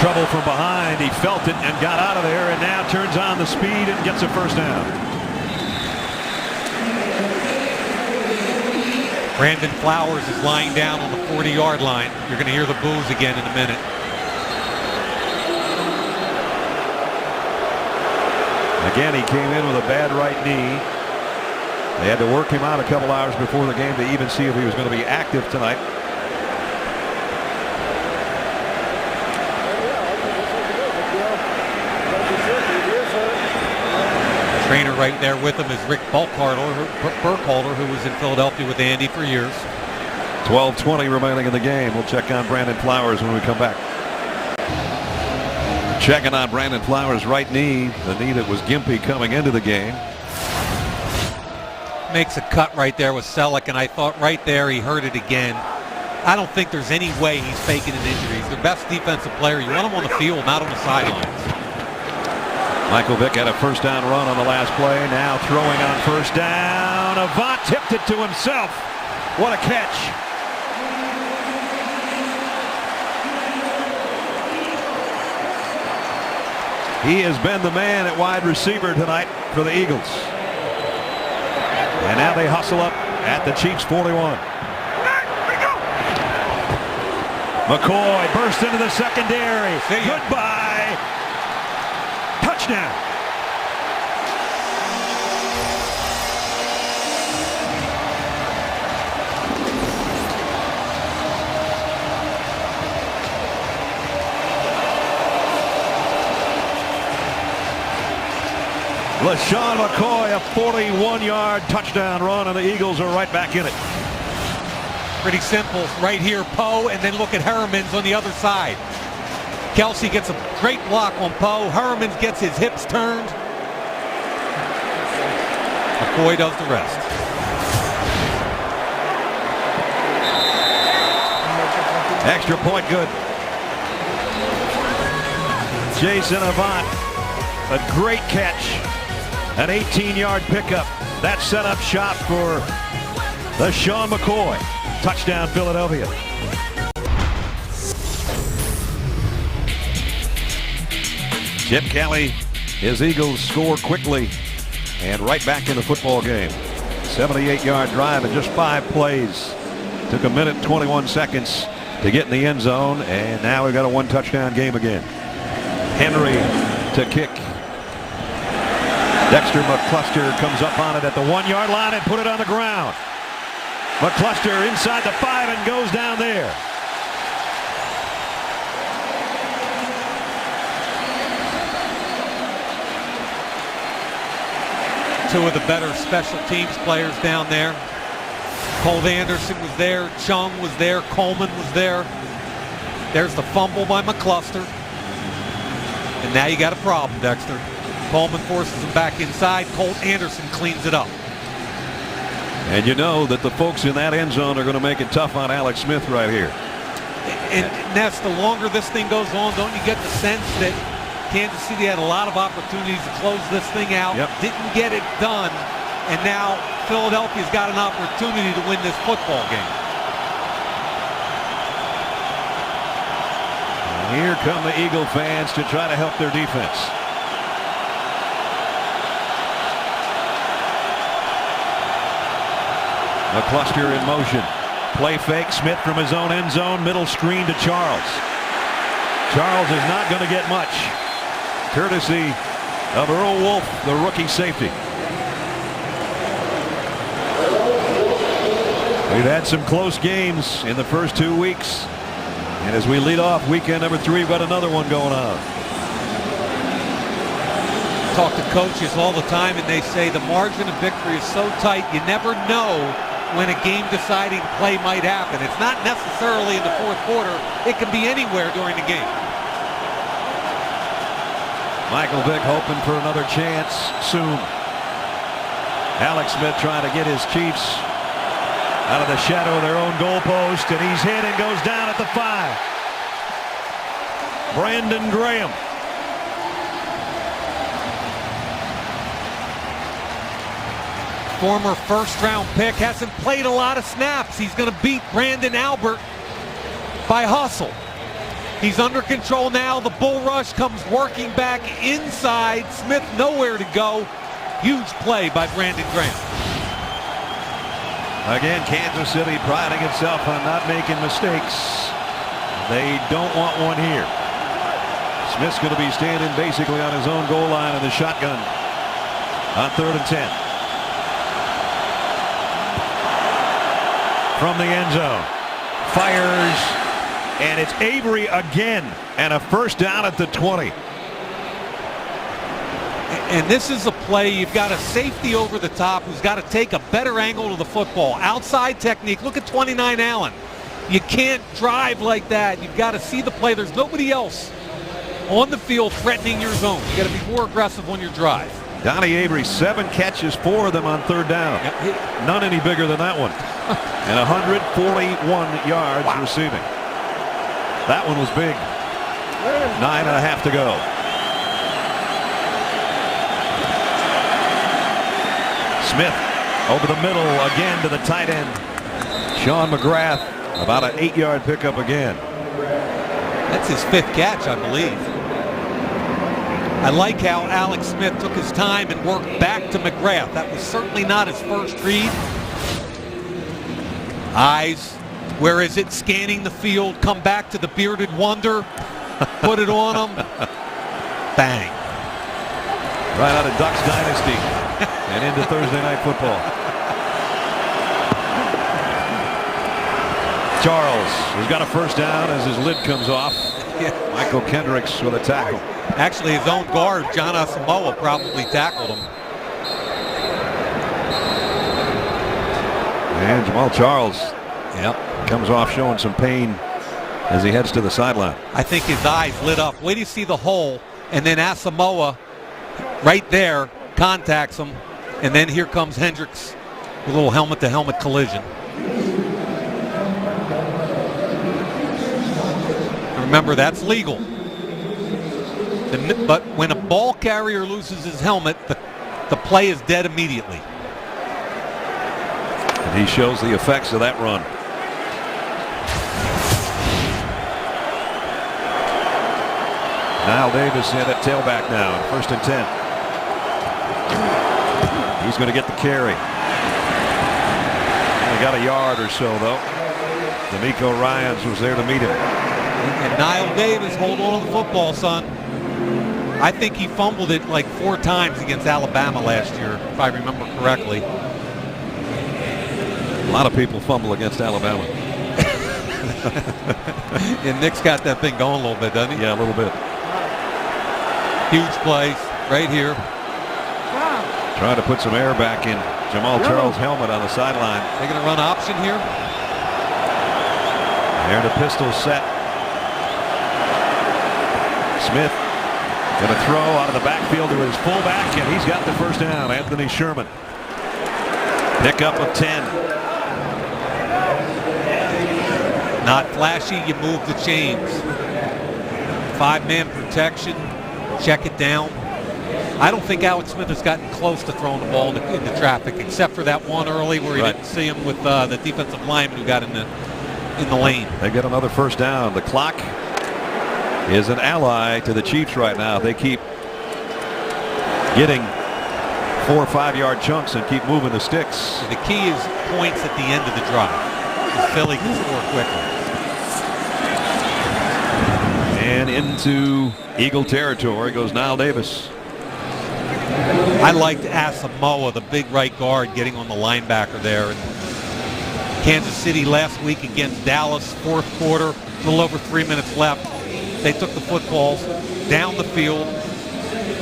trouble from behind. He felt it and got out of there, and now turns on the speed and gets a first down. Brandon Flowers is lying down on the 40-yard line. You're going to hear the boos again in a minute. Again, he came in with a bad right knee. They had to work him out a couple hours before the game to even see if he was going to be active tonight. The trainer right there with him is Rick Burkhalter, who was in Philadelphia with Andy for years. 12:20 remaining in the game. We'll check on Brandon Flowers when we come back. Checking on Brandon Flowers' right knee, the knee that was gimpy coming into the game. Makes a cut right there with Selleck, and I thought right there he hurt it again. I don't think there's any way he's faking an injury. He's their best defensive player. You want him on the field, not on the sidelines. Michael Vick had a first down run on the last play. Now throwing on first down. Avant tipped it to himself. What a catch. He has been the man at wide receiver tonight for the Eagles. And now they hustle up at the Chiefs 41. McCoy bursts into the secondary. Goodbye. Touchdown. LaShawn McCoy, a 41-yard touchdown run, and the Eagles are right back in it. Pretty simple. Right here, Poe, and then look at Hermans on the other side. Kelsey gets a great block on Poe. Hermans gets his hips turned. McCoy does the rest. Extra point good. Jason Avant, a great catch. An 18-yard pickup. That set up shop for LaShawn McCoy. Touchdown, Philadelphia. Chip Kelly, his Eagles score quickly and right back in the football game. 78-yard drive in just 5 plays. Took a minute and 21 seconds to get in the end zone, and now we've got a 1-touchdown game again. Henry to kick. Dexter McCluster comes up on it at the 1-yard line and put it on the ground. McCluster inside the 5 and goes down there. Two of the better special teams players down there. Colt Anderson was there. Chung was there. Coleman was there. There's the fumble by McCluster. And now you got a problem, Dexter. Coleman forces him back inside. Colt Anderson cleans it up. And you know that the folks in that end zone are going to make it tough on Alex Smith right here. And Ness, the longer this thing goes on, don't you get the sense that Kansas City had a lot of opportunities to close this thing out, didn't get it done, and now Philadelphia's got an opportunity to win this football game. Here come the Eagle fans to try to help their defense. The cluster in motion. Play fake. Smith from his own end zone. Middle screen to Charles. Charles is not going to get much, courtesy of Earl Wolf, the rookie safety. We've had some close games in the first 2 weeks. And as we lead off weekend number 3, we've got another one going on. Talk to coaches all the time, and they say the margin of victory is so tight, you never know when a game-deciding play might happen. It's not necessarily in the fourth quarter. It can be anywhere during the game. Michael Vick hoping for another chance soon. Alex Smith trying to get his Chiefs out of the shadow of their own goalpost, and he's hit and goes down at the 5. Brandon Graham. Former first-round pick, hasn't played a lot of snaps. He's going to beat Brandon Albert by hustle. He's under control now. The bull rush comes working back inside. Smith nowhere to go. Huge play by Brandon Graham. Again, Kansas City priding itself on not making mistakes. They don't want one here. Smith's going to be standing basically on his own goal line in the shotgun on 3rd and 10. From the end zone. Fires. And it's Avery again. And a first down at the 20. And this is a play, you've got a safety over the top who's got to take a better angle to the football. Outside technique. Look at 29 Allen. You can't drive like that. You've got to see the play. There's nobody else on the field threatening your zone. You got to be more aggressive on your drive. Donnie Avery, 7 catches, 4 of them on 3rd down. Yep. None any bigger than that one. And 141 yards receiving. That one was big. 9.5 to go. Smith over the middle again to the tight end. Sean McGrath, about an 8-yard pickup again. That's his 5th catch, I believe. I like how Alex Smith took his time and worked back to McGrath. That was certainly not his first read. Eyes, where is it? Scanning the field, come back to the bearded wonder, put it on him. Bang. Right out of Ducks Dynasty and into Thursday Night Football. Charles has got a first down as his lid comes off. Yeah. Michael Kendricks with a tackle. Actually, his own guard, John Asamoah, probably tackled him. And Jamal Charles comes off showing some pain as he heads to the sideline. I think his eyes lit up. Wait till you see the hole, and then Asamoah right there contacts him, and then here comes Hendricks with a little helmet-to-helmet collision. Remember, that's legal. But when a ball carrier loses his helmet, the play is dead immediately. And he shows the effects of that run. Niall Davis in at tailback now, 1st and 10. He's going to get the carry. He got a yard or so, though. D'Amico Ryans was there to meet him. And Niall Davis, hold on to the football, son. I think he fumbled it like 4 times against Alabama last year, if I remember correctly. A lot of people fumble against Alabama. And Nick's got that thing going a little bit, doesn't he? Yeah, a little bit. Huge plays right here. Trying to put some air back in Jamal Charles' helmet on the sideline. They're going to run option here. There the pistol set. Smith going to throw out of the backfield to his fullback, and he's got the first down. Anthony Sherman. Pickup of 10. Not flashy, you move the chains. 5-man protection, check it down. I don't think Alex Smith has gotten close to throwing the ball into traffic, except for that one early where he didn't see him with the defensive lineman who got in the lane. They get another first down. The clock is an ally to the Chiefs right now. They keep getting 4 or 5 yard chunks and keep moving the sticks. The key is points at the end of the drive. Because Philly can score quickly. And into Eagle territory goes Niall Davis. I liked Asamoah, the big right guard, getting on the linebacker there. And Kansas City last week against Dallas, fourth quarter, a little over 3 minutes left. They took the footballs down the field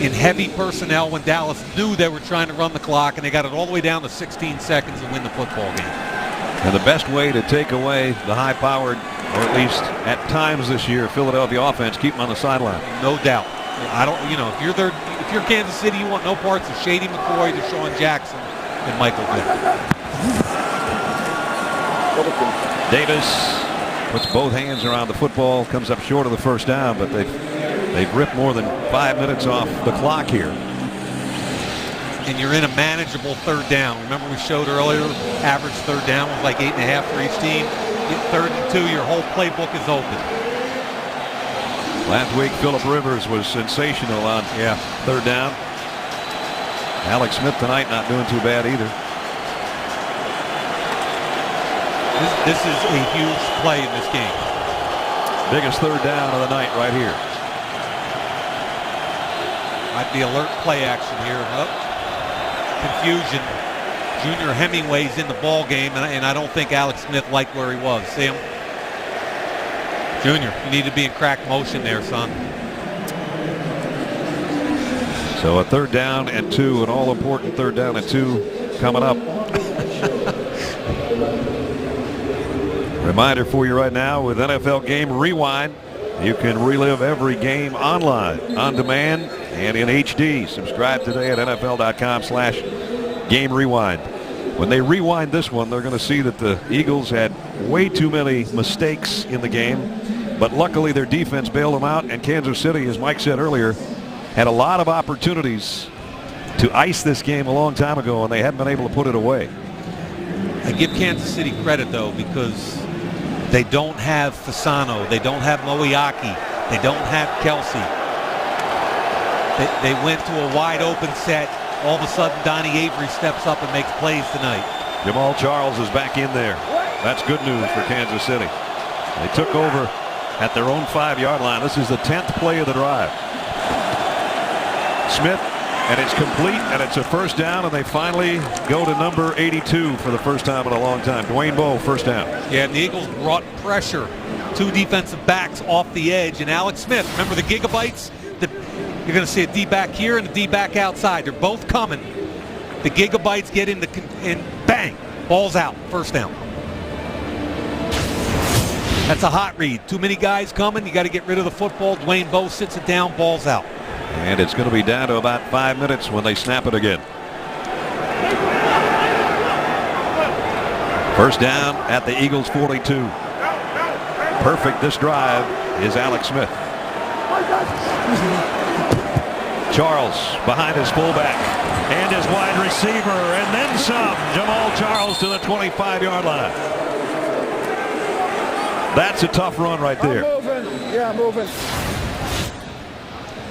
in heavy personnel when Dallas knew they were trying to run the clock, and they got it all the way down to 16 seconds to win the football game. And the best way to take away the high-powered, or at least at times this year, Philadelphia offense, keep them on the sideline. No doubt. I don't, you know, if you're Kansas City, you want no parts of Shady McCoy, Deshaun Jackson, and Michael Vick. Davis puts both hands around the football, comes up short of the first down, but they've ripped more than 5 minutes off the clock here. And you're in a manageable third down. Remember we showed earlier, average third down was like 8.5 for each team. Get 3rd and 2, your whole playbook is open. Last week, Phillip Rivers was sensational on third down. Alex Smith tonight not doing too bad either. This is a huge play in this game. Biggest third down of the night right here. Might be alert play action here. Oh, confusion. Junior Hemingway's in the ball game, and I don't think Alex Smith liked where he was. See him? Junior, you need to be in crack motion there, son. So a 3rd down and 2, an all-important 3rd down and 2 coming up. Reminder for you right now, with NFL Game Rewind, you can relive every game online, on demand, and in HD. Subscribe today at NFL.com/Game Rewind. When they rewind this one, they're going to see that the Eagles had way too many mistakes in the game, but luckily their defense bailed them out, and Kansas City, as Mike said earlier, had a lot of opportunities to ice this game a long time ago, and they hadn't been able to put it away. I give Kansas City credit, though, because they don't have Fasano. They don't have Moeaki. They don't have Kelsey. They went to a wide open set. All of a sudden, Donnie Avery steps up and makes plays tonight. Jamal Charles is back in there. That's good news for Kansas City. They took over at their own 5-yard line. This is the 10th play of the drive. Smith, and it's complete, and it's a first down, and they finally go to number 82 for the first time in a long time. Dwayne Bowe, first down. Yeah, and the Eagles brought pressure. 2 defensive backs off the edge, and Alex Smith, remember the gigabytes? You're going to see a D-back here and a D-back outside. They're both coming. The gigabytes get in and bang, ball's out, first down. That's a hot read. Too many guys coming. You got to get rid of the football. Dwayne Bowe sits it down, ball's out. And it's going to be down to about 5 minutes when they snap it again. First down at the Eagles 42. Perfect this drive is Alex Smith. Charles behind his fullback and his wide receiver, and then some. Jamal Charles to the 25-yard line. That's a tough run right there. Moving.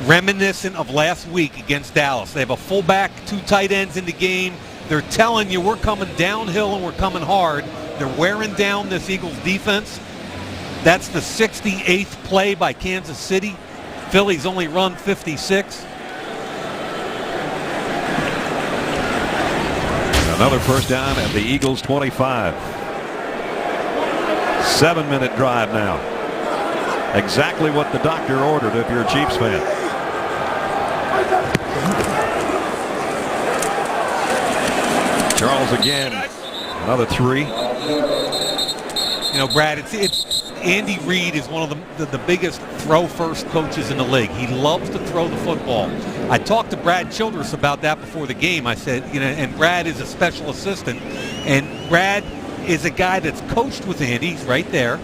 Reminiscent of last week against Dallas. They have a fullback, 2 tight ends in the game. They're telling you we're coming downhill and we're coming hard. They're wearing down this Eagles defense. That's the 68th play by Kansas City. Philly's only run 56. Another first down at the Eagles 25. 7-minute drive now. Exactly what the doctor ordered if you're a Chiefs fan. Charles again. Another 3. You know, Brad, it's Andy Reid is one of the biggest throw-first coaches in the league. He loves to throw the football. I talked to Brad Childress about that before the game. I said, you know, and Brad is a special assistant, and Brad is a guy that's coached with Andy. He's right there.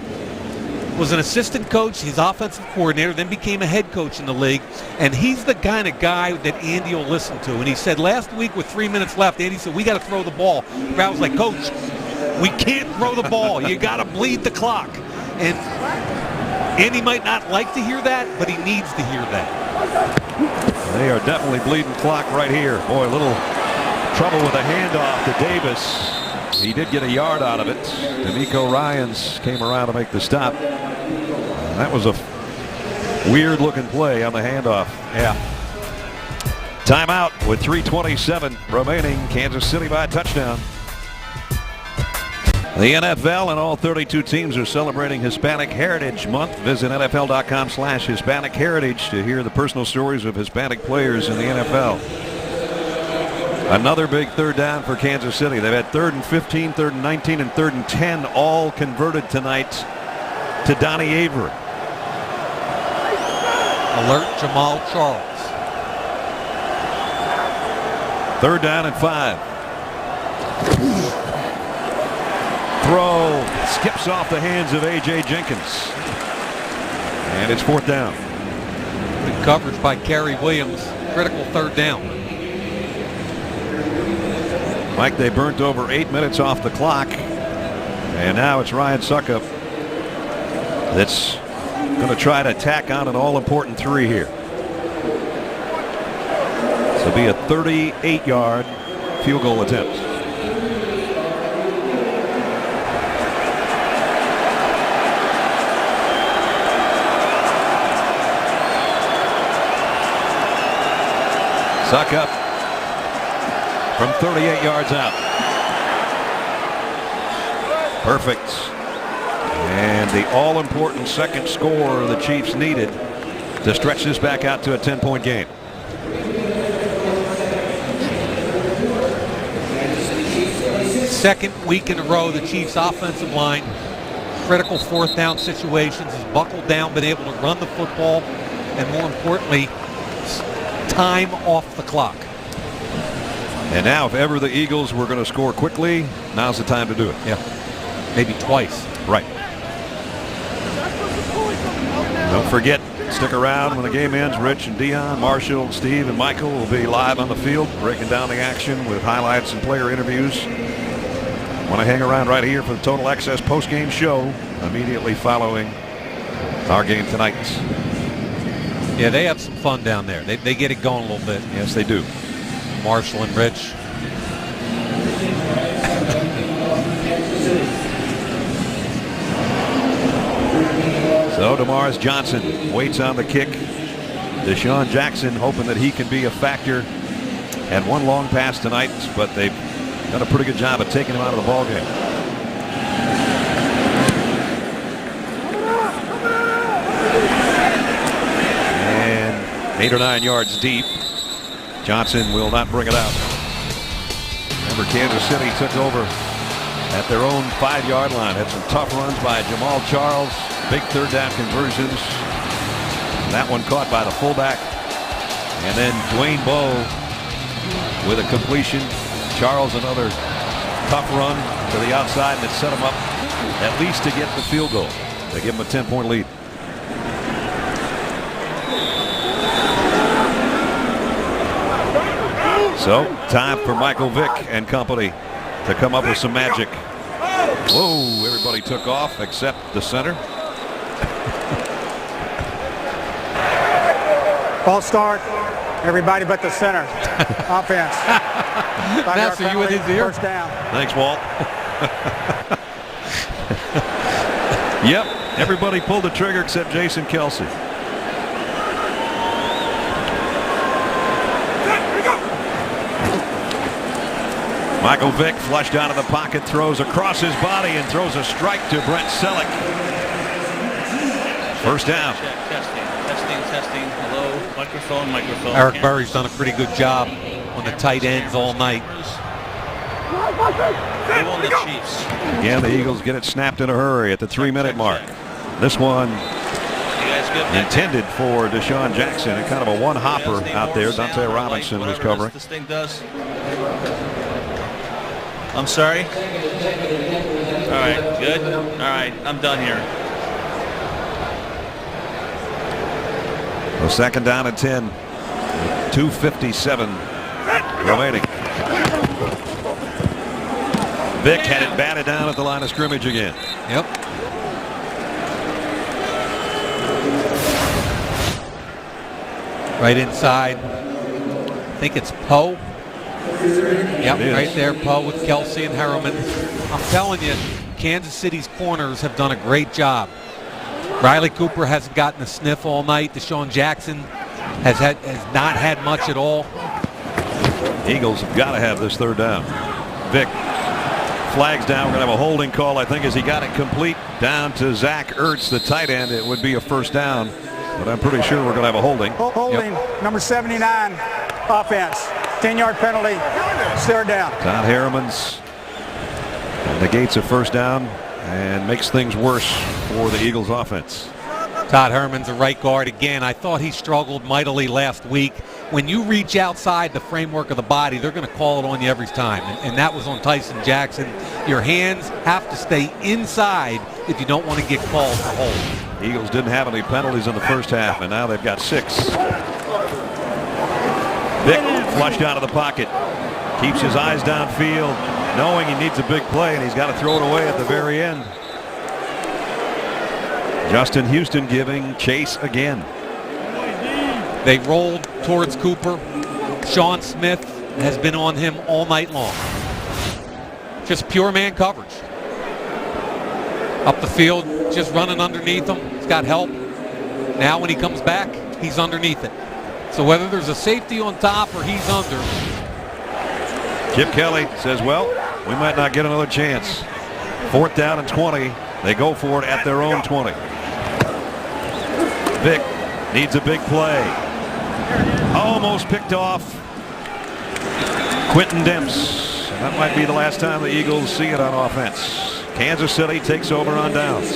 Was an assistant coach, he's offensive coordinator, then became a head coach in the league, and he's the kind of guy that Andy will listen to. And he said last week with 3 minutes left, Andy said, we got to throw the ball. Brad was like, Coach, we can't throw the ball. You got to bleed the clock. And Andy might not like to hear that, but he needs to hear that. They are definitely bleeding clock right here. Boy, a little trouble with a handoff to Davis. He did get a yard out of it. D'Amico Ryans came around to make the stop. That was a weird looking play on the handoff. Yeah. Timeout with 3:27 remaining. Kansas City by a touchdown. The NFL and all 32 teams are celebrating Hispanic Heritage Month. Visit NFL.com/Hispanic Heritage to hear the personal stories of Hispanic players in the NFL. Another big third down for Kansas City. They've had 3rd and 15, 3rd and 19, and 3rd and 10 all converted tonight to Donnie Avery. Alert Jamal Charles. 3rd down and 5. Throw skips off the hands of A.J. Jenkins. And it's 4th down. Good coverage by Gary Williams. Critical 3rd down. Mike, they burnt over 8 minutes off the clock. And now it's Ryan Succop that's going to try to tack on an all-important 3 here. This will be a 38-yard field goal attempt. Succop from 38 yards out. Perfect. And the all-important second score the Chiefs needed to stretch this back out to a 10-point game. Second week in a row, the Chiefs' offensive line, critical 4th down situations, has buckled down, been able to run the football, and more importantly, time off the clock. And now if ever the Eagles were going to score quickly, now's the time to do it. Yeah, maybe twice. Right. Don't forget, stick around when the game ends. Rich and Dion, Marshall, Steve, and Michael will be live on the field breaking down the action with highlights and player interviews. Want to hang around right here for the Total Access post-game show immediately following our game tonight. Yeah, they have some fun down there. They get it going a little bit. Yes, they do. Marshall and Rich. So DeMaris Johnson waits on the kick. Deshaun Jackson hoping that he can be a factor. Had one long pass tonight, but they've done a pretty good job of taking him out of the ball game. And 8 or 9 yards deep. Johnson will not bring it out. Remember, Kansas City took over at their own 5-yard line. Had some tough runs by Jamal Charles. Big 3rd down conversions. That one caught by the fullback. And then Dwayne Bowe with a completion. Charles another tough run to the outside, and it set him up at least to get the field goal. They give him a 10-point lead. So time for Michael Vick and company to come up with some magic. Whoa, everybody took off except the center. False start. Everybody but the center. Offense. That's you in his ear. 1st down. Thanks, Walt. Yep, everybody pulled the trigger except Jason Kelce. Michael Vick flushed out of the pocket, throws across his body, and throws a strike to Brent Selleck. 1st down. Testing. Hello. Microphone. Eric Berry's done a pretty good job on the tight ends all night. They won the Chiefs. Again, the Eagles get it snapped in a hurry at the 3-minute mark. This one intended for Deshaun Jackson, and kind of a one-hopper out there. Dante Robinson was covering. This thing does. I'm sorry. All right, good. All right, I'm done here. So 2nd down and 10. 2:57 remaining. Vick had it batted down at the line of scrimmage again. Yep. Right inside. I think it's Poe. Yep, right there, Poe with Kelsey and Harriman. I'm telling you, Kansas City's corners have done a great job. Riley Cooper hasn't gotten a sniff all night. Deshaun Jackson has not had much at all. Eagles have got to have this third down. Vic flags down. We're going to have a holding call, I think, as he got it complete down to Zach Ertz, the tight end. It would be a first down, but I'm pretty sure we're going to have a holding. Holding, number 79, offense. 10-yard penalty, third down. Todd Harriman's negates a first down and makes things worse for the Eagles offense. Todd Herman's a right guard again. I thought he struggled mightily last week. When you reach outside the framework of the body, they're going to call it on you every time. And that was on Tyson Jackson. Your hands have to stay inside if you don't want to get called for hold. Eagles didn't have any penalties in the first half, and now they've got 6. Vic flushed out of the pocket. Keeps his eyes downfield, knowing he needs a big play, and he's got to throw it away at the very end. Justin Houston giving chase again. They rolled towards Cooper. Sean Smith has been on him all night long. Just pure man coverage. Up the field, just running underneath him. He's got help. Now when he comes back, he's underneath it. So whether there's a safety on top or he's under. Chip Kelly says, well, we might not get another chance. 4th down and 20. They go for it at their own 20. Vic needs a big play. Almost picked off. Quentin Demps. That might be the last time the Eagles see it on offense. Kansas City takes over on downs.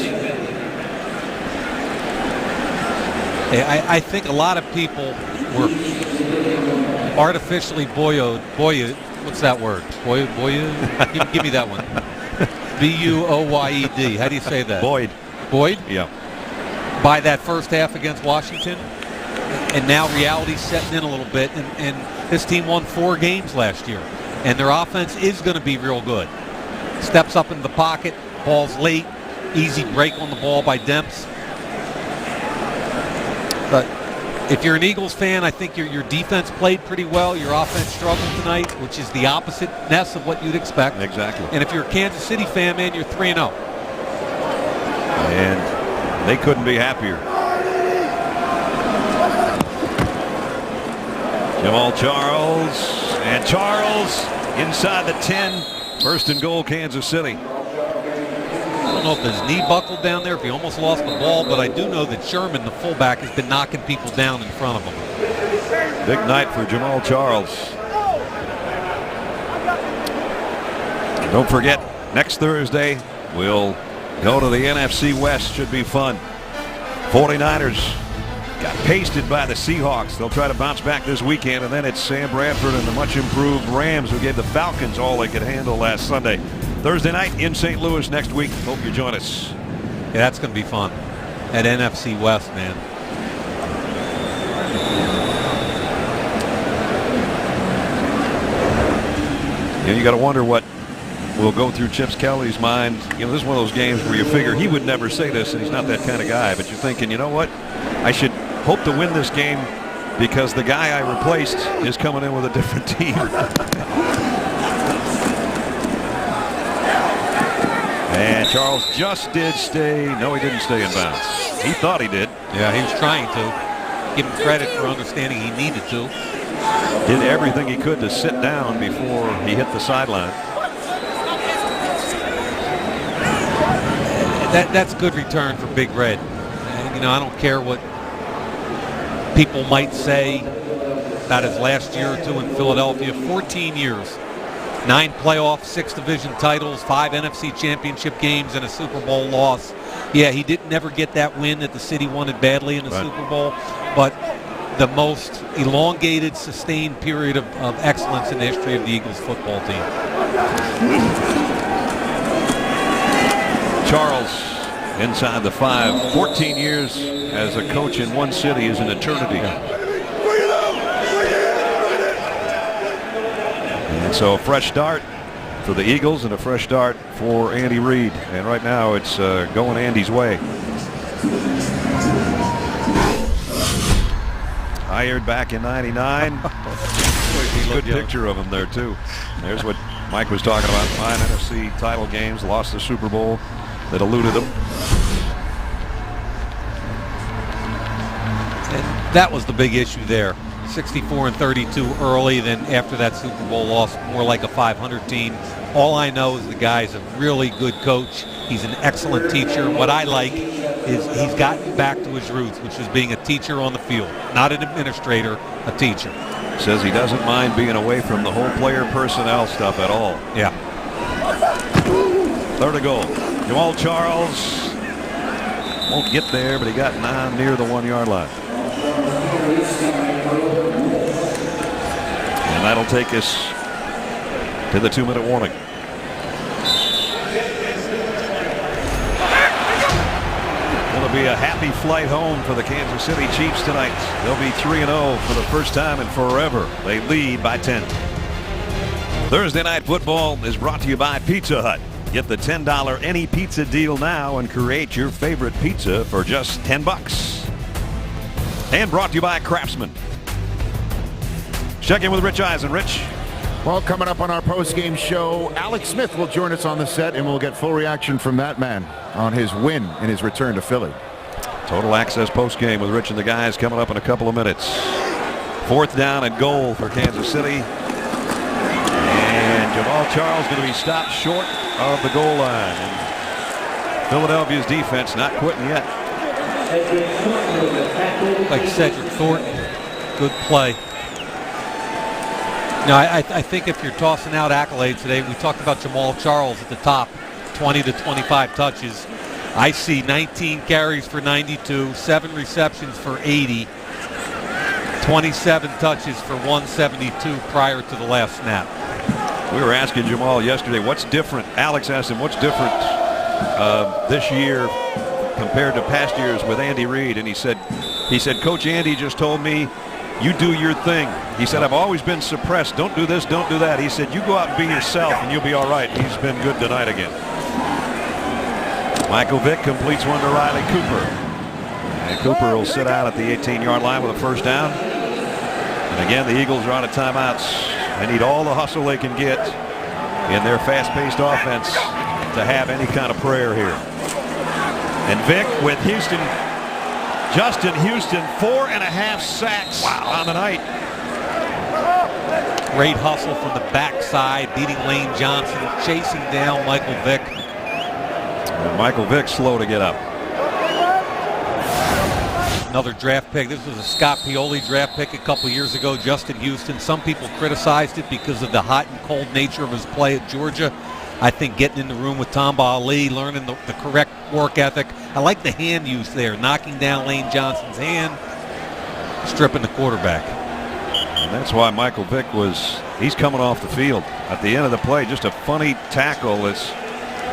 I think a lot of people were artificially buoyed. What's that word? Buoyed? Give me that one. B-U-O-Y-E-D. How do you say that? Boyd. Boyd? Yeah. By that first half against Washington. And now reality's setting in a little bit. And this team won 4 games last year. And their offense is going to be real good. Steps up into the pocket. Ball's late. Easy break on the ball by Demps. But if you're an Eagles fan, I think your defense played pretty well. Your offense struggled tonight, which is the opposite-ness of what you'd expect. Exactly. And if you're a Kansas City fan, man, you're 3-0. And they couldn't be happier. Jamal Charles. And Charles inside the 10. 1st and goal, Kansas City. I don't know if his knee buckled down there, if he almost lost the ball, but I do know that Sherman, the fullback, has been knocking people down in front of him. Big night for Jamal Charles. Don't forget, next Thursday, we'll go to the NFC West. Should be fun. 49ers got pasted by the Seahawks. They'll try to bounce back this weekend, and then it's Sam Bradford and the much improved Rams who gave the Falcons all they could handle last Sunday. Thursday night in St. Louis next week. Hope you join us. Yeah, that's going to be fun. At NFC West, man. You got to wonder what will go through Chip Kelly's mind. You know, this is one of those games where you figure he would never say this, and he's not that kind of guy. But you're thinking, you know what? I should hope to win this game because the guy I replaced is coming in with a different team. And Charles just did stay. No, he didn't stay in bounds. He thought he did. Yeah, he was trying to. Give him credit for understanding he needed to. Did everything he could to sit down before he hit the sideline. That's good return for Big Red. And, you know, I don't care what people might say about his last year or two in Philadelphia. 14 years. 9 playoff, 6 division titles, 5 NFC championship games, and a Super Bowl loss. Yeah, he didn't never get that win that the city wanted badly in the Super Bowl, but the most elongated, sustained period of excellence in the history of the Eagles football team. Charles inside the 5. 14 years as a coach in one city is an eternity. And so a fresh start for the Eagles and a fresh start for Andy Reid. And right now it's going Andy's way. hired back in '99. Good picture of him there too. There's what Mike was talking about. 5 NFC title games, lost the Super Bowl that eluded them. And that was the big issue there. 64-32 early, then after that Super Bowl loss, more like a 500 team. All I know is the guy's a really good coach. He's an excellent teacher. What I like is he's gotten back to his roots, which is being a teacher on the field, not an administrator, a teacher. Says he doesn't mind being away from the whole player personnel stuff at all. Yeah. 3rd and goal. Jamal Charles won't get there, but he got near the 1-yard line. And that'll take us to the 2-minute warning. It'll be a happy flight home for the Kansas City Chiefs tonight. They'll be 3-0 for the first time in forever. They lead by 10. Thursday Night Football is brought to you by Pizza Hut. Get the $10 any pizza deal now and create your favorite pizza for just $10. And brought to you by Craftsman. Check in with Rich Eisen. Rich. Well, coming up on our post-game show, Alex Smith will join us on the set, and we'll get full reaction from that man on his win in his return to Philly. Total Access post-game with Rich and the guys coming up in a couple of minutes. 4th down and goal for Kansas City. And Jamal Charles going to be stopped short of the goal line. And Philadelphia's defense not quitting yet. Like Cedric Thornton, good play. Now, I think if you're tossing out accolades today, we talked about Jamal Charles at the top, 20 to 25 touches. I see 19 carries for 92, 7 receptions for 80, 27 touches for 172 prior to the last snap. We were asking Jamal yesterday, what's different? Alex asked him, what's different this year compared to past years with Andy Reid? And he said, Coach Andy just told me, you do your thing. He said, I've always been suppressed. Don't do this, don't do that. He said, you go out and be yourself and you'll be all right. He's been good tonight again. Michael Vick completes one to Riley Cooper. And Cooper will sit out at the 18-yard line with a 1st down. And again, the Eagles are out of timeouts. They need all the hustle they can get in their fast-paced offense to have any kind of prayer here. And Vick with Houston. Justin Houston, 4.5 sacks on the night. Great hustle from the backside, beating Lane Johnson, chasing down Michael Vick. And Michael Vick slow to get up. Another draft pick. This was a Scott Pioli draft pick a couple years ago. Justin Houston. Some people criticized it because of the hot and cold nature of his play at Georgia. I think getting in the room with Tamba Ali, learning the correct work ethic. I like the hand use there, knocking down Lane Johnson's hand, stripping the quarterback. And that's why Michael Vick he's coming off the field. At the end of the play, just a funny tackle as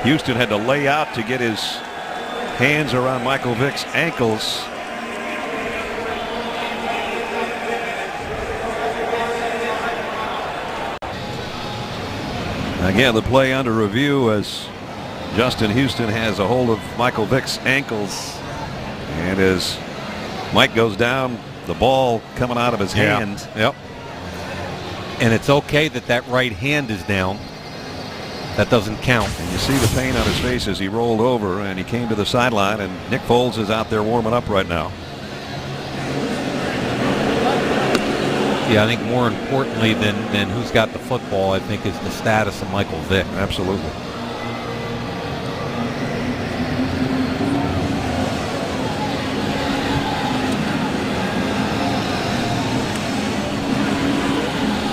Houston had to lay out to get his hands around Michael Vick's ankles. Again, the play under review as Justin Houston has a hold of Michael Vick's ankles. And as Mike goes down, the ball coming out of his hand. Yep. And it's okay that right hand is down. That doesn't count. And you see the pain on his face as he rolled over and he came to the sideline, and Nick Foles is out there warming up right now. Yeah, I think more importantly than who's got the football, I think, is the status of Michael Vick. Absolutely.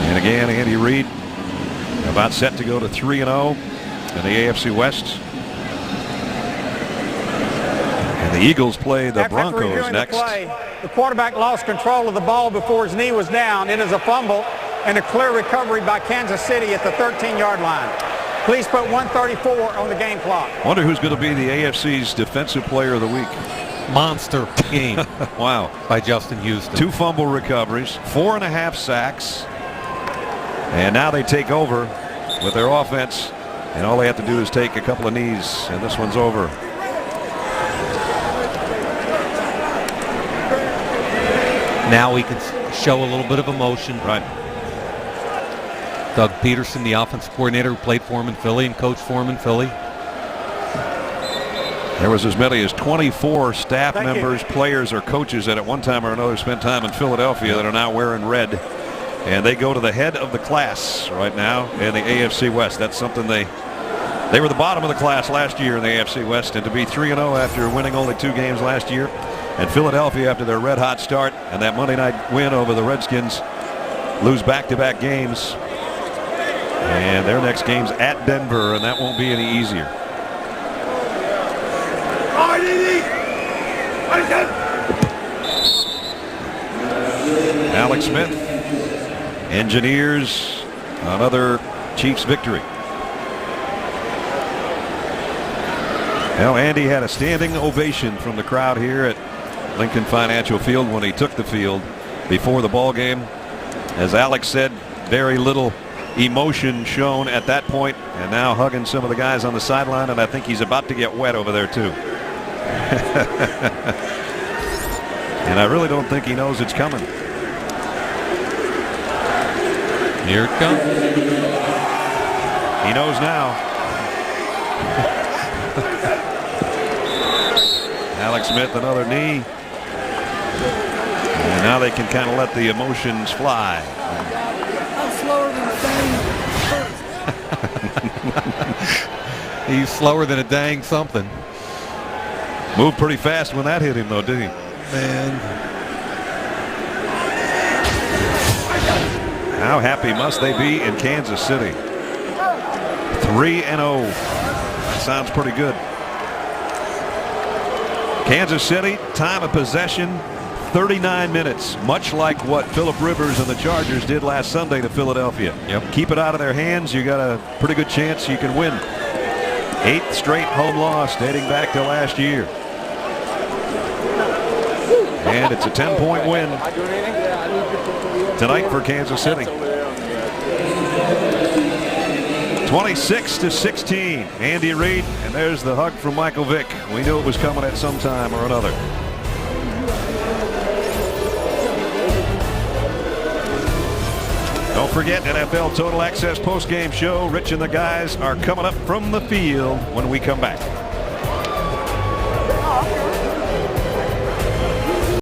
And again, Andy Reid about set to go to 3-0 in the AFC West. And the Eagles play the Broncos next. The quarterback lost control of the ball before his knee was down. It is a fumble and a clear recovery by Kansas City at the 13-yard line. Please put 1:34 on the game clock. Wonder who's going to be the AFC's Defensive Player of the Week. Monster game. Wow. By Justin Houston. 2 fumble recoveries, 4.5 sacks. And now they take over with their offense. And all they have to do is take a couple of knees, and this one's over. Now we can show a little bit of emotion. Right. Doug Peterson, the offensive coordinator who played for him in Philly and coached for him in Philly. There was as many as 24 staff members, players, or coaches that at one time or another spent time in Philadelphia that are now wearing red. And they go to the head of the class right now in the AFC West. That's something they were the bottom of the class last year in the AFC West, and to be 3-0 after winning only 2 games last year, and Philadelphia after their red-hot start and that Monday night win over the Redskins lose back-to-back games. And their next game's at Denver, and that won't be any easier. Alex Smith engineers another Chiefs victory. Now, Andy had a standing ovation from the crowd here at Lincoln Financial Field when he took the field before the ball game. As Alex said, very little emotion shown at that point, and now hugging some of the guys on the sideline, and I think he's about to get wet over there too. And I really don't think he knows it's coming. Here it comes. He knows now. Alex Smith, another knee. And now they can kind of let the emotions fly. I'm slower than a dang. He's slower than a dang something. Moved pretty fast when that hit him, though, didn't he? Man. How happy must they be in Kansas City? 3-0. That sounds pretty good. Kansas City, time of possession, 39 minutes, much like what Phillip Rivers and the Chargers did last Sunday to Philadelphia. Yep. Keep it out of their hands. You got a pretty good chance you can win. 8th straight home loss dating back to last year. And it's a 10-point win tonight for Kansas City. 26-16. Andy Reid, and there's the hug from Michael Vick. We knew it was coming at some time or another. Don't forget, NFL Total Access postgame show. Rich and the guys are coming up from the field when we come back.